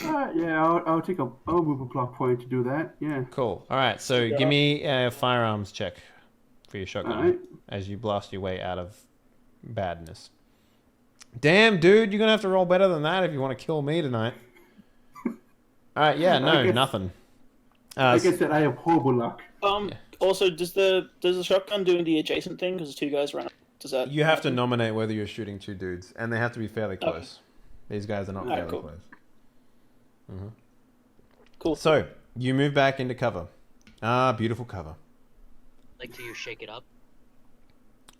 Yeah, I'll move a plot point to do that. Yeah. Cool. All right, so give me a firearms check for your All shotgun right. as you blast your way out of badness. Damn, dude, you're gonna have to roll better than that if you want to kill me tonight. All right, yeah, no, nothing. Like I said, I have horrible luck. Also, does the shotgun do the adjacent thing? Because two guys run. Does that? You have to nominate whether you're shooting two dudes, and they have to be fairly close. These guys are not fairly cool. close. Cool. So you move back into cover. Ah, beautiful cover. Like to use shake it up.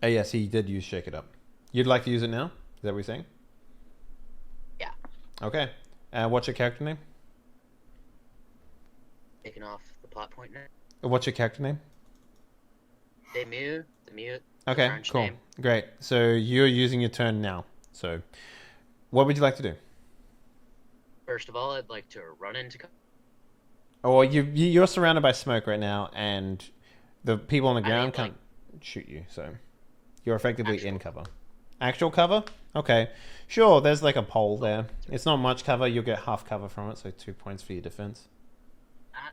Yes, he did use shake it up. You'd like to use it now? Is that what you're saying? Yeah. Okay. What's your character name? Taking off the plot point now. What's your character name? The mute. Okay, French cool. name. Great. So you're using your turn now. So what would you like to do? First of all, I'd like to run into. Oh, you're surrounded by smoke right now, and the people on the ground can't shoot you, so you're effectively in cover. Actual cover? Okay. Sure, there's like a pole there. It's not much cover. You'll get half cover from it, so 2 points for your defense. I'm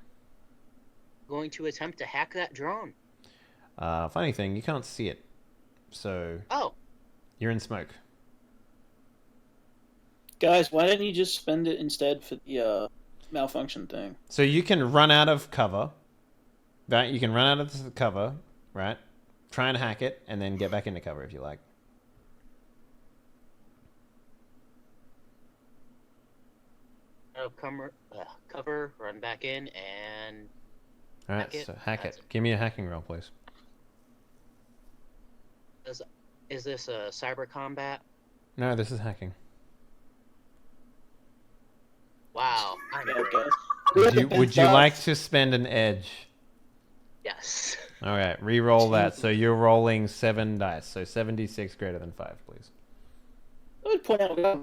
going to attempt to hack that drone. Funny thing, you can't see it. So you're in smoke. Guys, why don't you just spend it instead for the malfunction thing? So you can run out of cover. Right? You can run out of the cover, right? Try and hack it, and then get back into cover if you like. Cover, run back in, and All right, so hack it. Give me a hacking roll, please. Is this a cyber combat? No, this is hacking. Wow. Would you like to spend an edge? Yes. All right, re-roll that. So you're rolling 7 dice. So 76 greater than 5, please. I would point out we got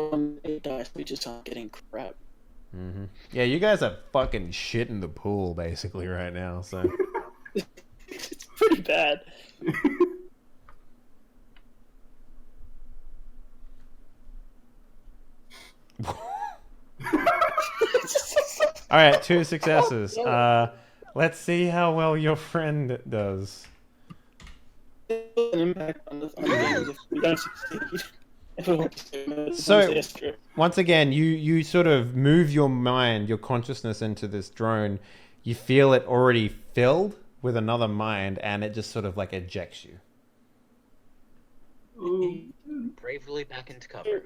8 dice. We just aren't getting crap. Yeah, you guys are fucking shit in the pool basically right now. So it's pretty bad. all right, 2 successes. Let's see how well your friend does. An impact on the games if we don't succeed. So once again, you sort of move your mind, your consciousness into this drone. You feel it already filled with another mind, and it just sort of like ejects you. Bravely back into cover.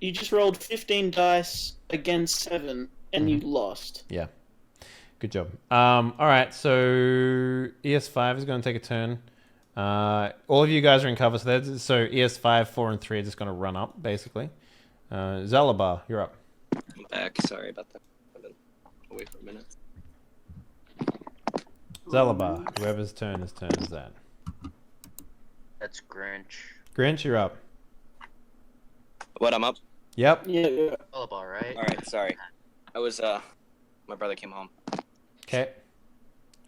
You just rolled 15 dice against 7, and you lost. Yeah. Good job. All right, so ES5 is going to take a turn. All of you guys are in cover, so ES5, 4, and 3 are just going to run up, basically. Zalabar, you're up. I'm back. Sorry about that. I've been away for a minute. Zalabar, whoever's turn is that. That's Grinch. Grinch, you're up. What, I'm up? Yep. Yeah. All right. All right, sorry. I was, my brother came home. Okay.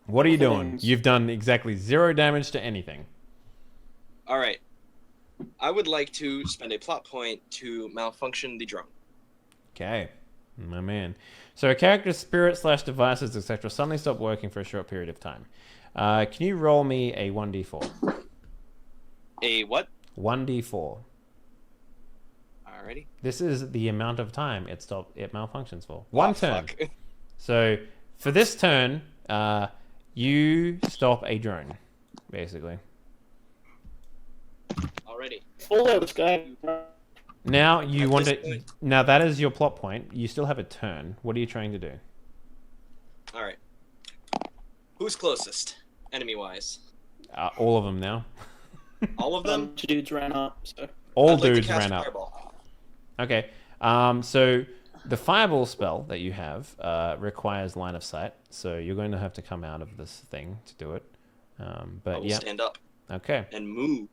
What are you doing? You've done exactly 0 damage to anything. All right. I would like to spend a plot point to malfunction the drone. Okay. My man. So a character's spirit / devices, etc. suddenly stop working for a short period of time. Can you roll me a 1d4? A what? 1d4. Alrighty. This is the amount of time it malfunctions for. One turn. Fuck. So for this turn, you stop a drone, basically. Already. Follow this guy. Now you At want this to. point. Now that is your plot point. You still have a turn. What are you trying to do? All right. Who's closest, enemy-wise? All of them now. All of them? Two dudes ran up, so. All I'd like to dudes cast ran up. Fireball. Okay. So the fireball spell that you have requires line of sight. So you're going to have to come out of this thing to do it. I But will yeah. stand up Okay. and move.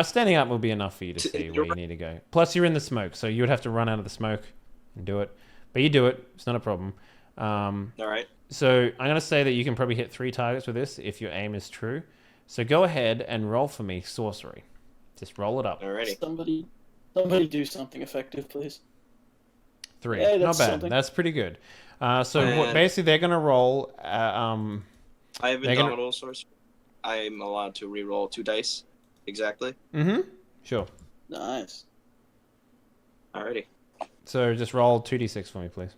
Standing up will be enough for you to see where you need to go. Plus, you're in the smoke, so you would have to run out of the smoke and do it. But you do it. It's not a problem. All right. So I'm going to say that you can probably hit 3 targets with this if your aim is true. So go ahead and roll for me sorcery. Just roll it up. Alrighty. Somebody do something effective, please. 3. Yeah, Not that's bad. something. That's pretty good. So And- basically they're going to roll... I have They're gonna- Indomitable Sorcerer. I'm allowed to re-roll 2 dice. Exactly. Sure. Nice. Alrighty. So just roll 2d6 for me, please.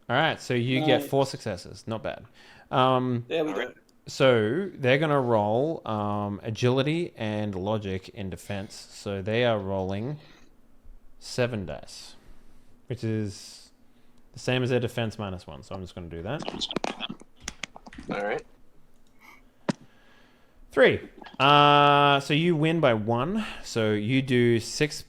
All right, so you get Nice. 4 successes. Not bad. There we go. Alright. So they're going to roll agility and logic in defense. So they are rolling 7 dice, which is the same as their defense -1. So I'm just going to do that. Alright. 3. So you win by 1. So you do 6.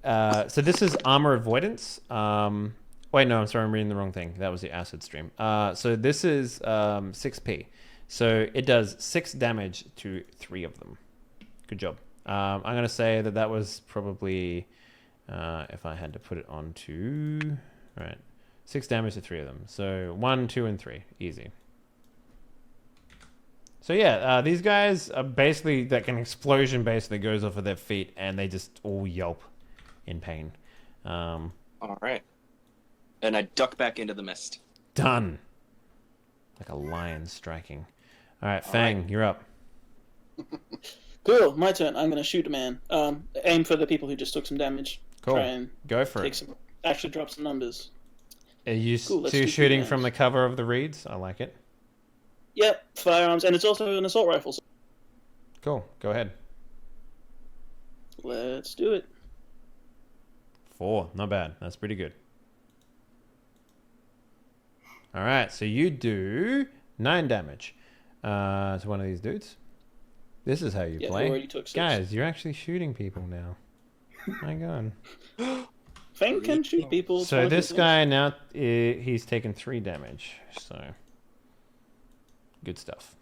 So this is armor avoidance. Wait, no, I'm sorry, I'm reading the wrong thing. That was the acid stream. So this is 6p. So it does 6 damage to 3 of them. Good job. I'm going to say that that was probably, if I had to put it onto, right, 6 damage to 3 of them. So 1, 2, and 3. Easy. So yeah, these guys are basically, like an explosion basically goes off of their feet and they just all yelp in pain. Alright. And I duck back into the mist. Done. Like a lion striking. All right, Fang, you're up. Cool. My turn. I'm gonna shoot a man. Aim for the people who just took some damage. Cool. Try and Go for take it. some. Actually, drop some numbers. Are you Cool, let's two do shooting damage. from the cover of the reeds? I like it. Yep. Firearms, and it's also an assault rifle. So Cool. Go ahead. let's do it. 4. Not bad. That's pretty good. All right, so you do 9 damage to one of these dudes. This is how you Yeah, play. who already took 6. Guys, you're actually shooting people now. My God. Fang can shoot people. it's one So of his this things. guy now, he's taken 3 damage. So, good stuff.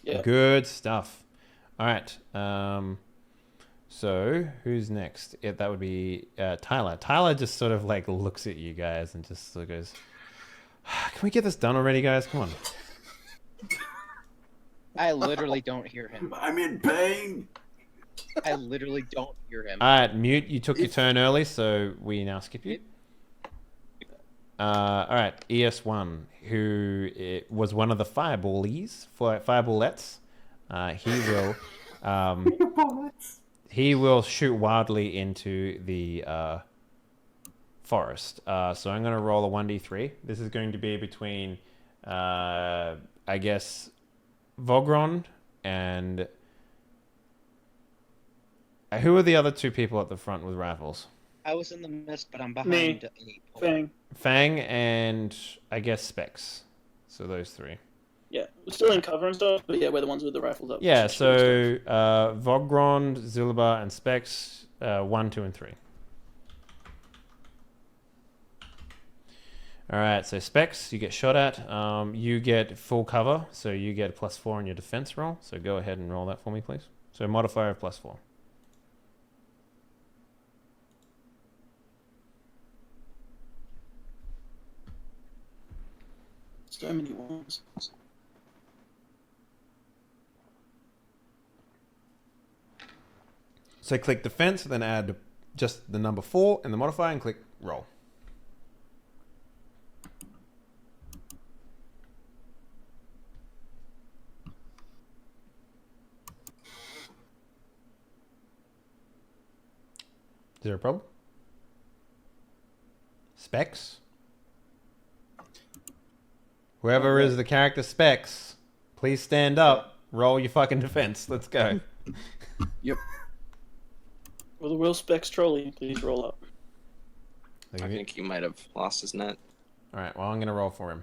Yeah. Good stuff. All right. So who's next? Yeah, that would be Tyler. Tyler just sort of like looks at you guys and just sort of goes, "Can we get this done already, guys? Come on." I literally don't hear him. I'm in pain. I literally don't hear him. All right, Mute. You took your turn early, so we now skip you. All right, ES1, who was one of the fireballettes. He will shoot wildly into the forest. So I'm going to roll a 1d3. This is going to be between, I guess, Vogron and... who are the other 2 people at the front with rifles? I was in the mist, but I'm behind Me. a pole. Fang. Fang and, I guess, Specs. So those 3. Yeah, we're still in cover and stuff, but yeah, we're the ones with the rifles up. Yeah, so Vogrond, Zuluba, and Specs, 1, 2, and 3. All right, so Specs, you get shot at. You get full cover, so you get +4 on your defense roll. So go ahead and roll that for me, please. So modifier of +4. So many ones. So click defense, then add just the number 4 in the modifier and click roll. Is there a problem? Specs? Whoever is the character Specs, please stand up, roll your fucking defense. Let's go. Will the real Specs trolley please roll up? I think he might have lost his net. All right, well, I'm going to roll for him.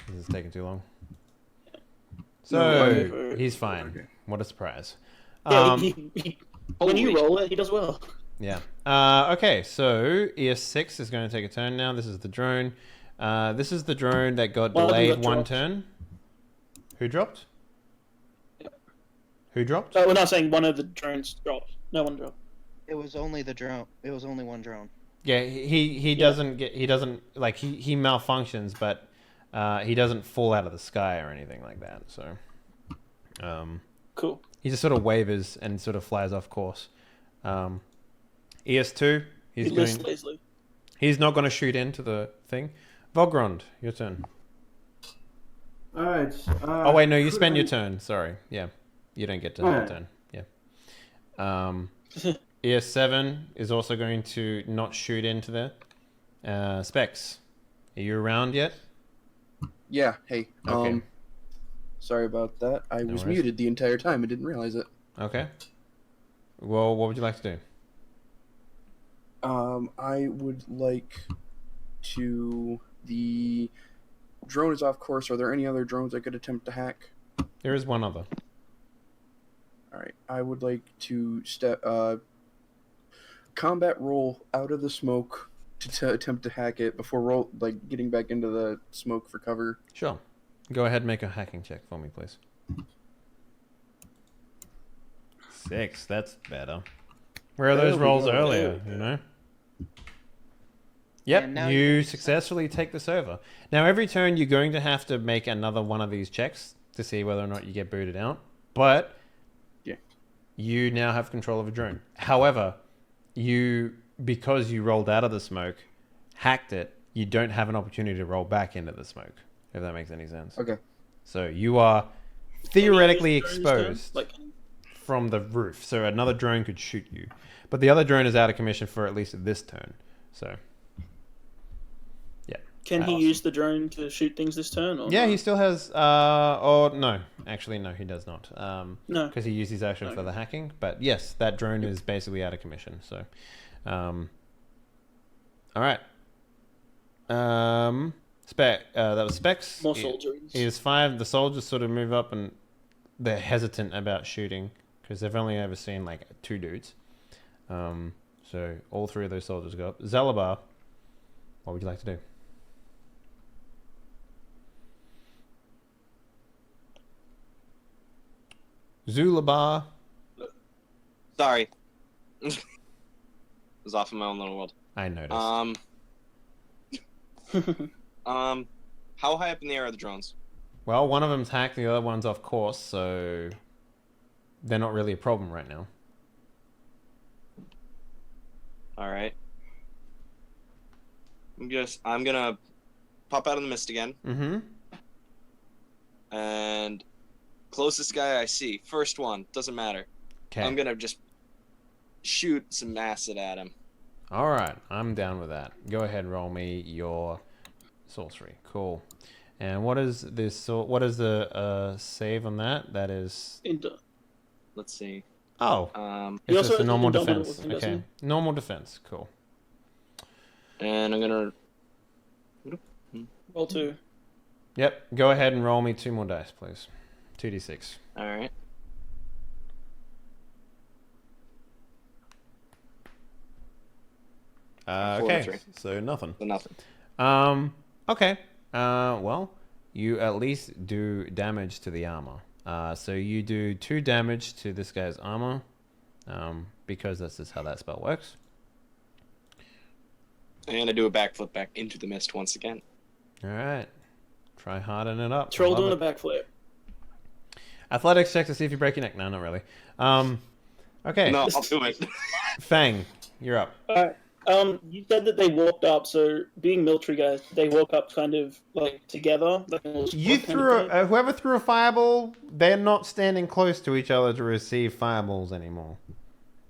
This is taking too long. So, he's fine. Okay. What a surprise. Yeah, when you roll it, he does well. Yeah. Okay, so ES6 is going to take a turn now. This is the drone. This is the drone that got One of them delayed got one dropped. turn. Who dropped? Yep. Who dropped? We're not saying one of the drones dropped. No one dropped. It was only the drone. It was only one drone. Yeah, he doesn't get, he doesn't, like, he malfunctions, but he doesn't fall out of the sky or anything like that, so. Cool. He just sort of wavers and sort of flies off course. ES2, He he's lists going. lazily. He's not going to shoot into the thing. Vogrond, your turn. All right. Oh wait, no, you could spend your I- turn. Sorry, yeah, you don't get to have a Alright. turn. Yeah. ES7 is also going to not shoot into there. Specs, are you around yet? Yeah. Hey. Okay. Sorry about that. I No was worries. muted the entire time. I didn't realize it. Okay. Well, what would you like to do? I would like to. The drone is off course. Are there any other drones I could attempt to hack? There is one other. All right. I would like to combat roll out of the smoke to attempt to hack it before getting back into the smoke for cover. Sure. Go ahead and make a hacking check for me, please. 6, that's better. Where are There those we rolls go. earlier, you know? Yep, And now you you're- successfully take this over. Now, every turn you're going to have to make another one of these checks to see whether or not you get booted out. But Yeah. you now have control of a drone. However, because you rolled out of the smoke, hacked it, you don't have an opportunity to roll back into the smoke, if that makes any sense. Okay. So you are theoretically Use the drones, exposed Like, from the roof, so another drone could shoot you. But the other drone is out of commission for at least this turn. So can he Awesome. use the drone to shoot things this turn? Or yeah, not? he still has. No, actually, no, he does not. No. Because he used his action for Okay. the hacking. But yes, that drone is basically out of commission. So, all right. That was specs. More soldiers. Is 5. The soldiers sort of move up and they're hesitant about shooting because they've only ever seen like 2 dudes. So all 3 of those soldiers go up. Zalabar, what would you like to do? Zulabar. Sorry. Was off in my own little world. I noticed. How high up in the air are the drones? Well, one of them's hacked, the other one's off course, so they're not really a problem right now. All right. I'm gonna pop out of the mist again, Mm-hmm. and closest guy I see, first one, doesn't matter. Okay. I'm gonna just shoot some acid at him. All right, I'm down with that. Go ahead and roll me your sorcery. Cool. And what is this? What is the save on that? That is. Let's see. Oh, He it's also just a has normal indomitable defense. thing, doesn't Okay, normal defense. Cool. And I'm gonna. Roll 2. Yep. Go ahead and roll me 2 more dice, please. 2d6. All right. Four and Okay. 3. So nothing. So nothing. Okay. Well, you at least do damage to the armor. So you do 2 damage to this guy's armor, because that's just how that spell works. And I do a backflip back into the mist once again. All right. Try harden it up. Troll Love doing it. a backflip. Athletics check to see if you break your neck. No, not really. Okay. No, I'll do it. Fang, you're up. Alright. You said that they walked up, so being military guys, they walk up kind of like together. Like a little You squad kind threw of thing? whoever threw a fireball. They're not standing close to each other to receive fireballs anymore.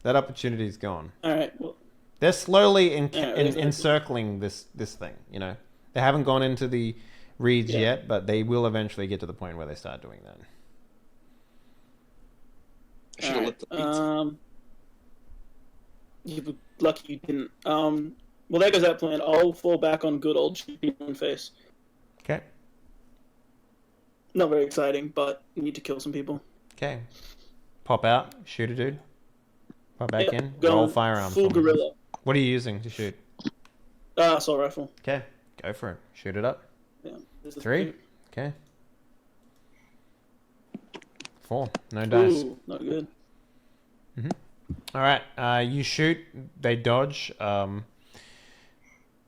That opportunity's gone. Alright, well, They're slowly exactly. encircling this thing. You know, they haven't gone into the reeds Yeah. yet, but they will eventually get to the point where they start doing that. I should have lit the beats. You were lucky you didn't. Well, there goes that plan. I'll fall back on good old shooting face. Okay. Not very exciting, but you need to kill some people. Okay. Pop out. Shoot a dude. Pop back Yeah, in. go Roll on firearms. full for me. gorilla. What are you using to shoot? Assault rifle. Okay. Go for it. Shoot it up. Yeah. This is 3. Okay. 4. No dice. Ooh, not good. All right. You shoot. They dodge.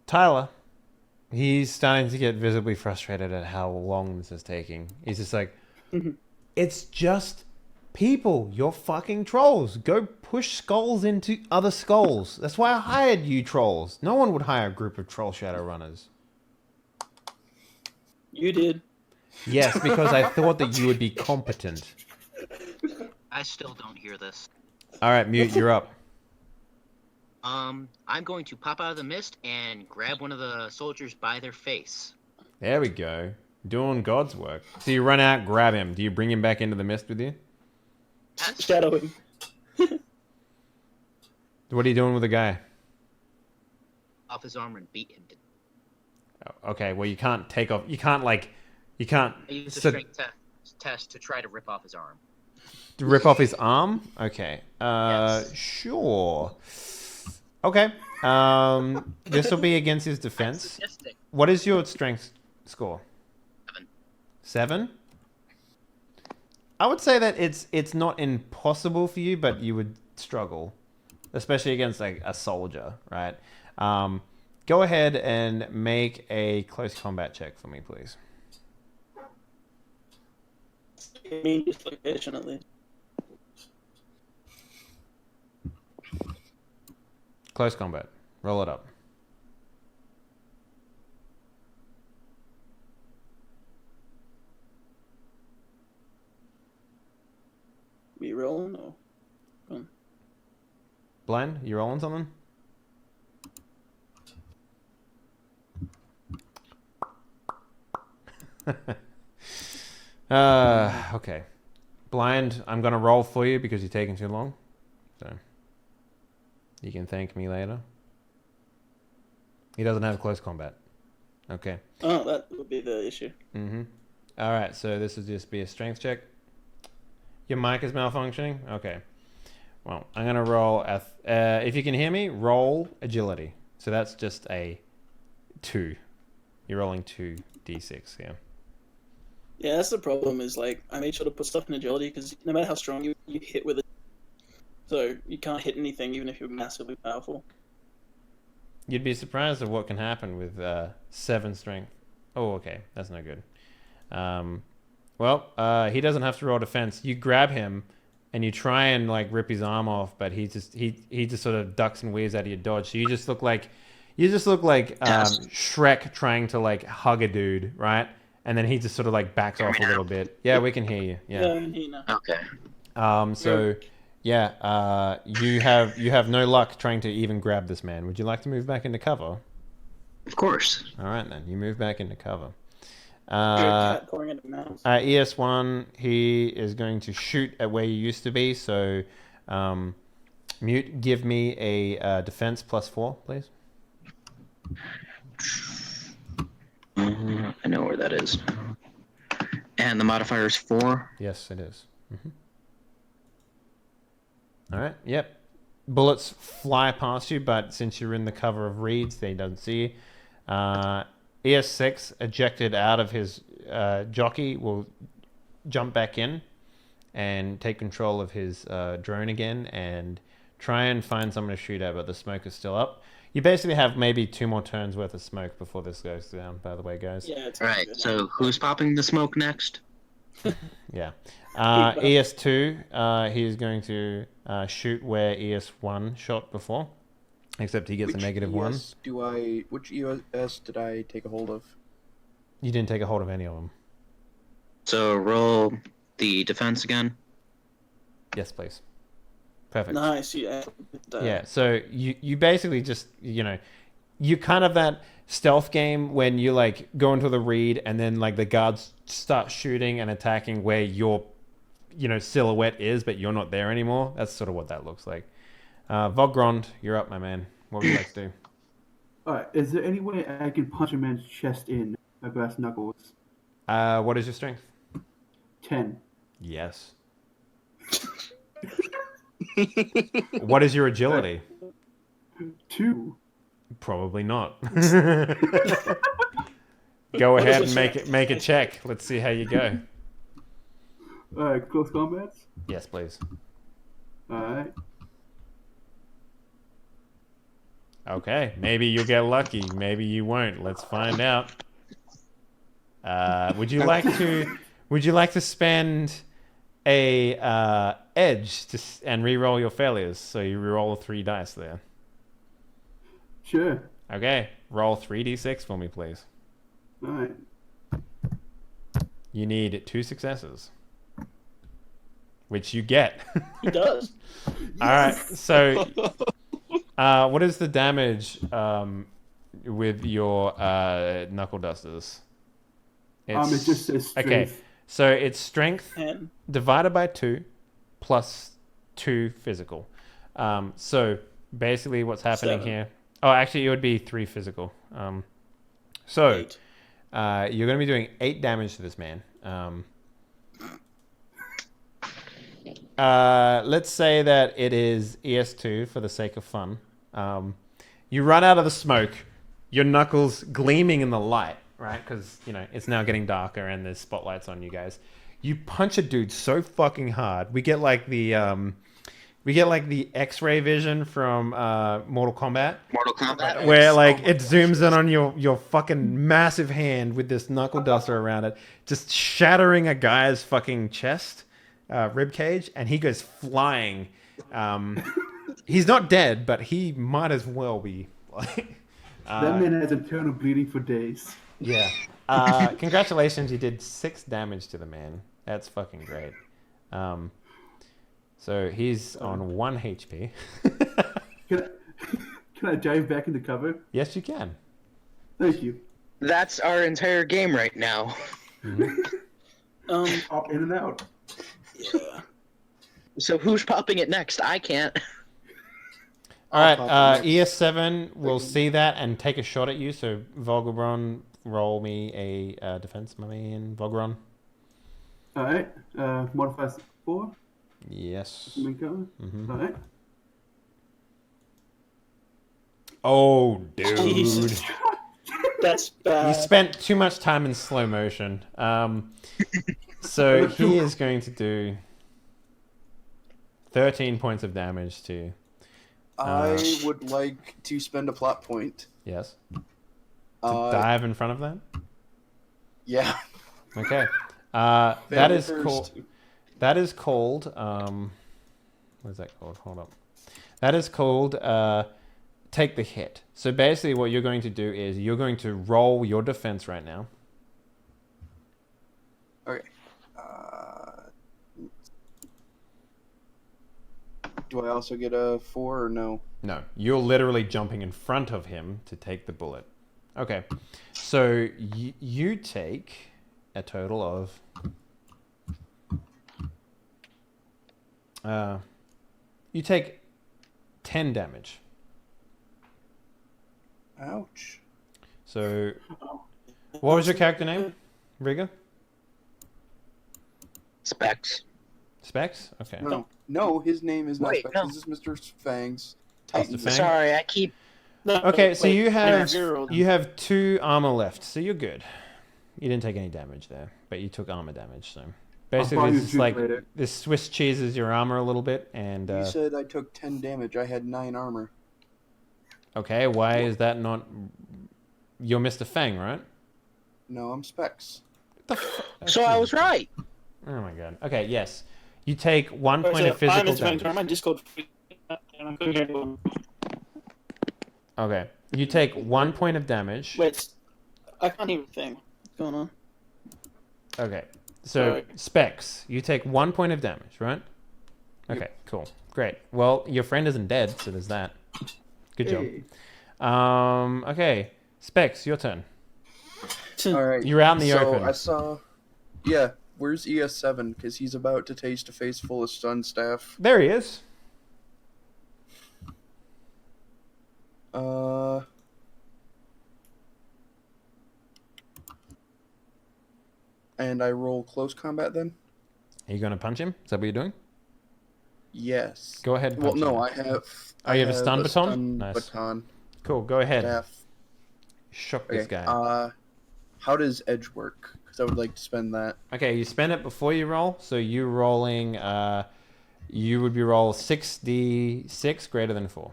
Tyler, he's starting to get visibly frustrated at how long this is taking. He's just like, Mhm. it's just People, you're fucking trolls. Go push skulls into other skulls. That's why I hired you trolls. No one would hire a group of troll Shadowrunners. You did. Yes, because I thought that you would be competent. I still don't hear this. All right, Mute, you're up. I'm going to pop out of the mist and grab one of the soldiers by their face. There we go. Doing God's work. So you run out, grab him. Do you bring him back into the mist with you? Shadowing. What are you doing with the guy? Off his armor and beat him. Oh, okay, well you can't take off. You can't like. You can't. I use a strength test to try to rip off his arm. To rip off his arm? Okay. Yes. Sure. Okay. This will be against his defense. What is your strength score? 7. 7? I would say that it's not impossible for you, but you would struggle, especially against like a soldier, right? Go ahead and make a close combat check for me, please. I mean, dislocation at least. Close combat. Roll it up. We rolling or? Blind, you rolling something? Okay. Blind, I'm gonna roll for you because you're taking too long. So you can thank me later. He doesn't have close combat. Okay. Oh, that would be the issue. Mm-hmm. Alright, so this will just be a strength check. Your mic is malfunctioning? Okay. Well, I'm gonna roll if you can hear me, roll agility. So that's just a 2. You're rolling 2d6, yeah. Yeah, that's the problem. Is like I made sure to put stuff in agility because no matter how strong you hit with it, so you can't hit anything even if you're massively powerful. You'd be surprised at what can happen with 7 strength. Oh, okay, that's no good. Well, he doesn't have to roll defense. You grab him and you try and like rip his arm off, but he just sort of ducks and weaves out of your dodge. So you just look like Shrek trying to like hug a dude, right? And then he just sort of like backs off a little bit. Yeah, we can hear you. Yeah. I can hear you now. Okay. So yeah, you have no luck trying to even grab this man. Would you like to move back into cover? Of course. All right then, you move back into cover. ES1, he is going to shoot at where you used to be. So, Mute, give me a defense +4, please. I know where that is. And the modifier is 4. Yes, it is. Mm-hmm. All right. Yep. Bullets fly past you, but since you're in the cover of reeds, they don't see you. ES6, ejected out of his jockey, will jump back in and take control of his drone again and try and find someone to shoot at, but the smoke is still up. You basically have maybe 2 more turns worth of smoke before this goes down, by the way, guys. Yeah, it's Alright, so who's popping the smoke next? Yeah. ES2, he is going to shoot where ES1 shot before, except he gets a -1. Which ES did I take a hold of? You didn't take a hold of any of them. So roll the defense again. Yes, please. Perfect. Nice, yeah. Yeah, so you basically just, you kind of that stealth game when you like go into the reed and then like the guards start shooting and attacking where your silhouette is, but you're not there anymore. That's sort of what that looks like. Vogrond, you're up, my man. What would you like to do? Alright, is there any way I can punch a man's chest in my brass knuckles? What is your strength? 10. Yes. What is your agility? 2. Probably not. Go ahead and make a check. Let's see how you go. Alright, close combat? Yes, please. Alright. Okay, maybe you'll get lucky. Maybe you won't. Let's find out. Would you like to spend a edge and re-roll your failures. So you re-roll 3 dice there. Sure. Okay, roll 3d6 for me, please. All right. You need 2 successes, which you get. He does. All right. So, what is the damage with your knuckle dusters? It just says strength. Okay. So it's strength And divided by 2 plus 2 physical. So basically, what's happening 7. here? Oh, actually, it would be 3 physical. So 8. you're going to be doing 8 damage to this man. Let's say that it is ES2 for the sake of fun. You run out of the smoke, your knuckles gleaming in the light, right? Because, you know, it's now getting darker and there's spotlights on you guys. You punch a dude so fucking hard. We get like the X-ray vision from Mortal Kombat. Mortal Kombat. Where like it zooms in on your fucking massive hand with this knuckle duster around it, just shattering a guy's fucking chest, rib cage, and he goes flying. He's not dead, but he might as well be. That man has internal bleeding for days. Yeah. Congratulations, you did 6 damage to the man. That's fucking great. So he's on 1 HP. Can I dive back into cover? Yes, you can. Thank you. That's our entire game right now. Pop in and out. Yeah. So who's popping it next? I can't. All right, ES7 will see that and take a shot at you. So Volgabron, roll me a defense, my man. Volgabron. All right. Modify 4. Yes. Mm-hmm. All right. Oh, dude. Jesus. That's bad. You spent too much time in slow motion. So he is going to do 13 points of damage to you. I would like to spend a plot point. Yes. To dive in front of that? Yeah. Okay. That is first. called... That is called... what is that called? Hold up. That is called... take the hit. So basically what you're going to do is you're going to roll your defense right now. Okay. Do I also get a 4 or no? No, you're literally jumping in front of him to take the bullet. Okay, so you take a total of... you take 10 damage. Ouch. So, what was your character name? Rigger? Specs. Specs? Okay. No, his name is not Wait, Specs. no. This is Mr. Fangs. Mr. Fang? Sorry, I keep. No, Okay, so wait, you have 0. 2 armor left, so you're good. You didn't take any damage there, but you took armor damage. So basically, probably this is shoot like later. this Swiss cheeses your armor a little bit, and You said I took 10 damage. I had 9 armor. okay, why is that not? You're Mr. Fang, right? No, I'm Specs. So I was right. Oh my god. Okay, yes. You take 1 point So of physical I'm damage. turn my Discord. And I couldn't hear anyone. Okay. You take 1 point of damage. Wait, I can't hear a thing. What's going on? Okay. So, Sorry. Specs, you take 1 point of damage, right? Okay, cool. Great. Well, your friend isn't dead, so there's that. Good Hey. job. Okay. Specs, your turn. All right. You're out in the so open. I saw. Yeah. Where's ES7? Because he's about to taste a face full of stun staff. There he is. And I roll close combat then? Are you going to punch him? Is that what you're doing? Yes. Go ahead. Well, punch no, him. I have. Oh, you have a stun baton? Stun Nice. baton Cool. Go ahead. staff. Shock Okay. this guy. How does edge work? Because I would like to spend that. Okay, you spend it before you roll. So you rolling, you would be roll 6d6 greater than 4.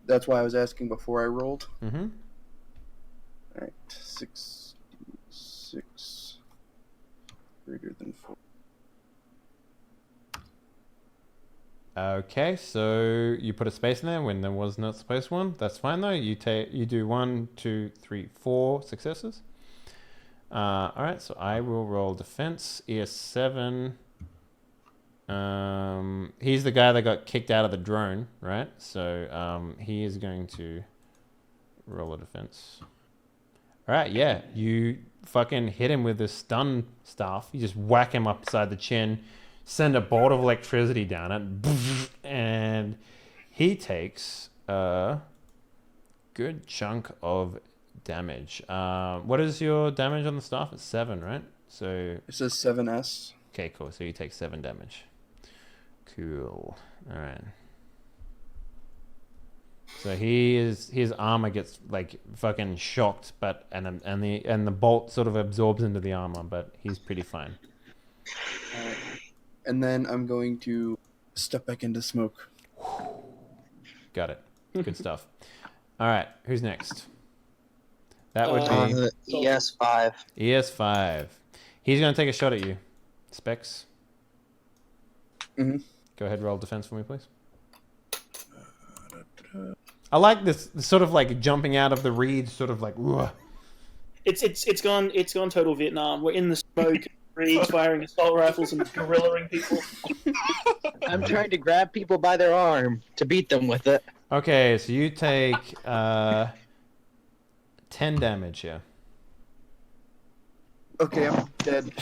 That's why I was asking before I rolled. Mm-hmm. All right, 6. greater than 4. Okay, so you put a space in there when there was not supposed one. That's fine though. You do 1, 2, 3, 4 successes. All right, so I will roll defense. ES7. He's the guy that got kicked out of the drone, right? So he is going to roll a defense. All right, yeah, you fucking hit him with this stun staff. You just whack him upside the chin, send a bolt of electricity down it, and he takes a good chunk of damage. What is your damage on the staff? It's 7, right? So It says 7S. okay, cool. So you take 7 damage. Cool. All right. So his armor gets like fucking shocked, but and the bolt sort of absorbs into the armor, but he's pretty fine. And then I'm going to step back into smoke. Got it. Good stuff. All right, who's next? That would be ES5. ES5. He's gonna take a shot at you. Specs. Mm-hmm. Go ahead, roll defense for me, please. I like this sort of like jumping out of the reeds, sort of like. Ugh. It's gone total Vietnam. We're in the smoke, reeds firing assault rifles and guerrillaing people. I'm trying to grab people by their arm to beat them with it. Okay, so you take 10 damage here. Okay, I'm dead.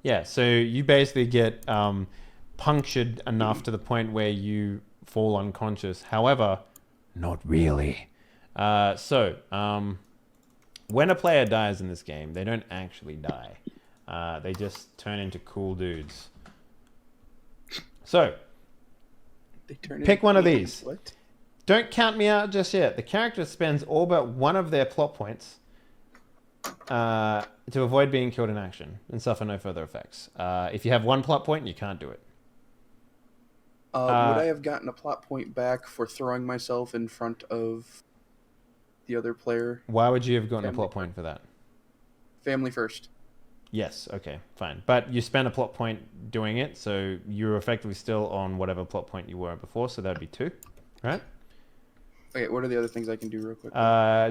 Yeah, so you basically get punctured enough to the point where you fall unconscious. However, not really. When a player dies in this game, they don't actually die. They just turn into cool dudes. So, pick one of these. What? Don't count me out just yet. The character spends all but one of their plot points to avoid being killed in action and suffer no further effects. If you have one plot point, you can't do it. Would I have gotten a plot point back for throwing myself in front of the other player? Why would you have gotten a plot point for that? Family first. Yes, okay, fine. But you spent a plot point doing it, so you're effectively still on whatever plot point you were before, so that'd be 2, right? Okay, what are the other things I can do real quick?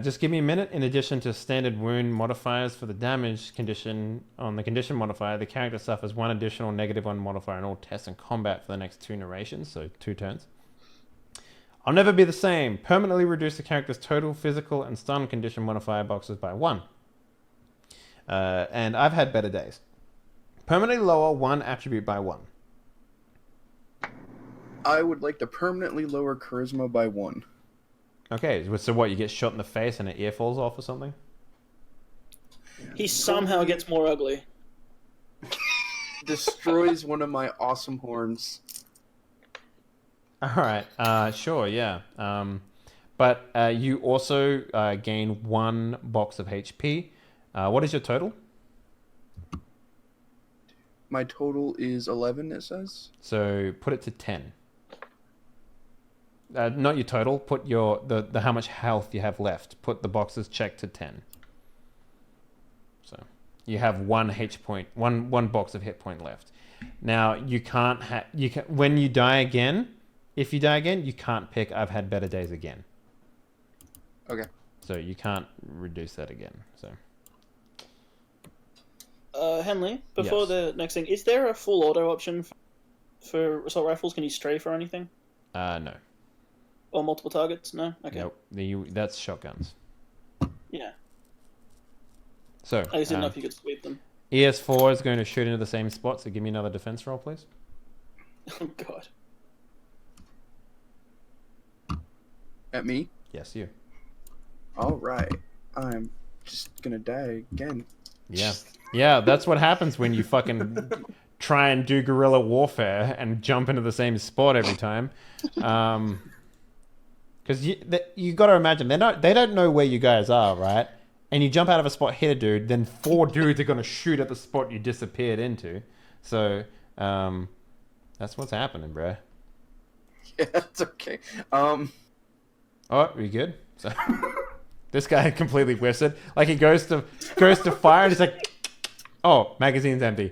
Just give me a minute. In addition to standard wound modifiers for the damage condition, on the condition modifier, the character suffers 1 additional -1 modifier in all tests and combat for the next 2 narrations, so 2 turns. I'll never be the same. Permanently reduce the character's total physical and stun condition modifier boxes by 1. And I've had better days. Permanently lower 1 attribute by 1. I would like to permanently lower charisma by 1. Okay, so what, you get shot in the face and an ear falls off or something? He somehow gets more ugly. Destroys one of my awesome horns. Alright, sure, yeah. But you also gain 1 box of HP. What is your total? My total is 11, it says. So put it to 10. Not your total. Put your the how much health you have left. Put the boxes check to 10. So you have 1 H point, one box of hit point left. Now you can't when you die again. If you die again, you can't pick I've had better days again. Okay. So you can't reduce that again. So. Henley, before Yes. the next thing, is there a full auto option for assault rifles? Can you stray for anything? No. Or multiple targets? No? Okay. Nope. That's shotguns. Yeah. So I just didn't know if you could sweep them. ES4 is going to shoot into the same spot, so give me another defense roll, please. Oh, God. At me? Yes, you. Alright. I'm just gonna die again. Yeah. Yeah, that's what happens when you fucking try and do guerrilla warfare and jump into the same spot every time. Because you got to imagine, they don't know where you guys are, right? And you jump out of a spot, hit a dude, then 4 dudes are going to shoot at the spot you disappeared into. So, that's what's happening, bruh. Yeah, it's okay. Oh, we good? So, this guy completely whiffs it. Like he goes to fire and he's like, oh, magazine's empty.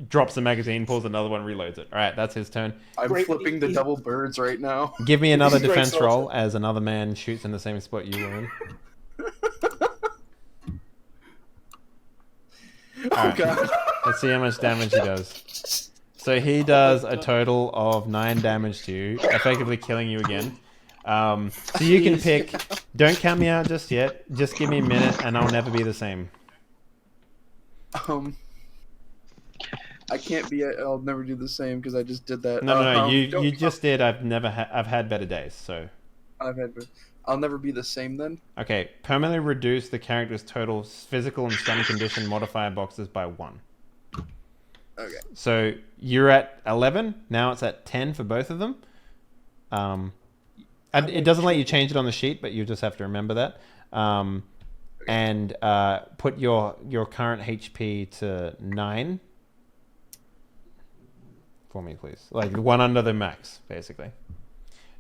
drops the magazine, pulls another one, reloads it. All right, that's his turn. I'm Great. flipping the double birds right now. Give me another Great defense soldier. roll as another man shoots in the same spot you were in. Oh Alright. god. Let's see how much damage he does. So he does a total of 9 damage to you, effectively killing you again. So you can pick. Don't count me out just yet. Just give me a minute, and I'll never be the same. I can't be. I'll never do the same because I just did that. No. You just did. I've had better days. So. I'll never be the same then. Okay. Permanently reduce the character's total physical and stunning condition modifier boxes by 1. Okay. So you're at 11. Now it's at 10 for both of them. And it doesn't let you change it on the sheet, but you just have to remember that. And put your current HP to 9 for me, please. Like 1 under the max, basically.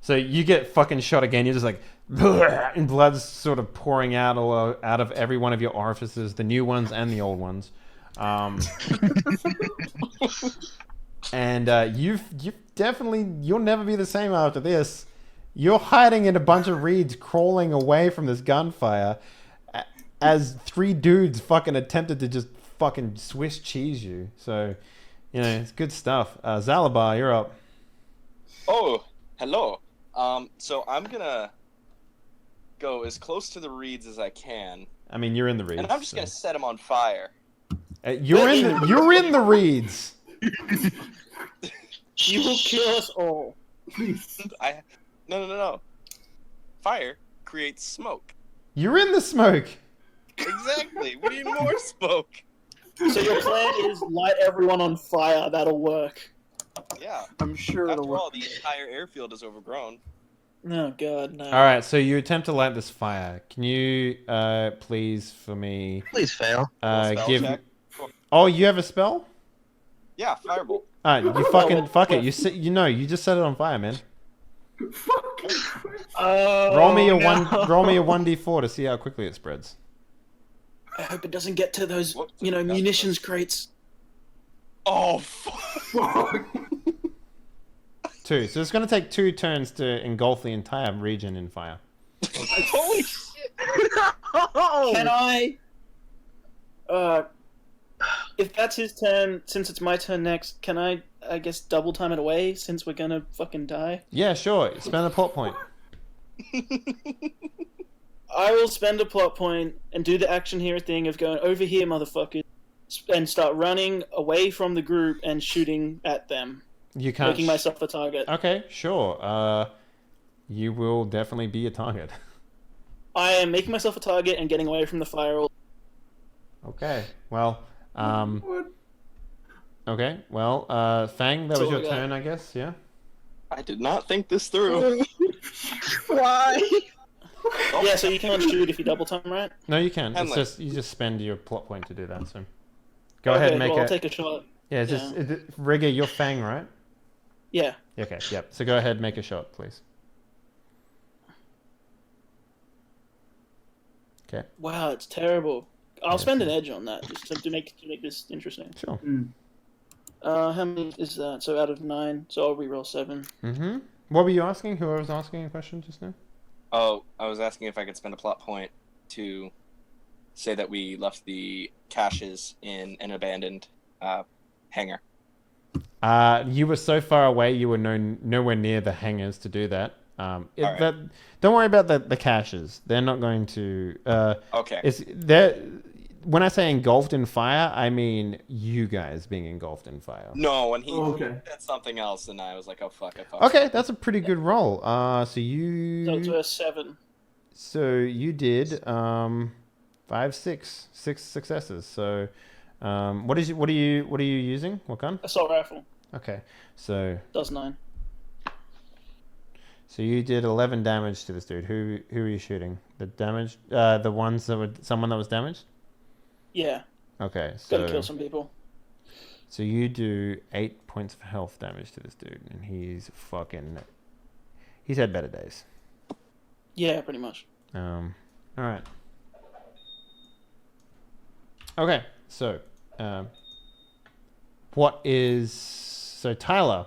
So you get fucking shot again. You're just like, and blood's sort of pouring out out of every one of your orifices, the new ones and the old ones. And you've definitely, you'll never be the same after this. You're hiding in a bunch of reeds, crawling away from this gunfire, as 3 dudes fucking attempted to just fucking Swiss cheese you. So, you know, it's good stuff. Zalabar, you're up. Oh, hello. So I'm gonna go as close to the reeds as I can. I mean, you're in the reeds. And I'm just gonna set them on fire. You're in the reeds. You will kill us all. No. Fire creates smoke. You're in the smoke. Exactly. We need more smoke. So your plan is light everyone on fire. That'll work. Yeah. I'm sure it'll After work. all, the entire airfield is overgrown. Oh god, no. All right, so you attempt to light this fire. Can you please for me Please fail. Spell give? check. Oh, you have a spell? Yeah, firebolt. You fucking fuck it. You just set it on fire, man. Roll me a 1d4 to see how quickly it spreads. I hope it doesn't get to those, Whoops. munitions crates. Oh, fuck. 2. So it's going to take 2 turns to engulf the entire region in fire. Holy shit. Can I? If that's his turn, since it's my turn next, can I guess, double time it away since we're gonna fucking die? Yeah, sure. Spend a plot point. I will spend a plot point and do the action here thing of going over here, motherfuckers, and start running away from the group and shooting at them. You can't. Making myself a target. Okay, sure. You will definitely be a target. I am making myself a target and getting away from the fire. Okay. Well. Okay. Well. Fang, that was your turn, I guess. Yeah. I did not think this through. Why? Yeah, so you can't shoot if you double time, right? No, you can. It's Henley. just you just spend your plot point to do that. So. Go ahead and make I'll take a shot. Yeah. It's just Rigger, you're Fang, right? Yeah. Okay. Yep. So go ahead and make a shot, please. Okay. Wow, it's terrible. I'll spend an edge on that just to make this interesting. Sure. How many is that? So out of 9, so I'll reroll 7. Mm-hmm. What were you asking? Whoever was asking a question just now? Oh, I was asking if I could spend a plot point to say that we left the caches in an abandoned hangar. You were so far away, you were nowhere near the hangars to do that. Don't worry about the caches. They're not going to. Okay. When I say engulfed in fire, I mean you guys being engulfed in fire. No, when he Okay. said something else, and I was like, oh fuck, I fucked Okay, up. that's a pretty good roll. So So it's you. a 7. So you did 6 successes. So what are you using? What gun? Assault rifle. Okay, so Does 9. So you did 11 damage to this dude. Who are you shooting? The damage? The ones that were someone that was damaged? Yeah. Okay, Gotta kill some people. So you do 8 points of health damage to this dude, and he's had better days. Yeah, pretty much. All right. Okay, so Tyler,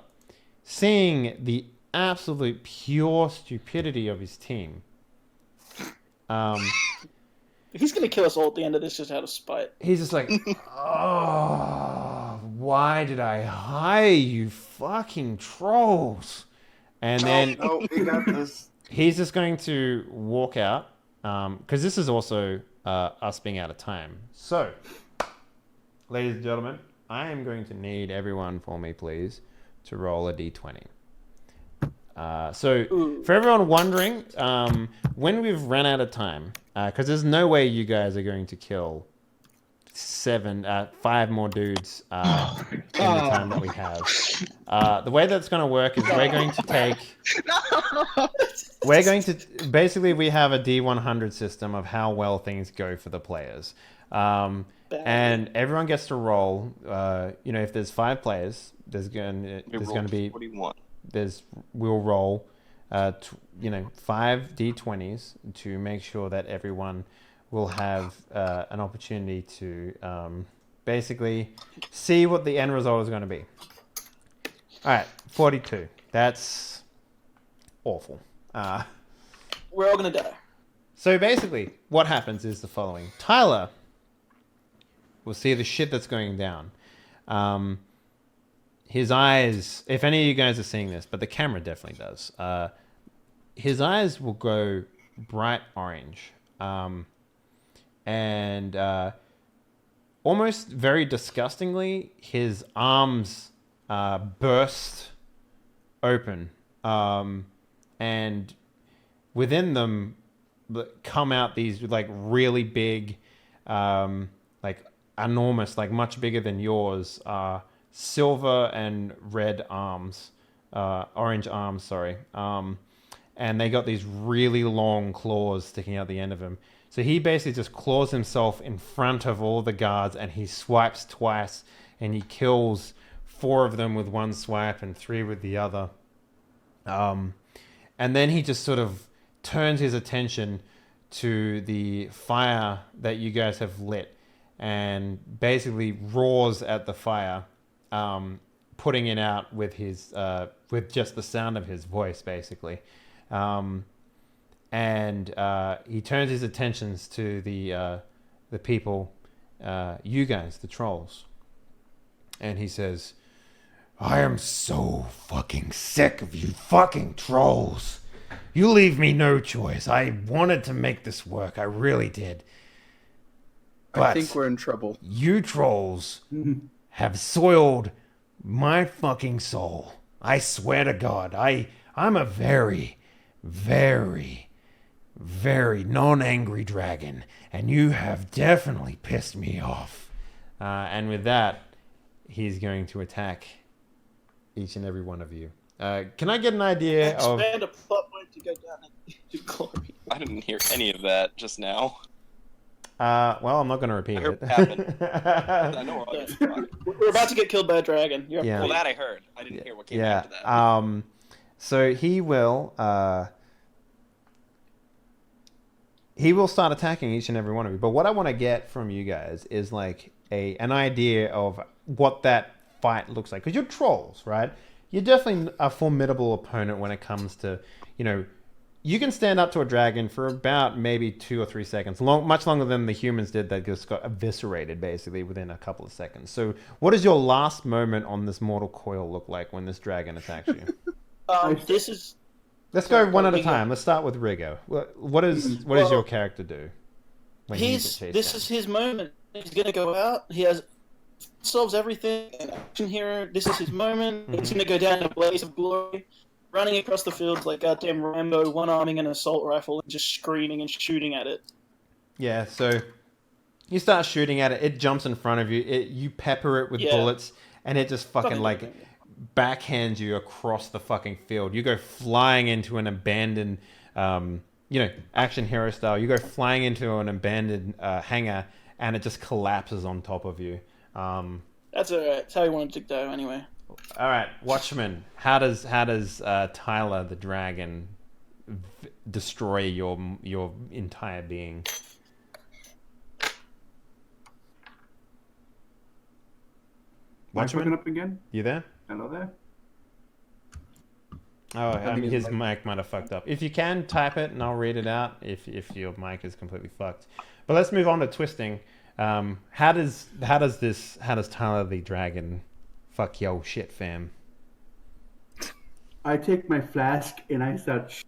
seeing the absolute pure stupidity of his team, He's gonna kill us all at the end of this just out of spite. he's just like, oh, why did I hire you fucking trolls? And then Oh, we got this. he's just going to walk out, because this is also us being out of time. So, ladies and gentlemen, I am going to need everyone for me, please, to roll a d20. For everyone wondering, when we've run out of time, because there's no way you guys are going to kill 5 more dudes in the time that we have. The way that's going to work is we're going to basically we have a D100 system of how well things go for the players. And everyone gets to roll. If there's 5 players, there's going to be 41. We'll roll 5 d20s to make sure that everyone will have an opportunity to basically see what the end result is going to be. All right, 42. That's awful. We're all gonna die. So basically, what happens is the following: Tyler will see the shit that's going down. His eyes, if any of you guys are seeing this, but the camera definitely does, his eyes will go bright orange. And almost very disgustingly, his arms burst open. And within them come out these like really big, like enormous, like much bigger than yours, silver and red arms, orange arms, sorry. And they got these really long claws sticking out the end of him. So he basically just claws himself in front of all the guards and he swipes twice and he kills 4 of them with one swipe and 3 with the other. And then he just sort of turns his attention to the fire that you guys have lit and basically roars at the fire, putting it out with his with just the sound of his voice, basically. And he turns his attentions to the people, you guys, the trolls, and he says, "I am so fucking sick of you fucking trolls. You leave me no choice. I wanted to make this work. I really did. But I think we're in trouble. You trolls have soiled my fucking soul. I swear to God, I'm a very, very, very non-angry dragon, and you have definitely pissed me off." And with that, he's going to attack each and every one of you. Can I get an idea of... Expand a plot point to go down to glory. I didn't hear any of that just now. Well, I'm not going to repeat I heard it. what happened. I know we're all getting fucked. We're about to get killed by a dragon. You're Yeah. Well, that I heard. I didn't hear what came after that. So he will start attacking each and every one of you. But what I want to get from you guys is like an idea of what that fight looks like. Because you're trolls, right? You're definitely a formidable opponent when it comes to, you can stand up to a dragon for about maybe 2 or 3 seconds, much longer than the humans did that just got eviscerated basically within a couple of seconds. So what does your last moment on this mortal coil look like when this dragon attacks you? This is... Let's go one at a time. Let's start with Rigo. What does your character do? When This is his moment. He's gonna go out. He solves everything. An action hero. This is his moment. He's gonna go down in a blaze of glory, running across the fields like goddamn Rambo, one-arming an assault rifle and just screaming and shooting at it. Yeah. So you start shooting at it. It jumps in front of you. You pepper it with bullets, and it just fucking like backhands you across the fucking field. You go flying into an abandoned, action hero style. You go flying into an abandoned hangar, and it just collapses on top of you. That's alright. That's how he wanted to go anyway. All right, Watchman. How does Tyler the dragon destroy your entire being? Watchman, up again? you there? Hello there. Oh, I think his his mic might have fucked up. If you can, type it and I'll read it out if your mic is completely fucked. But let's move on to twisting. How does Tyler the Dragon fuck yo shit, fam? I take my flask and I start.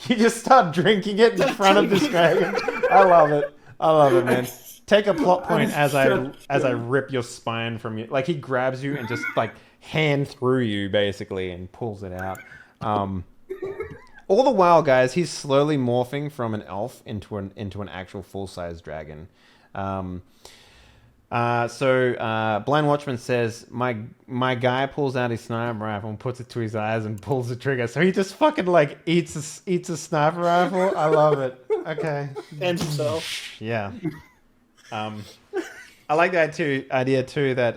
You just start drinking it in front of this dragon. I love it, man. Take a plot point as I rip your spine from you. Like he grabs you and just like hand through you basically and pulls it out. All the while, guys, he's slowly morphing from an elf into an actual full-size dragon. Blind Watchman says, my guy pulls out his sniper rifle and puts it to his eyes and pulls the trigger. So he just fucking like eats a sniper rifle. I love it. Okay. And himself. Yeah. I like that idea too that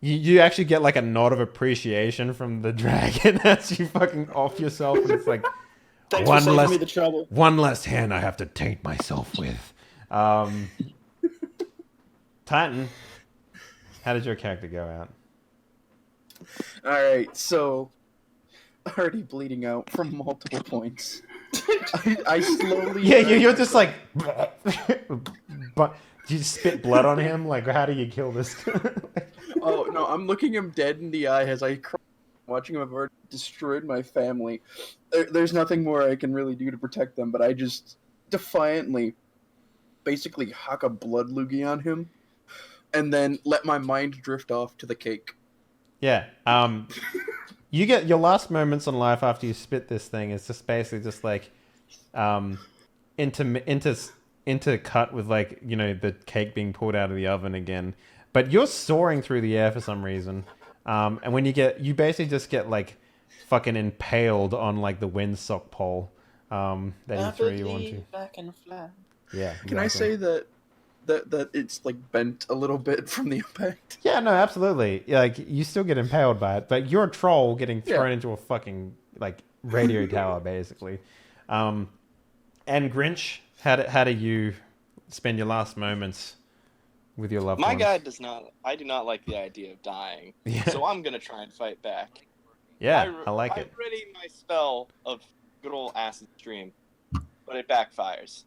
you actually get like a nod of appreciation from the dragon as you fucking off yourself, and it's like Thanks for saving me the trouble. one less hand I have to taint myself with. Titan, how did your character go out? Alright, so already bleeding out from multiple points. I slowly You're just like but do you spit blood on him? Like how do you kill this? Oh no, I'm looking him dead in the eye as I cry, watching him. I've already destroyed my family. There's nothing more I can really do to protect them, but I just defiantly basically huck a blood loogie on him and then let my mind drift off to the cake. Yeah. You get your last moments on life after you spit this thing is just basically just like into cut with like, you know, the cake being pulled out of the oven again. But you're soaring through the air for some reason. And when you basically just get like fucking impaled on like the windsock pole that he threw you onto. Back and fly. Yeah. Exactly. Can I say that it's like bent a little bit from the impact? Yeah, no, absolutely. Like you still get impaled by it, but you're a troll getting thrown into a fucking like radio tower, basically. And Grinch, how do you spend your last moments with your loved ones? My guy does not. I do not like the idea of dying, so I'm gonna try and fight back. Yeah, I like it. I ready my spell of good old acid stream, but it backfires.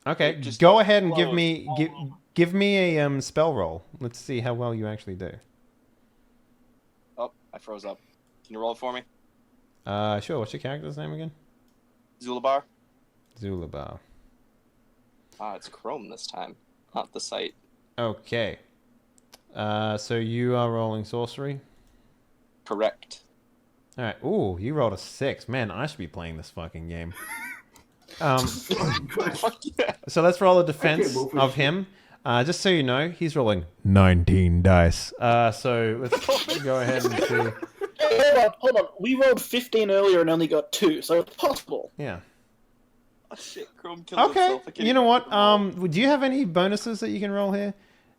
Okay, It just go ahead and explodes. give me a spell roll. Let's see how well you actually do. Oh, I froze up. Can you roll it for me? Sure. What's your character's name again? Zulabar. Zulabar. Ah, it's Chrome this time, not the site. Okay. So you are rolling sorcery. Correct. All right. Ooh, you rolled a 6. Man, I should be playing this fucking game. Fuck yeah. So let's roll a defense of him. Just so you know, he's rolling 19 dice. So let's go ahead and see. Hold on. We rolled 15 earlier and only got 2, so it's possible. Yeah. Oh shit, Chrome killed Okay. himself. I can't You know what? even Do you have any bonuses that you can roll here?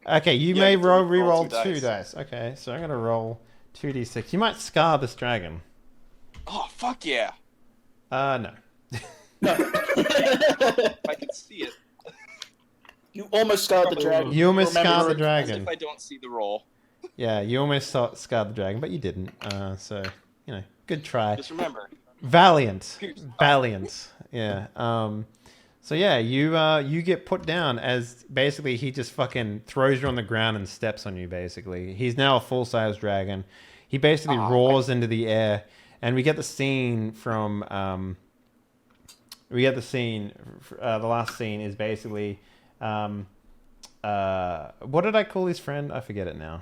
Okay, you Yeah, may you can re-roll roll 2 2 dice. Okay, so I'm gonna roll 2d6. You might scar this dragon. Oh fuck yeah! No. No. If I could see it. You almost scarred the dragon. You almost Remember- scarred the As dragon. if I don't see the roll. Yeah, you almost scarred the dragon, but you didn't. So, you know, good try. Just remember. Valiant. Yeah. So yeah, you get put down as basically he just fucking throws you on the ground and steps on you. Basically, he's now a full-size dragon. He basically roars into the air, and we get the scene from. The last scene is basically. What did I call his friend? I forget it now.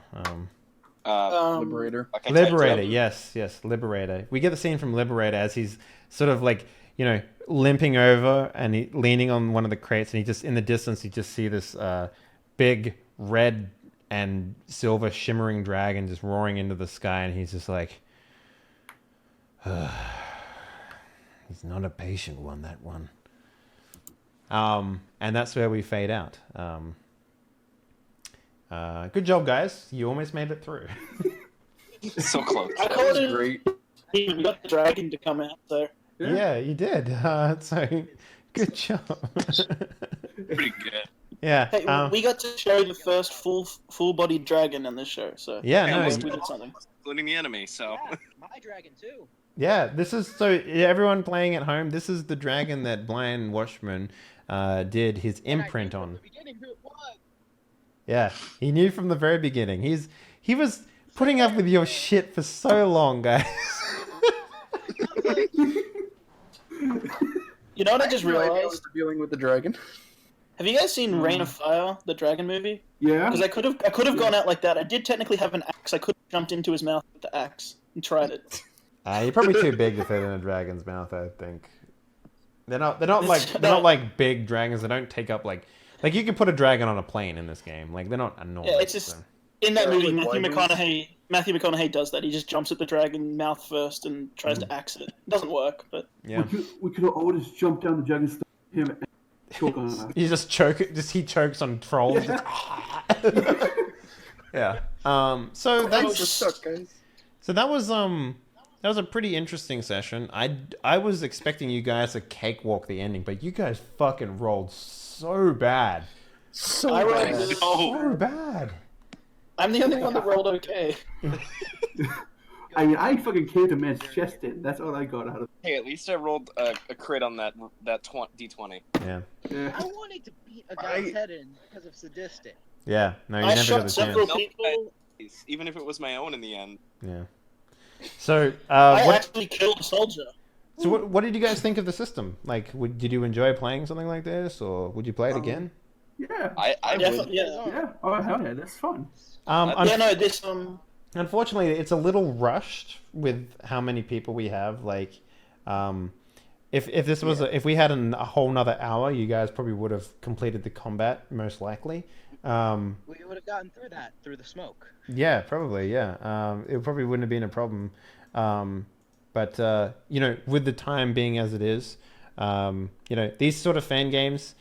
Liberator. Okay, Liberator, yes, Liberator. We get the scene from Liberator as he's sort of like, you know, limping over and leaning on one of the crates, and he just, in the distance, you just see this big red and silver shimmering dragon just roaring into the sky, and he's just like, he's not a patient one, that one. And that's where we fade out. Good job, guys. You almost made it through. So close. I That called was it. great. Even got the dragon to come out there. Yeah, you did. So good job. Pretty good. Yeah. Hey, we got to show the first full-bodied dragon in this show, so Yeah, Yeah, no. most we did something. including the enemy. So Yeah, my dragon too. Yeah, this is so everyone playing at home. This is the dragon that Blind Watchman did his And I imprint knew from on. the beginning who it was. Yeah, he knew from the very beginning. He was putting up with your shit for so long, guys. You know what I just No idea realized? we're dealing with the dragon. Have you guys seen Reign of Fire, the dragon movie? Yeah. Because I could have gone out like that. I did technically have an axe. I could have jumped into his mouth with the axe and tried it. You're probably too big to fit in a dragon's mouth, I think. They're not like big dragons. They don't take up like you can put a dragon on a plane in this game. Like they're not enormous. Yeah, it's just so. in that Yeah, movie, like Matthew McConaughey does that. He just jumps at the dragon mouth first and tries to axe it. It doesn't work, but Yeah. We could have all just jumped down the dragon, stuck him, and choke on us. You just choke. He chokes on trolls. Yeah. So We're that's stuck, guys. so that was a pretty interesting session. I was expecting you guys to cakewalk the ending, but you guys fucking rolled so bad. So I bad. rolled So bad. I'm the only one that rolled okay. I mean, I fucking caved a man's chest in. That's all I got out of it. hey, at least I rolled a crit on that D20. Yeah. Yeah. I wanted to beat a guy's head in because of sadistic. Yeah. No, you I never got shot the several chance. people. Even if it was my own in the end. Yeah. So I what? actually killed a soldier. So what did you guys think of the system? Like, did you enjoy playing something like this, or would you play it again? Yeah. I would. Yeah. Yeah. Oh, hell yeah. That's fun. Yeah, no, this Unfortunately, it's a little rushed with how many people we have. Like, if this was if we had a whole nother hour, you guys probably would have completed the combat most likely. We would have gotten through that through the smoke. Yeah, probably. Yeah, it probably wouldn't have been a problem. But you know, with the time being as it is, you know, these sort of fan games.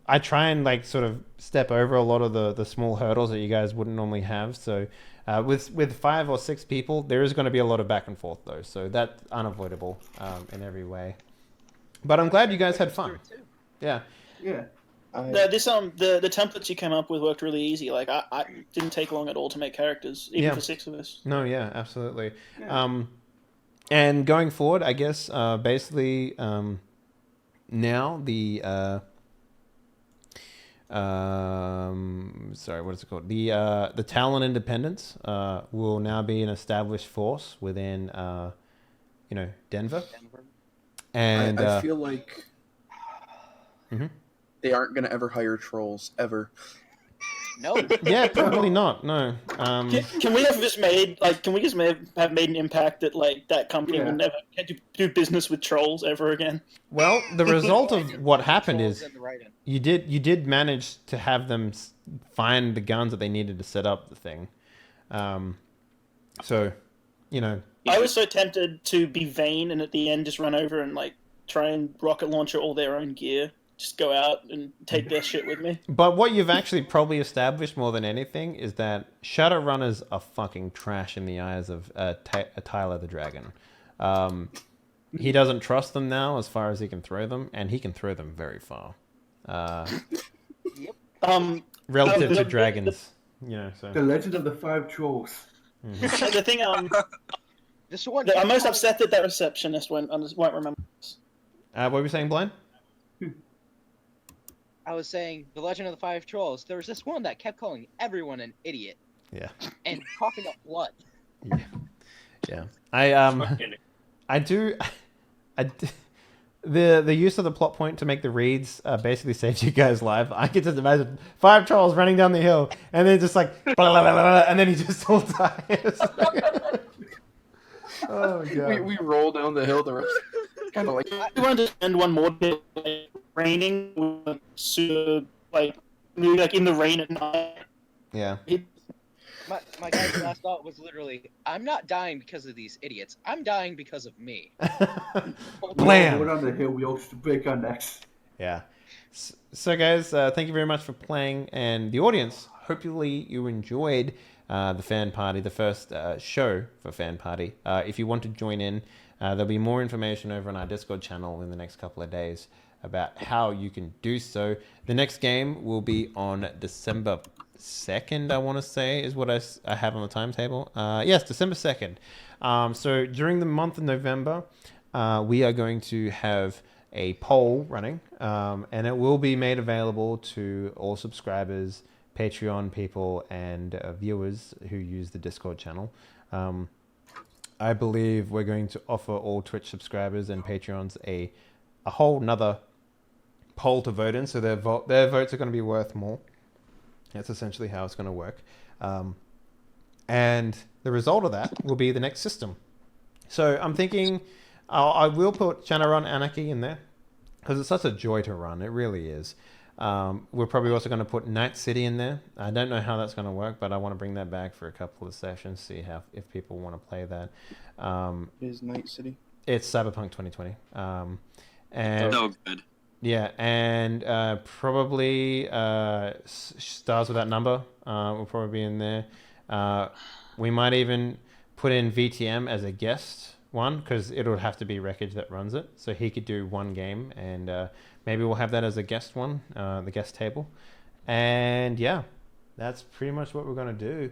I try and like sort of step over a lot of the small hurdles that you guys wouldn't normally have. So with 5 or 6 people, there is going to be a lot of back and forth though. So that's unavoidable in every way. But I'm glad you guys had fun. Yeah. Yeah. the templates you came up with worked really easy. Like I didn't take long at all to make characters, even Yeah. for 6 of us. No, yeah, absolutely. Yeah. And going forward, I guess basically now the sorry, what is it called? The Talon Independence will now be an established force within you know, Denver. And I feel like Mhm. they aren't gonna ever hire trolls ever. No. yeah, probably not. No. Can we have just made like? Can we just have made an impact that like that company Yeah. will never had to do business with trolls ever again? Well, the result of what happened Trolls is in the writing. you did manage to have them find the guns that they needed to set up the thing. So, you know. I was so tempted to be vain and at the end just run over and like try and rocket launcher all their own gear. Just go out and take their shit with me. But what you've actually probably established more than anything is that Shadowrunners are fucking trash in the eyes of Tyler the Dragon. He doesn't trust them now as far as he can throw them, and he can throw them very far. Relative to dragons, you know. So The Legend of the 5 Trolls. The thing This one. I'm most upset that receptionist won't remember this. what were you saying, Blind? I was saying the Legend of the 5 Trolls. There was this one that kept calling everyone an idiot Yeah. and coughing up blood. Yeah. I do. The use of the plot point to make the reads basically saves you guys' life. I can just imagine 5 trolls running down the hill, and then just like, blah, blah, blah, blah, blah, and then he just all dies. Oh my god. We roll down the hill. The rest kind of like I wanted to spend one more day like, raining, super like in the rain at night. Yeah. My guy's last thought was literally, "I'm not dying because of these idiots. I'm dying because of me." Blam. We're on the hill. We all just break our necks. Yeah. So guys, thank you very much for playing, and the audience. Hopefully you enjoyed the fan party, the first show for fan party. If you want to join in, there'll be more information over on our Discord channel in the next couple of days. about how you can do so. The next game will be on December 2nd, I want to say, is what I have on the timetable. Yes, December 2nd. So during the month of November, we are going to have a poll running, and it will be made available to all subscribers, Patreon people, and viewers who use the Discord channel. I believe we're going to offer all Twitch subscribers and Patreons a whole nother poll to vote in, so their votes are going to be worth more. That's essentially how it's going to work. And the result of that will be the next system. So I'm thinking I will put Shadowrun Anarchy in there because it's such a joy to run. It really is. We're probably also going to put Night City in there. I don't know how that's going to work, but I want to bring that back for a couple of sessions, see if people want to play that. Is Night City? It's Cyberpunk 2020. And so good. Yeah, and probably Stars Without Number will probably be in there. We might even put in VTM as a guest one, because it'll have to be Wreckage that runs it. So he could do one game, and maybe we'll have that as a guest one, the guest table. And yeah, that's pretty much what we're going to do.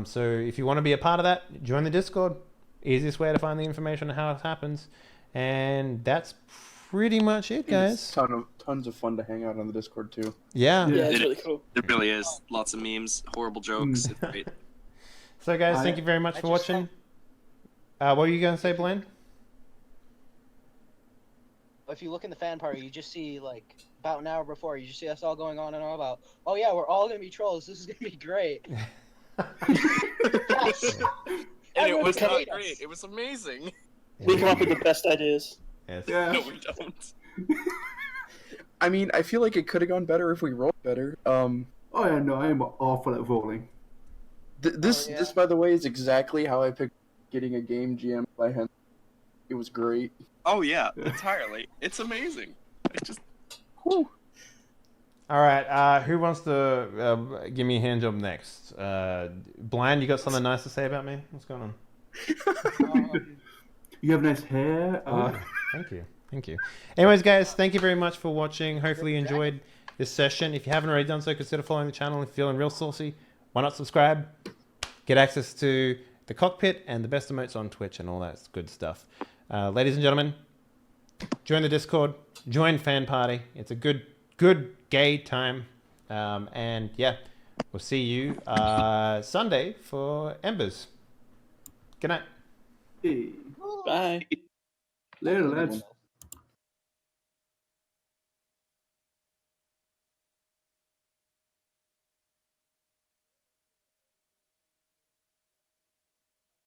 So if you want to be a part of that, join the Discord. Easiest way to find the information on how it happens. And that's pretty much it, guys. Tons of fun to hang out on the Discord too. Yeah. Yeah, it's really cool. It really is. Lots of memes, horrible jokes. It's great. So guys, thank you very much for watching. What were you going to say, Blaine? If you look in the fan party, you just see, like, about an hour before, you just see us all going on and on about, oh yeah, we're all going to be trolls, this is going to be great. Yes. And it was not hate great. us. It was amazing. We come up with the best ideas. Yes. Yeah. No, we don't. I mean, I feel like it could have gone better if we rolled better. Oh yeah, no, I am all for that rolling. This, Oh, yeah. by the way, is exactly how I picked getting a game GM by Henry. It was great. Oh yeah, entirely. It's amazing. It just. Whew. All right. Who wants to give me a hand job next? Blind, you got something nice to say about me? What's going on? You have nice hair. Thank you. Anyways, guys, thank you very much for watching. Hopefully you enjoyed this session. If you haven't already done so, consider following the channel. If you're feeling real saucy, why not subscribe? Get access to the cockpit and the best emotes on Twitch and all that good stuff. Ladies and gentlemen, join the Discord. Join Fan Party. It's a good gay time. And yeah, we'll see you Sunday for Embers. Good night. Hey. Bye. Later, lads.